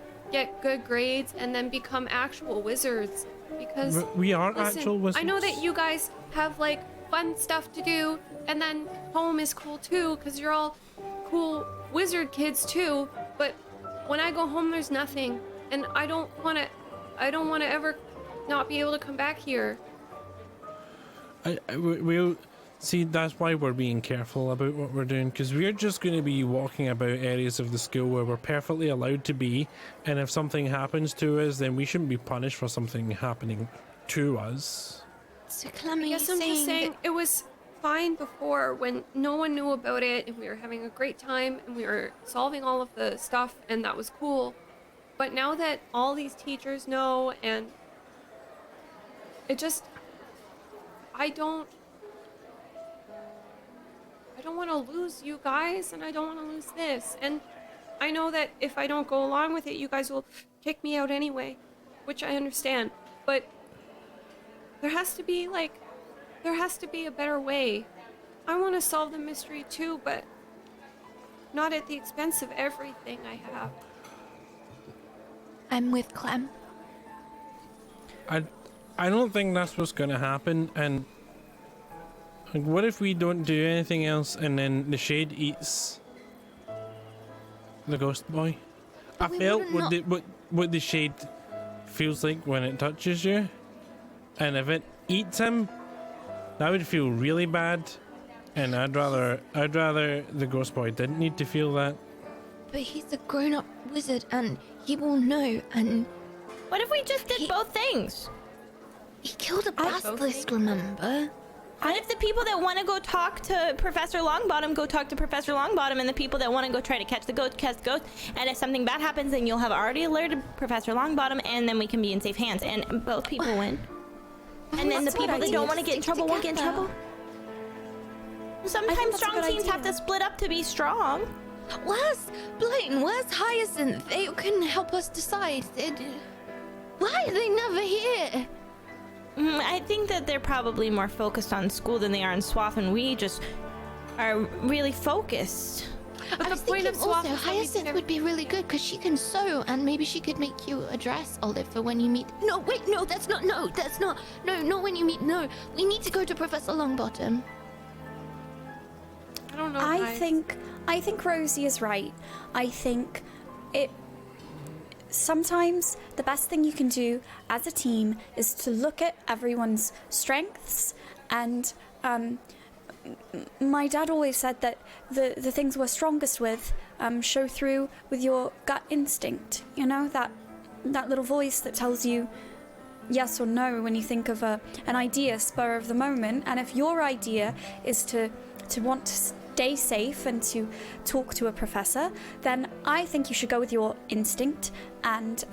good grades and then become actual wizards. Because We aren't listen, actual wizards. I know that you guys have like fun stuff to do, and then home is cool too, because you're all cool wizard kids too. But when I go home, there's nothing, and I don't want to ever not be able to come back here. We'll see. That's why we're being careful about what we're doing, because we're just going to be walking about areas of the school where we're perfectly allowed to be, and if something happens to us, then we shouldn't be punished for something happening to us. So, Clem, are I you guess I'm just saying that- it was fine before when no one knew about it and we were having a great time and we were solving all of the stuff and that was cool. But now that all these teachers know, and it just, I don't want to lose you guys, and I don't want to lose this. And I know that if I don't go along with it, you guys will kick me out anyway, which I understand. But there has to be a better way. I want to solve the mystery too, but not at the expense of everything I have. I'm with Clem. I don't think that's what's gonna happen. And like, what if we don't do anything else and then the shade eats the ghost boy? I we felt wouldn't what the shade feels like when it touches you, and if it eats him, that would feel really bad. And I'd rather the ghost boy didn't need to feel that. But he's a grown-up wizard, and he will know, and What if we just did both things? he killed a basilisk, remember? What if the people that want to go talk to Professor Longbottom go talk to Professor Longbottom, and the people that want to go try to catch the ghost catch the ghost, and if something bad happens, then you'll have already alerted Professor Longbottom, and then we can be in safe hands, and both people win. And then the That's what people I that do. don't want to get in trouble won't get in Together. trouble. Sometimes that's a strong good teams have to idea. split up to be strong. Where's Blaine? Where's Hyacinth? They can help us decide. Why are they never here? I think that they're probably more focused on school than they are in SWAF, and we just are really focused. But I the was point thinking of swap also is that we Hyacinth can- would be really good because she can sew, and maybe she could make you a dress, Olive, for when you meet. No, wait, no, that's not. No, that's not. No, not when you meet. No, we need to go to Professor Longbottom. I don't know. I think Rosie is right. I think it sometimes the best thing you can do as a team is to look at everyone's strengths, and my dad always said that the things we're strongest with show through with your gut instinct, you know, that little voice that tells you yes or no when you think of an idea spur of the moment. And if your idea is to want to stay safe and to talk to a professor, then I think you should go with your instinct. And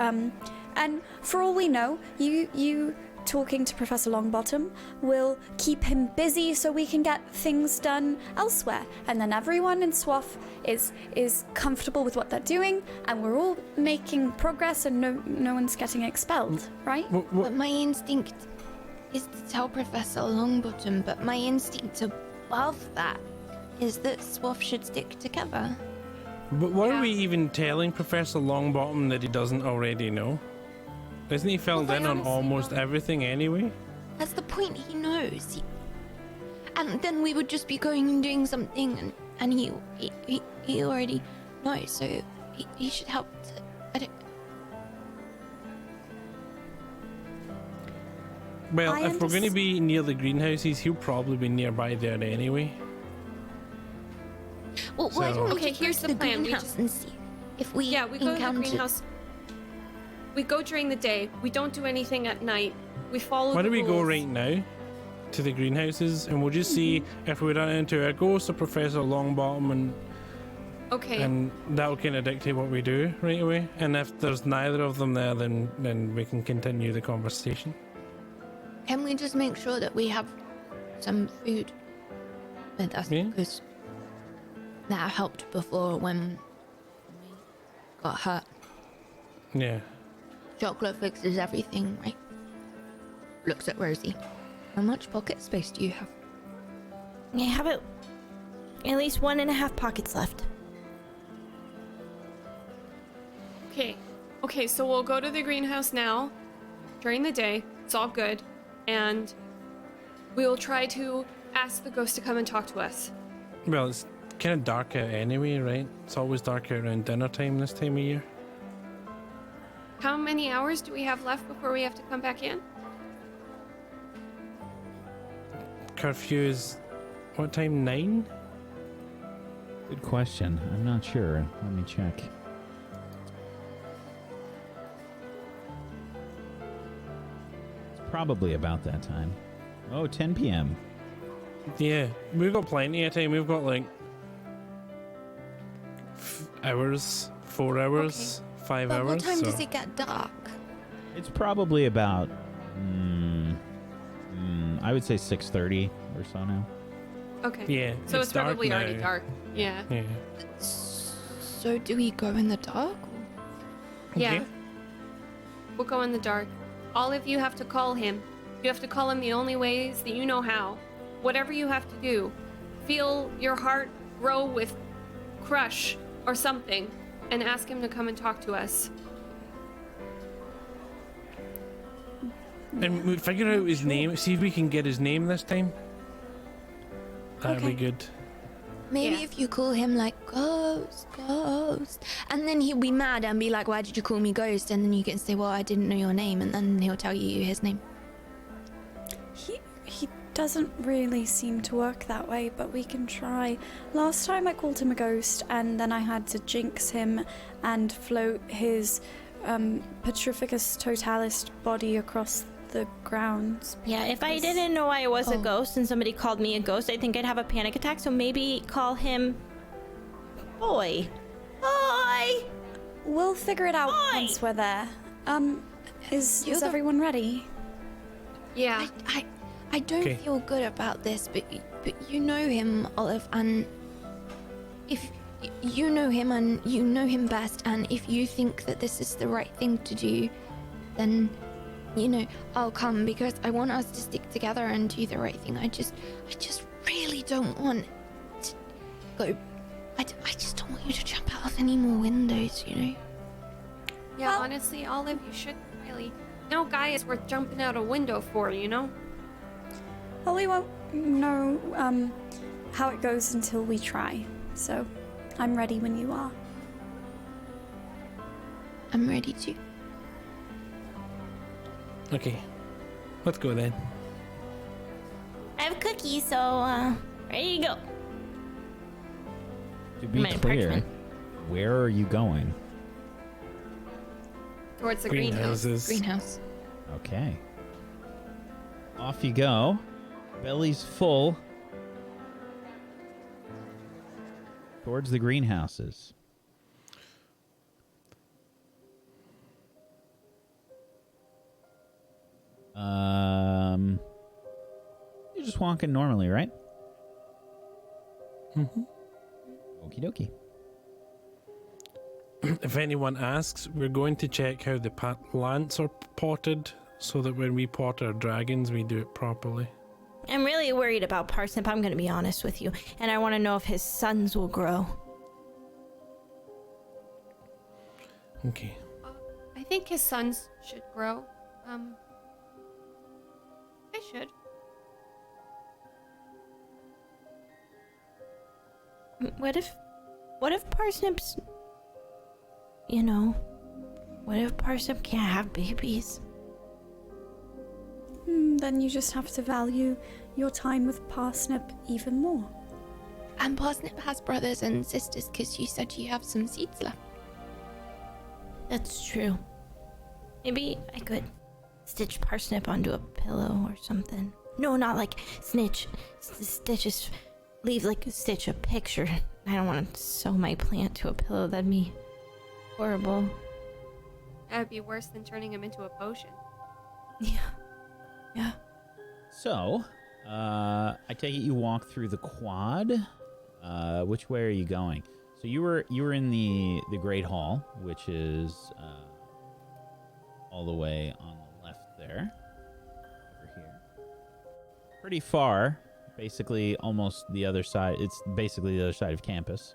for all we know, you talking to Professor Longbottom will keep him busy so we can get things done elsewhere. And then everyone in SWAF is comfortable with what they're doing, and we're all making progress, and no one's getting expelled, right? But my instinct is to tell Professor Longbottom, but my instinct above that is that SWAF should stick together. But what are we even telling Professor Longbottom that he doesn't already know? Isn't he filled Well, in I on honestly almost don't. everything anyway? That's the point, he knows. And then we would just be going and doing something, and he already knows, so he should help to, I don't... Well, I if we're going to be near the greenhouses, he'll probably be nearby there anyway. Well, why So- don't we Okay, just go here's to the the plan. We greenhouse just- and see if we we go to the encounter... greenhouse. We go during the day. We don't do anything at night. We follow Why the don't we go rules. right now to the greenhouses, and we'll just see if we run into a ghost or Professor Longbottom, Okay. and that'll kind of dictate what we do right away. And if there's neither of them there, then we can continue the conversation. Can we just make sure that we have some food with us? Yeah. Because that helped before when we got hurt. Yeah. Chocolate fixes everything, right? Looks at Rosie. How much pocket space do you have? I have at least 1.5 pockets left. Okay, so we'll go to the greenhouse now during the day. It's all good. And we will try to ask the ghost to come and talk to us. Well, it's kind of dark out anyway, right? It's always dark out around dinner time this time of year. How many hours do we have left before we have to come back in? Curfew is what time? 9? Good question. I'm not sure. Let me check. It's probably about that time. Oh, 10 p.m. Yeah, we've got plenty of time. We've got like hours, 4 hours, 5 But hours. what time so. does it get dark? It's probably about, I would say 6:30 or so now. Okay. Yeah. So it's dark probably now. already dark. Yeah. Yeah. So do we go in the dark? Yeah. Okay. We'll go in the dark. All of you have to call him. You have to call him the only ways that you know how. Whatever you have to do. Feel your heart grow with crush or something and ask him to come and talk to us. And we figure out his name. See if we can get his name this time. That'd be good. Maybe Yeah. if you call him like Ghost, Ghost, and then he'll be mad and be like, why did you call me Ghost? And then you can say, well, I didn't know your name, and then he'll tell you his name. He doesn't really seem to work that way, but we can try. Last time I called him a ghost, and then I had to jinx him and float his Petrificus Totalis body across the grounds. Yeah, if I didn't know I was a ghost and somebody called me a ghost, I think I'd have a panic attack. So maybe call him Boy. Boy! We'll figure it out Oi! once we're there. Is You're the- everyone ready? Yeah. I don't Okay. feel good about this, but you know him, Olive, and if you know him and you know him best, and if you think that this is the right thing to do, then I'll come because I want us to stick together and do the right thing. I just really don't want to go. I just don't want you to jump out of any more windows, Yeah, Well- honestly, all of you should really. No guy is worth jumping out a window for, you know? Well, we won't know how it goes until we try. So, I'm ready when you are. I'm ready to. Okay. Let's go then. I have cookies, so ready to go. To be My clear, parchment. where are you going? Towards the greenhouse. Greenhouses. Greenhouse. Okay. Off you go. Belly's full. Towards the greenhouses. You're just walking normally, right? Mhm. Okie dokie. If anyone asks, we're going to check how the plants are potted so that when we pot our dragons, we do it properly. I'm really worried about Parsnip, I'm going to be honest with you. And I want to know if his sons will grow. Okay. I think his sons should grow. They should. What if Parsnip's, what if Parsnip can't have babies? Then you just have to value your time with Parsnip even more. And Parsnip has brothers and sisters because you said you have some seeds left. That's true. Maybe I could stitch Parsnip onto a pillow or something. No, not like Snitch. Stitch is leave like Stitch a picture. I don't want to sew my plant to a pillow. That'd be horrible. That'd be worse than turning him into a potion. Yeah. So, I take it you walk through the quad. Which way are you going? So you were in the Great Hall, which is all the way on the left there, over here. Pretty far, basically almost the other side. It's basically the other side of campus.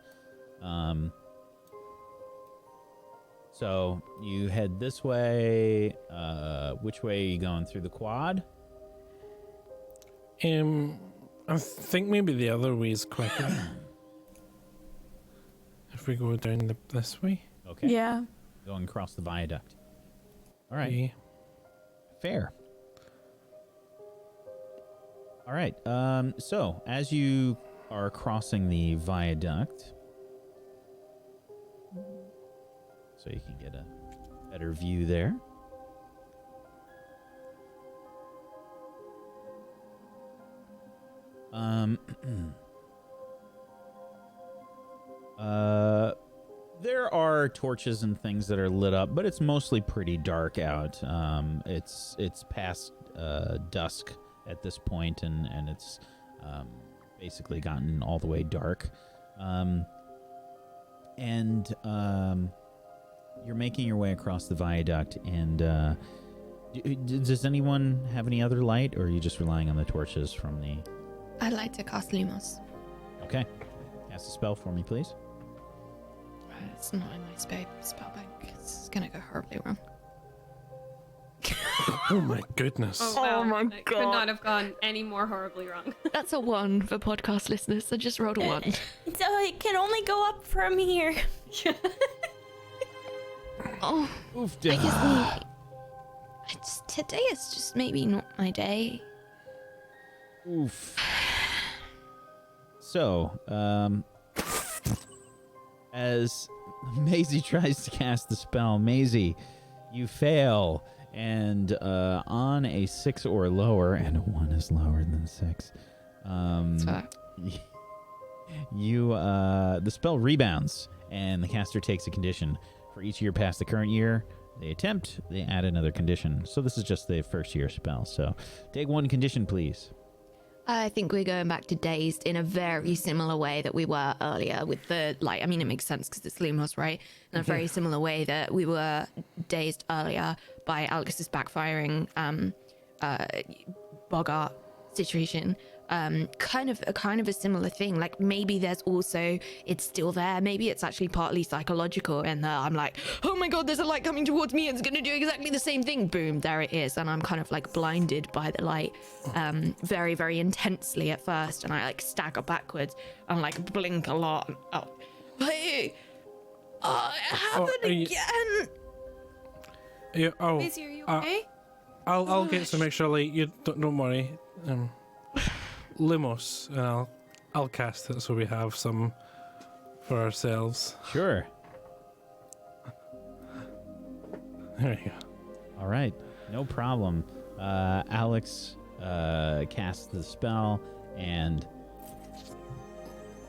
So you head this way. Which way are you going? Through the quad? I think maybe the other way is quicker. If we go down this way. Okay. Yeah. Going across the viaduct. All right. Yeah. Fair. All right. So as you are crossing the viaduct, so you can get a better view there. There There are torches and things that are lit up, but it's mostly pretty dark out. It's past dusk at this point, and it's basically gotten all the way dark. You're making your way across the viaduct, and does anyone have any other light, or are you just relying on the torches from the... I'd like to cast Lumos. Okay. Cast a spell for me, please. It's not in my spell bank. It's gonna go horribly wrong. Oh my goodness. Oh, wow. my It could not have gone any more horribly wrong. That's a 1 for podcast listeners. I just rolled a 1. So it can only go up from here. Oh, Oof. I guess today is just maybe not my day. Oof. So, as Maisie tries to cast the spell, Maisie, you fail, and on a 6 or lower, and a 1 is lower than 6, the spell rebounds, and the caster takes a condition. For each year past the current year they attempt, they add another condition. So this is just the first year spell. So take 1 condition, please. I think we're going back to dazed in a very similar way that we were earlier with the light. I mean, it makes sense because it's Lumos, right? In a very similar way that we were dazed earlier by Alex's backfiring Bogart situation. Kind of a similar thing. Like maybe there's also, it's still there. Maybe it's actually partly psychological, and I'm like, oh my god, there's a light coming towards me. It's gonna do exactly the same thing. Boom, there it is, and I'm kind of like blinded by the light, very, very intensely at first, and I like stagger backwards and like blink a lot. Oh, hey, it happened again. Yeah. Oh. Maisie, are you okay? I'll get some extra light. You don't worry. Lumos, and I'll cast it so we have some for ourselves. Sure. There you go. All right, no problem. Alex casts the spell, and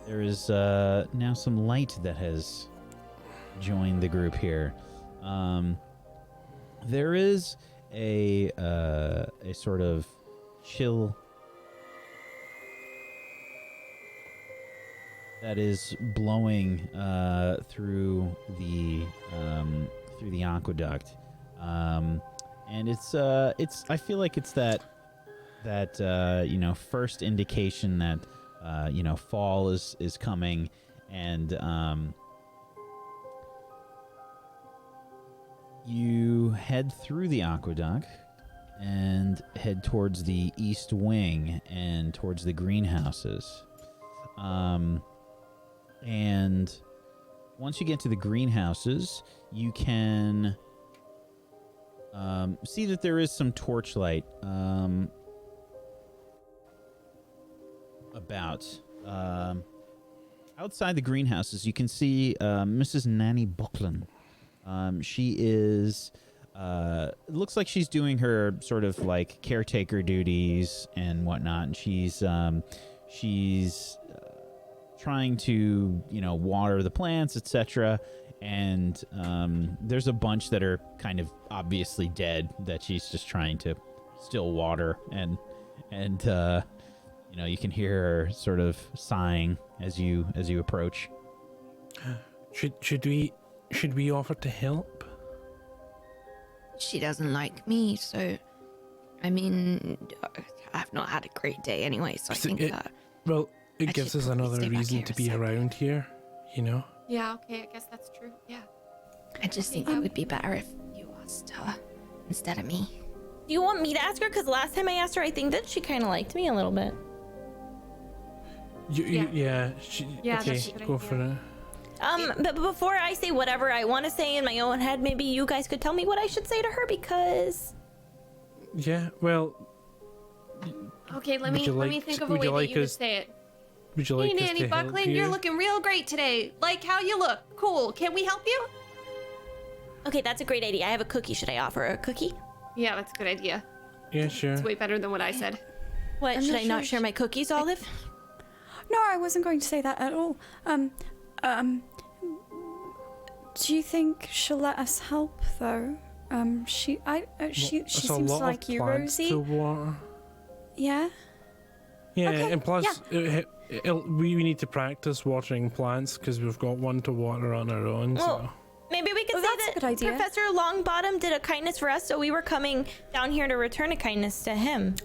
there is now some light that has joined the group here. There is a sort of chill that is blowing through the aqueduct, and it's I feel like it's that first indication that fall is coming, and you head through the aqueduct and head towards the east wing and towards the greenhouses. And once you get to the greenhouses, you can see that there is some torchlight about. Outside the greenhouses, you can see Mrs. Nanny Buckland. She is... it looks like she's doing her sort of like caretaker duties and whatnot, and she's trying to water the plants, etc. And there's a bunch that are kind of obviously dead that she's just trying to still water, and you can hear her sort of sighing as you approach. Should we offer to help? She doesn't like me, so I mean, I've not had a great day anyway, so I think that... Well, it I gives should us probably another stay back reason here to a be sec. around here, Yeah, okay, I guess that's true. Yeah. I just think it would be better if you asked her instead of me. Do you want me to ask her? Because last time I asked her, I think that she kind of liked me a little bit. Yeah, Yeah, okay, that's a good go idea. for it. But before I say whatever I want to say in my own head, maybe you guys could tell me what I should say to her, because... Yeah, well, Okay, let Would me you let me like- think of a would way you that like you would us say it. would you like Hey, us Nanny to help Buckland, you? you're looking real great today. Like how you look. Cool. Can we help you? Okay, that's a great idea. I have a cookie. Should I offer her a cookie? Yeah, that's a good idea. Yeah, sure. It's way better than what I said. What, I'm should not I not sure share my cookies, Olive? No, I wasn't going to say that at all. Do you think she'll let us help, though? She It's a seems lot like of you, plants Rosie. to water. Yeah? Yeah, Okay, and plus, we need to practice watering plants because we've got one to water on our own. Well, maybe we could Oh, say that's a that good idea. Professor Longbottom did a kindness for us, so we were coming down here to return a kindness to him.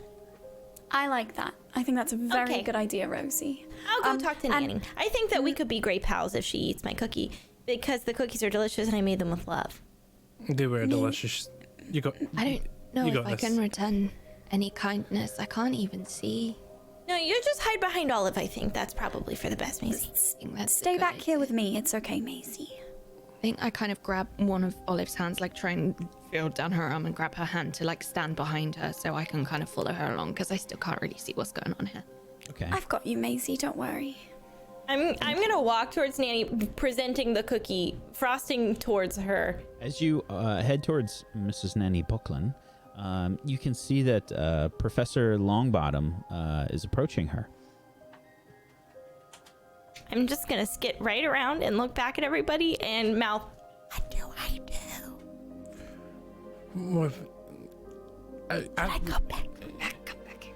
I like that. I think that's a very Okay. good idea, Rosie. I'll go talk to and- Nanny. I think that we could be great pals if she eats my cookie, because the cookies are delicious and I made them with love. So they were delicious. You got. I don't know You if got I this. can return any kindness. I can't even see. No, you just hide behind Olive, I think. That's probably for the best, Maisie. I think that's a Stay good back idea. here with me. It's okay, Maisie. I think I kind of grab one of Olive's hands, like try and feel down her arm and grab her hand to like stand behind her so I can kind of follow her along because I still can't really see what's going on here. Okay. I've got you, Maisie. Don't worry. I'm gonna walk towards Nanny, presenting the cookie, frosting towards her. As you head towards Mrs. Nanny Buckland, you can see that Professor Longbottom is approaching her. I'm just gonna skit right around and look back at everybody and mouth, "What do I do?" I go back. Come back.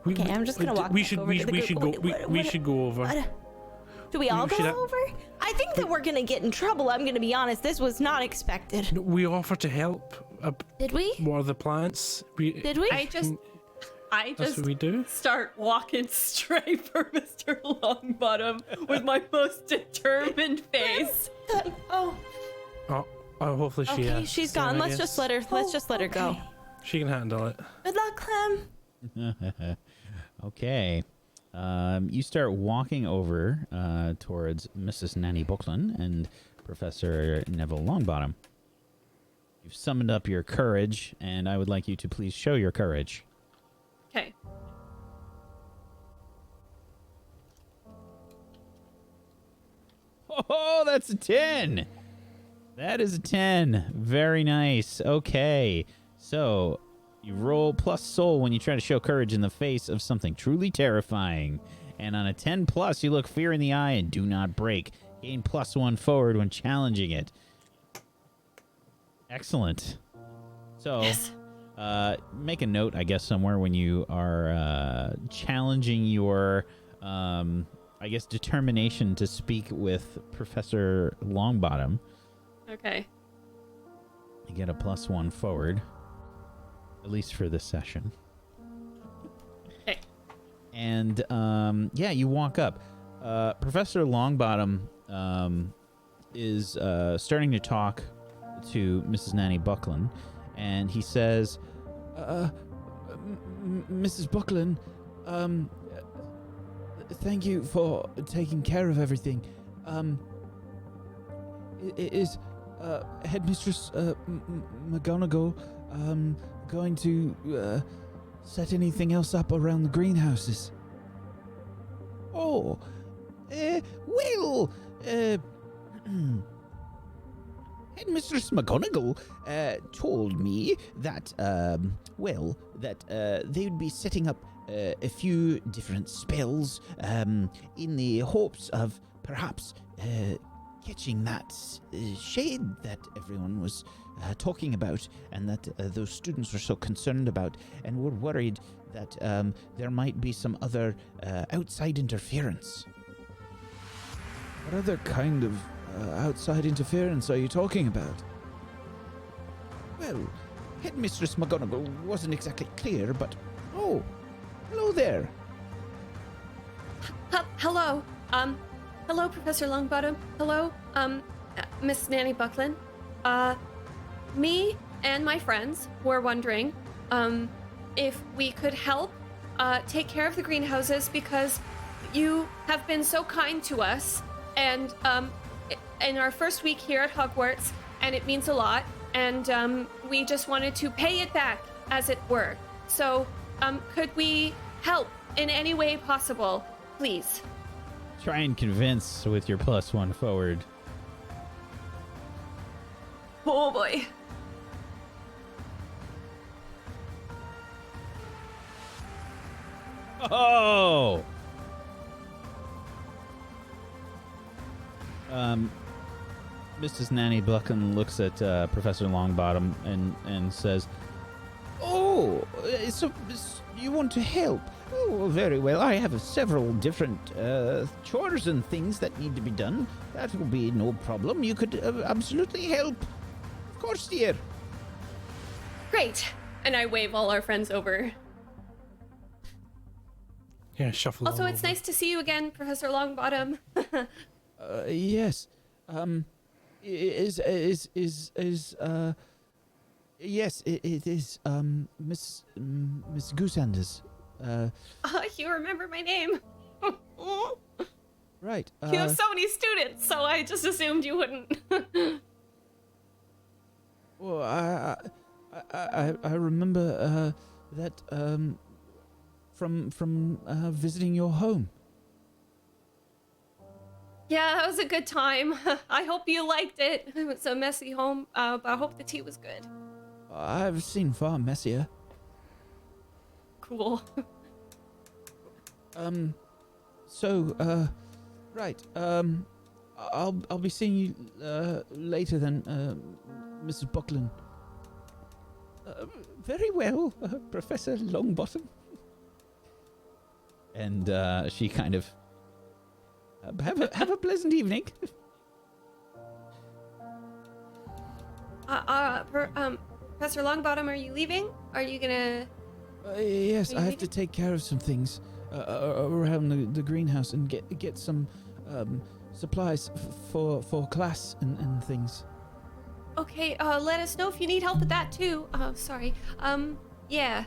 Okay, I'm just gonna walk We back should. over to the We group. should go. What- We what- should go over. what- Do we all We go should over? I think that we're gonna get in trouble. I'm gonna be honest. This was not expected. We offer to help. Did we? Water the plants. Did we? I just That's what we do. start walking straight for Mr. Longbottom with my most determined face. Oh, Oh, hopefully she. okay. She's gone. Let's just let her. Let's just let her go. Okay. She can handle it. Good luck, Clem. Okay. You start walking over towards Mrs. Nanny Buckland and Professor Neville Longbottom. You've summoned up your courage, and I would like you to please show your courage. Okay. Oh, that's a 10. That is a 10. Very nice. Okay. So, you roll plus soul when you try to show courage in the face of something truly terrifying. And on a 10 plus, you look fear in the eye and do not break. Gain +1 forward when challenging it. Excellent. So, make a note, I guess, somewhere when you are challenging your, I guess, determination to speak with Professor Longbottom. Okay. You get a +1 forward, at least for this session. Okay. And yeah, you walk up. Professor Longbottom is starting to talk to Mrs. Nanny Buckland, and he says, Mrs. Buckland, thank you for taking care of everything. Is Headmistress McGonagall going to set anything else up around the greenhouses? Oh, well, Headmistress McGonagall told me that, that they would be setting up a few different spells in the hopes of perhaps catching that shade that everyone was talking about, and that those students were so concerned about, and were worried that there might be some other outside interference. What other kind of outside interference are you talking about? Well, Headmistress McGonagall wasn't exactly clear, but oh, hello there. Hello. Hello, Professor Longbottom. Hello, Miss Nanny Buckland. Me and my friends were wondering, if we could help, take care of the greenhouses because you have been so kind to us, and, in our first week here at Hogwarts, and it means a lot, and, we just wanted to pay it back, as it were. So, could we help in any way possible, please? Try and convince with your +1 forward. Oh boy. Oh! Mrs. Nanny Buchan looks at Professor Longbottom and says, "Oh, so you want to help? Oh, very well. I have several different chores and things that need to be done. That will be no problem. You could absolutely help. Of course, dear." Great. And I wave all our friends over. Yeah, shuffle. Also, all it's over. nice to see you again, Professor Longbottom. Yes. Yes, it is. Miss Goosanders. You remember my name. Right. You have so many students, so I just assumed you wouldn't. Well, I remember that from visiting your home. Yeah, that was a good time. I hope you liked it. It was a messy home, but I hope the tea was good. I've seen far messier. Cool. Right. I'll be seeing you later then, Mrs. Buckland. Very well, Professor Longbottom. And she kind of have a pleasant evening. Professor Longbottom, are you leaving? Are you gonna? Yes, Are I you have to take care of some things around the greenhouse and get some supplies for class and things. Okay, let us know if you need help with that too. Sorry. Yeah.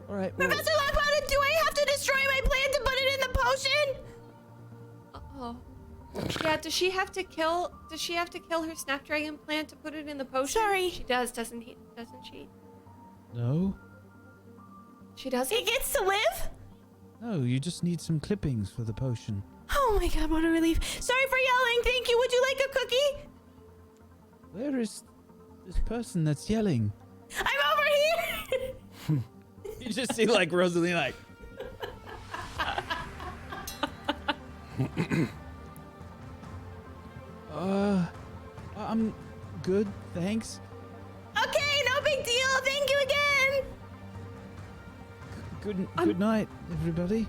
All right. Well, Professor Longbottom, do I have to destroy my plant to put it in the potion? Oh. Yeah, does she have to kill her snapdragon plant to put it in the potion? Sorry. She does, doesn't she? no, She doesn't? It gets to live? no, you just need some clippings for the potion. Oh my god, what a relief. Sorry for yelling. Thank you. Would you like a cookie? Where is this person that's yelling? I'm over here. You just see like Rosalie like. I'm good, thanks. Okay, no big deal. Thank you again. Good night, everybody.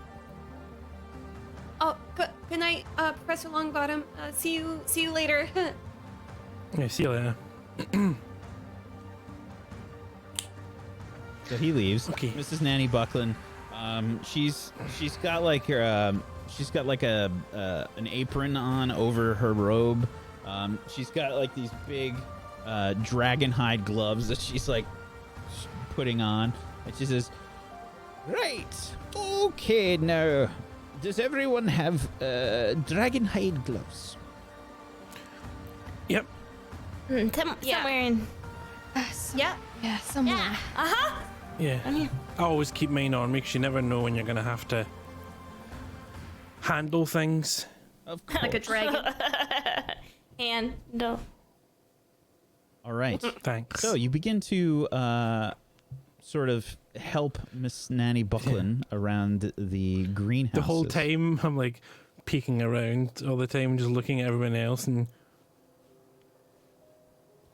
Oh, good night, Professor Longbottom. See you later. Yeah, see you later. So he leaves. Okay. Mrs. Nanny Buckland, she's got like her she's got like an apron on over her robe. She's got like these big dragon hide gloves that she's like putting on, and she says, "Right, okay, now does everyone have dragon hide gloves?" Yep. Somewhere in. Yeah. Yeah, somewhere. Yeah. Uh-huh. Yeah. I always keep mine on because you never know when you're gonna have to handle things. Of course. Like a dragon. Handle. All right. Thanks. So you begin to sort of help Miss Nanny Buckland around the greenhouse. the whole time I'm like peeking around all the time, just looking at everyone else and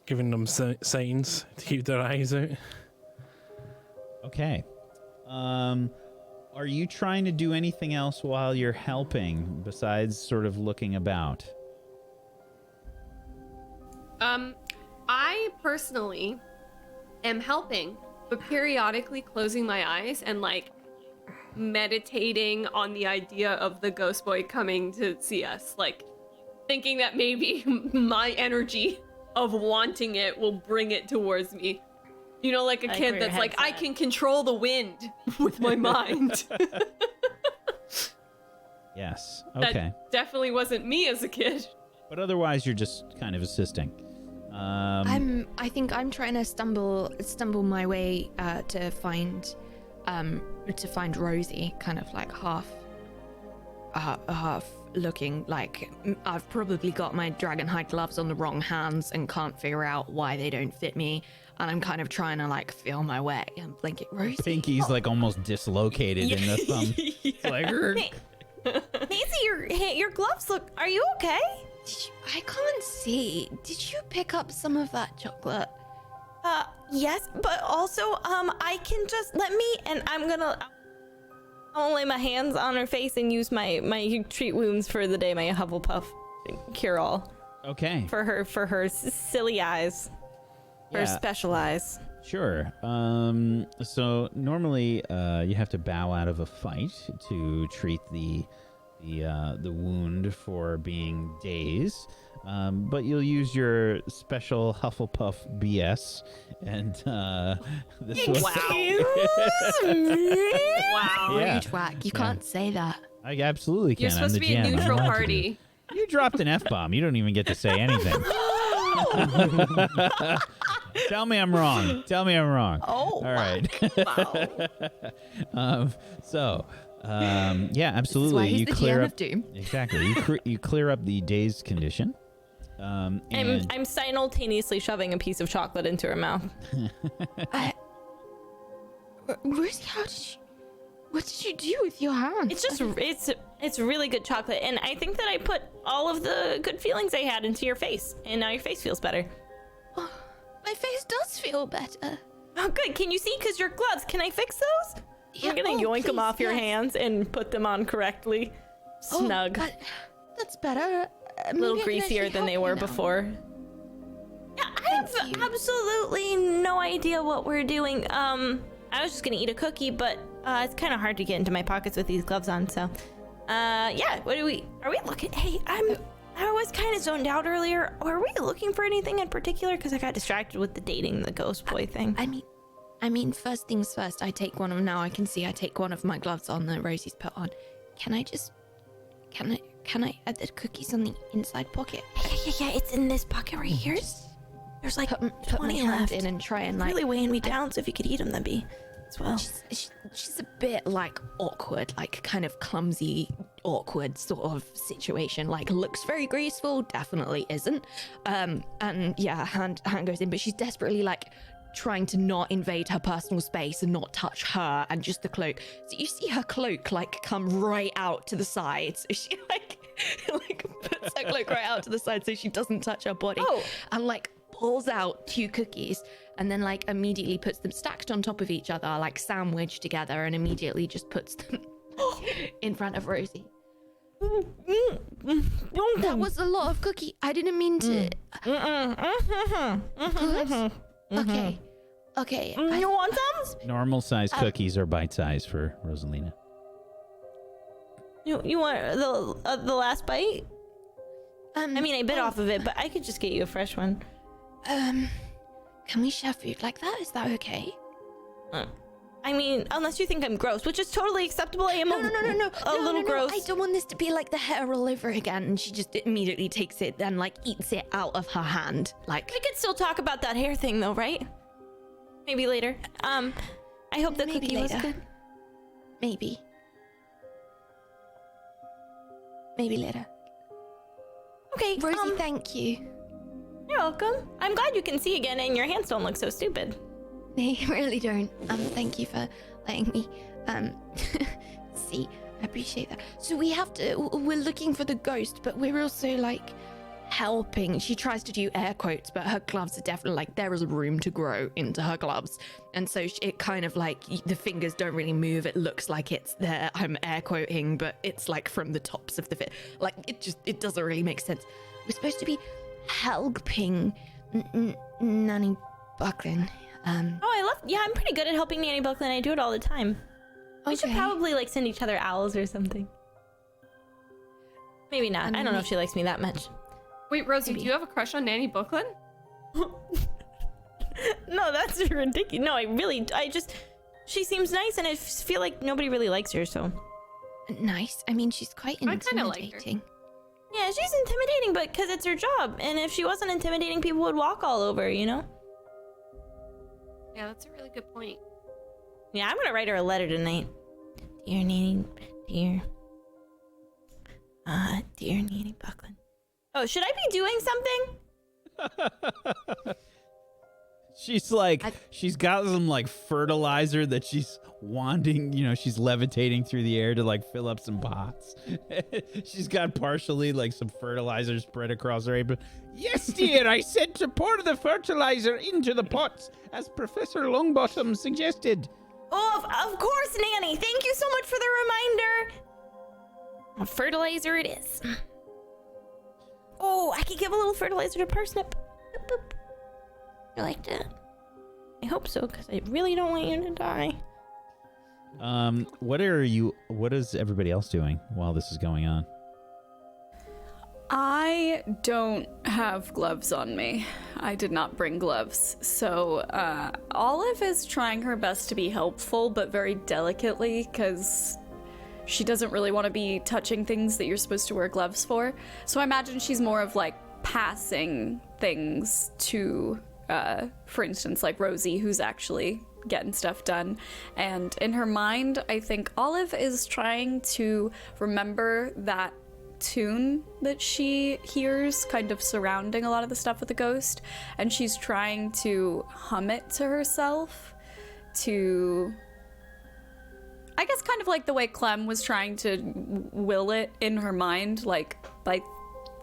giving them signs to keep their eyes out. Okay. Are you trying to do anything else while you're helping besides sort of looking about? I personally am helping, but periodically closing my eyes and like meditating on the idea of the ghost boy coming to see us, like thinking that maybe my energy of wanting it will bring it towards me. You know, like a I like kid where that's your like, head's I at. can control the wind with my mind. Yes. That Okay. definitely wasn't me as a kid. But otherwise, you're just kind of assisting. I think I'm trying to stumble my way to find Rosie, kind of like half looking like I've probably got my dragon hide gloves on the wrong hands and can't figure out why they don't fit me, and I'm kind of trying to like feel my way. I'm blinking, Rosie. Pinky's like almost dislocated in the thumb. It's like, Maisie, your gloves look. Are you okay? I can't see. Did you pick up some of that chocolate? Yes, but also, I can just I'll lay my hands on her face and use my treat wounds for the day, my Hufflepuff cure all. Okay. For her silly eyes. Her special eyes. Sure. So normally, you have to bow out of a fight to treat the wound for being dazed. But you'll use your special Hufflepuff BS, and this was Wow. Yeah. Rude whack. You can't say that. I absolutely can. You're supposed I'm to the be a GM. I'm neutral allowed to do party. it. You dropped an F-bomb. You don't even get to say anything. Tell me I'm wrong. Tell me I'm wrong. Oh, All right. Yeah, absolutely. Why he's You the clear GM up of Doom. exactly. You clear up the dazed condition. And I'm simultaneously shoving a piece of chocolate into her mouth. Rosie, what did you do with your hand? It's just it's really good chocolate, and I think that I put all of the good feelings I had into your face, and now your face feels better. My face does feel better. Oh, good. Can you see? Because your gloves. Can I fix those? I'm gonna yoink them off your hands and put them on correctly. Snug. That's better. A little greasier than they were before. Yeah, I have absolutely no idea what we're doing. I was just gonna eat a cookie, but it's kind of hard to get into my pockets with these gloves on. So, yeah. Are we looking? Hey, I was kind of zoned out earlier. Are we looking for anything in particular? Because I got distracted with the dating the ghost boy thing. I mean, first things first. I take one of my gloves on that Rosie's put on. Can I add the cookies on the inside pocket? Yeah. It's in this pocket right here. There's like Put my 20 hand left. in and try and like. Really weighing me down. So if you could eat them, that'd be as well. She's a bit like awkward, like kind of clumsy, awkward sort of situation. Like looks very graceful, definitely isn't. And yeah, hand goes in, but she's desperately like trying to not invade her personal space and not touch her and just the cloak. So you see her cloak like come right out to the side. So she like puts her cloak right out to the side so she doesn't touch her body. And like pulls out 2 cookies and then like immediately puts them stacked on top of each other, like sandwiched together, and immediately just puts them in front of Rosie. That was a lot of cookie. I didn't mean to. Okay. You want some? normal size cookies are bite size for Rosalina. You want the last bite? I mean, I bit off of it, but I could just get you a fresh one. Can we share food like that? Is that okay? I mean, unless you think I'm gross, which is totally acceptable. I am No. a little gross. I don't want this to be like the hair all over again. And she just immediately takes it and like eats it out of her hand. Like We could still talk about that hair thing, though, right? Maybe later. I hope the Maybe cookie was later. good. maybe later. Okay, Rosie, thank you. you're welcome. I'm glad you can see again, and your hands don't look so stupid. They really don't. Thank you for letting me see. I appreciate that. So we're looking for the ghost, but we're also like helping. She tries to do air quotes, but her gloves are definitely like there is room to grow into her gloves, and so it kind of like the fingers don't really move. It looks like it's there. I'm air quoting, but it's like from the tops of the fit. Like it doesn't really make sense. We're supposed to be helping Nanny Buckland. I'm pretty good at helping Nanny Buckland. I do it all the time. We should probably like send each other owls or something. Maybe not. I don't know if she likes me that much. Wait, Rosie, do you have a crush on Nanny Brooklyn? No, that's ridiculous. No, she seems nice, and I feel like nobody really likes her, so. Nice. I mean, she's quite kinda intimidating. like her. Yeah, she's intimidating, but because it's her job. And if she wasn't intimidating, people would walk all over, you know? Yeah, that's a really good point. Yeah, I'm gonna write her a letter tonight. Dear Nanny, dear Nanny Buckland. Oh, should I be doing something? She's like, she's got some like fertilizer that she's wanding, she's levitating through the air to like fill up some pots. She's got partially like some fertilizer spread across her apron. Yes, dear, I sent to pour the fertilizer into the pots as Professor Longbottom suggested. Oh, of course, Nanny. Thank you so much for the reminder. Fertilizer it is. Oh, I could give a little fertilizer to Parsnip. Boop, boop. You like that? I hope so, because I really don't want you to die. What is everybody else doing while this is going on? I don't have gloves on me. I did not bring gloves. So, Olive is trying her best to be helpful, but very delicately, because she doesn't really want to be touching things that you're supposed to wear gloves for. So I imagine she's more of like passing things to, for instance, like Rosie, who's actually getting stuff done. And in her mind, I think Olive is trying to remember that tune that she hears kind of surrounding a lot of the stuff with the ghost, and she's trying to hum it to herself to, I guess, kind of like the way Clem was trying to will it in her mind, like by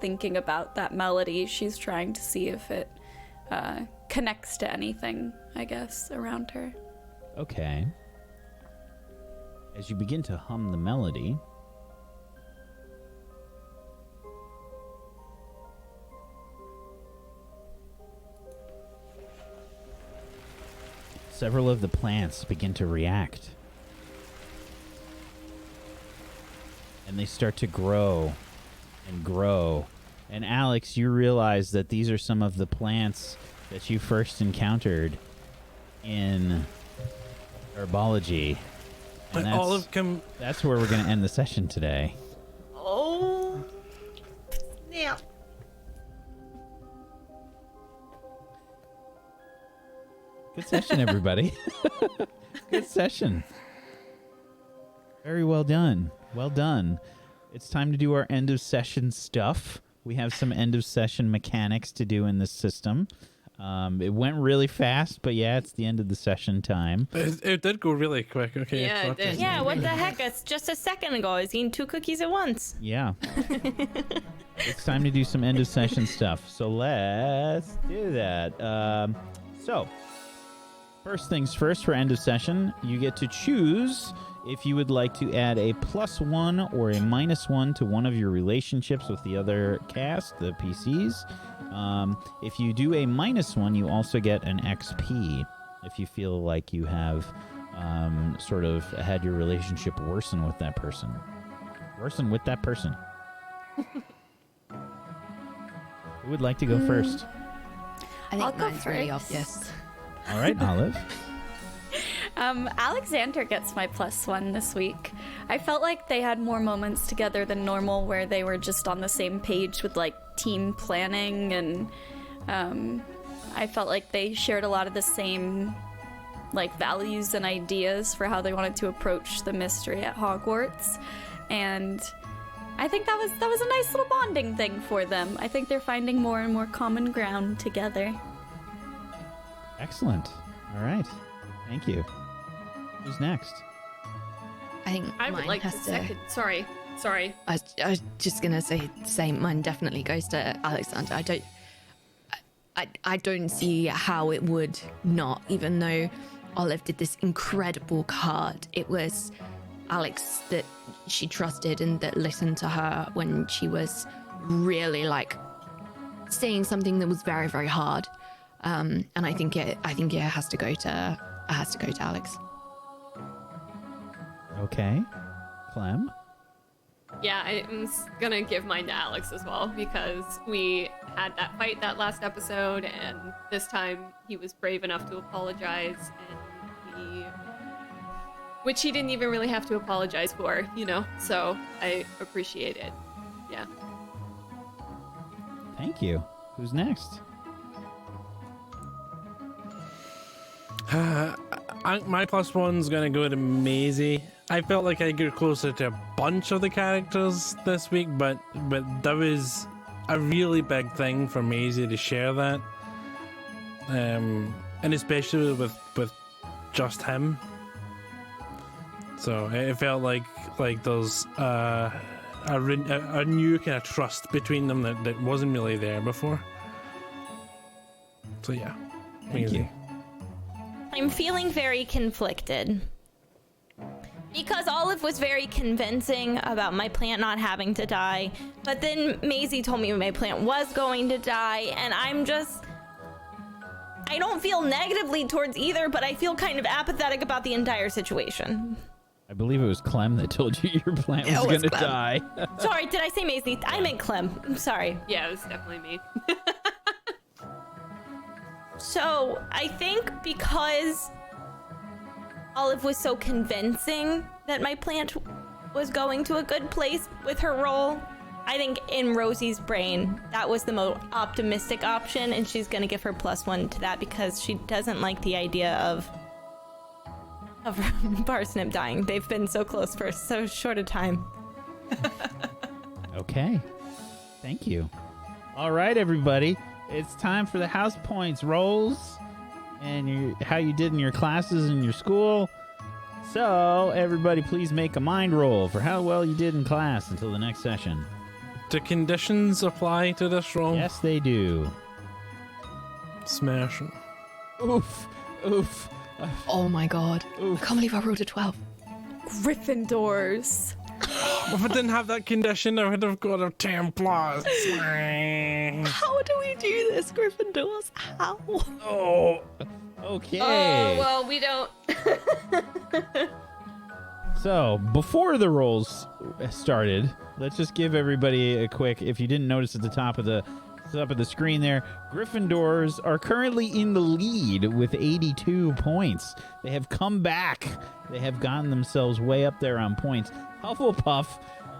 thinking about that melody. She's trying to see if it connects to anything, I guess, around her. Okay. As you begin to hum the melody, several of the plants begin to react. And they start to grow and grow. And Alex, you realize that these are some of the plants that you first encountered in herbology. And that's where we're going to end the session today. Oh, snap. Good session, everybody. Good session. Very well done. Well done. It's time to do our end of session stuff. We have some end of session mechanics to do in this system. It went really fast, but yeah, it's the end of the session time. It did go really quick. Okay. Yeah, it did. Yeah, what the heck? It's just a second ago. I was eating 2 cookies at once. Yeah. It's time to do some end of session stuff. So let's do that. First things first, for end of session, you get to choose if you would like to add a +1 or a -1 to one of your relationships with the other cast, the PCs. If you do a -1, you also get an XP if you feel like you have sort of had your relationship worsen with that person. Worsen with that person. Who would like to go first? I think I'll go mine's really first. obvious. All right, Olive. Alexander gets my +1 this week. I felt like they had more moments together than normal where they were just on the same page with like team planning, and I felt like they shared a lot of the same like values and ideas for how they wanted to approach the mystery at Hogwarts. And I think that was a nice little bonding thing for them. I think they're finding more and more common ground together. Excellent. All right. Thank you. Who's next? I think I would mine like to has second. Sorry. I was just gonna say the same. Mine definitely goes to Alexander. I don't see how it would not, even though Olive did this incredible card. It was Alex that she trusted and that listened to her when she was really like saying something that was very, very hard. And I think it has to go to Alex. Okay. Clem? Yeah, I'm gonna give mine to Alex as well, because we had that fight that last episode, and this time he was brave enough to apologize, and which he didn't even really have to apologize for, so I appreciate it. Yeah. Thank you. Who's next? My +1's gonna go to Maisie. I felt like I grew closer to a bunch of the characters this week, but that was a really big thing for Maisie to share that. and especially with just him. So it felt like there's a new kind of trust between them that wasn't really there before. So yeah, Thank you. I'm feeling very conflicted. Because Olive was very convincing about my plant not having to die, but then Maisie told me my plant was going to die, and I don't feel negatively towards either, but I feel kind of apathetic about the entire situation. I believe it was Clem that told you your plant was going to die. Sorry, did I say Maisie? I meant Clem. I'm sorry. Yeah, it was definitely me. So, I think because Olive was so convincing that my plant was going to a good place with her role, I think in Rosie's brain, that was the most optimistic option, and she's going to give her +1 to that because she doesn't like the idea of Parsnip dying. They've been so close for so short a time. Okay. Thank you. All right, everybody. It's time for the house points rolls and how you did in your classes in your school. So, everybody, please make a mind roll for how well you did in class until the next session. do conditions apply to this roll? Yes, they do. Smash. Oof. Oof. Oh my god. Oof. I can't believe I rolled a 12. Gryffindors. If I didn't have that condition, I would have got a 10 plus. How do we do this, Gryffindors? How? Oh. Okay. Oh, well, we don't. So, before the rolls started, let's just give everybody a quick, if you didn't notice at the top of the screen there, Gryffindors are currently in the lead with 82 points. They have come back. They have gotten themselves way up there on points. Hufflepuff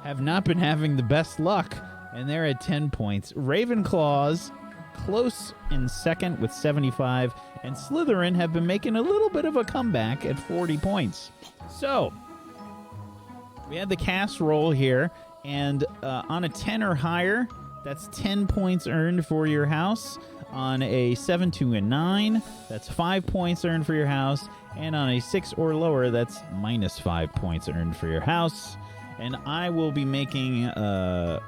have not been having the best luck, and they're at 10 points. Ravenclaws close in second with 75, and Slytherin have been making a little bit of a comeback at 40 points. So, we had the cast roll here, and on a 10 or higher, that's 10 points earned for your house. On a 7 to a 9, that's 5 points earned for your house. And on a 6 or lower, that's minus 5 points earned for your house. And I will be making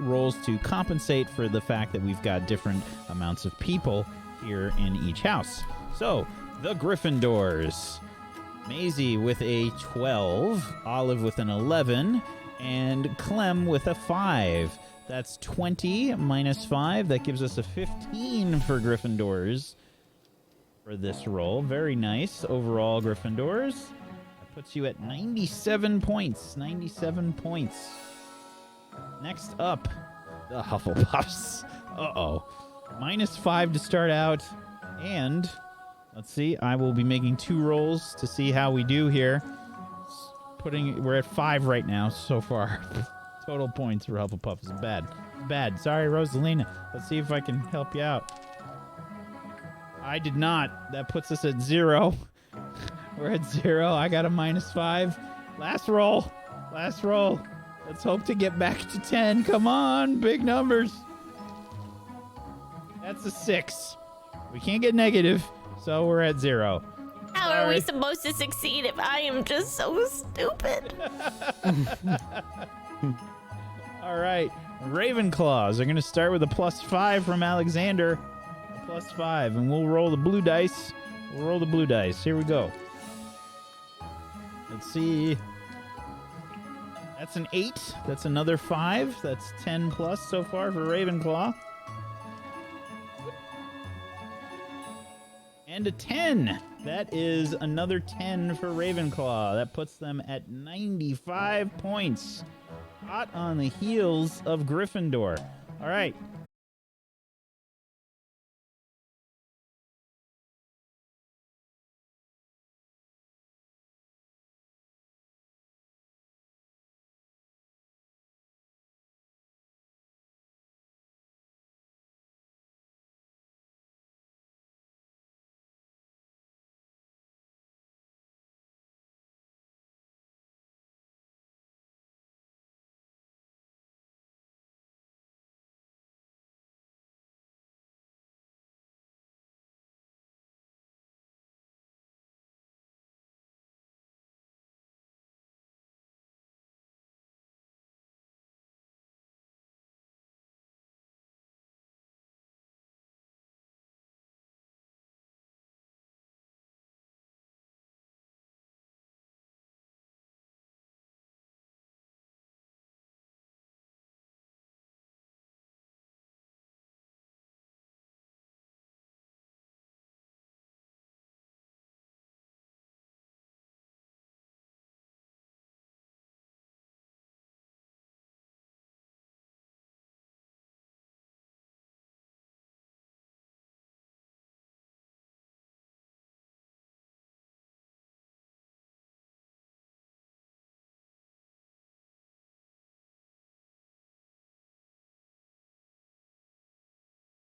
rolls to compensate for the fact that we've got different amounts of people here in each house. So, the Gryffindors. Maisie with a 12, Olive with an 11, and Clem with a 5. That's 20 minus 5. That gives us a 15 for Gryffindors for this roll. Very nice overall, Gryffindors. That puts you at 97 points. 97 points. Next up, the Hufflepuffs. Uh-oh. Minus 5 to start out. And, let's see, I will be making 2 rolls to see how we do here. We're at 5 right now so far. Total points for Hufflepuff is bad. Bad. Sorry, Rosalina. Let's see if I can help you out. I did not. That puts us at 0. We're at 0. I got a minus 5. Last roll. Last roll. Let's hope to get back to 10. Come on. Big numbers. That's a 6. We can't get negative, so we're at 0. How are we supposed to succeed if I am just so stupid? All right, Ravenclaws are going to start with a +5 from Alexander. A +5, and we'll roll the blue dice. We'll roll the blue dice. Here we go. Let's see. That's an 8. That's another 5. That's 10 plus so far for Ravenclaw. And a 10. That is another 10 for Ravenclaw. That puts them at 95 points. Hot on the heels of Gryffindor. All right,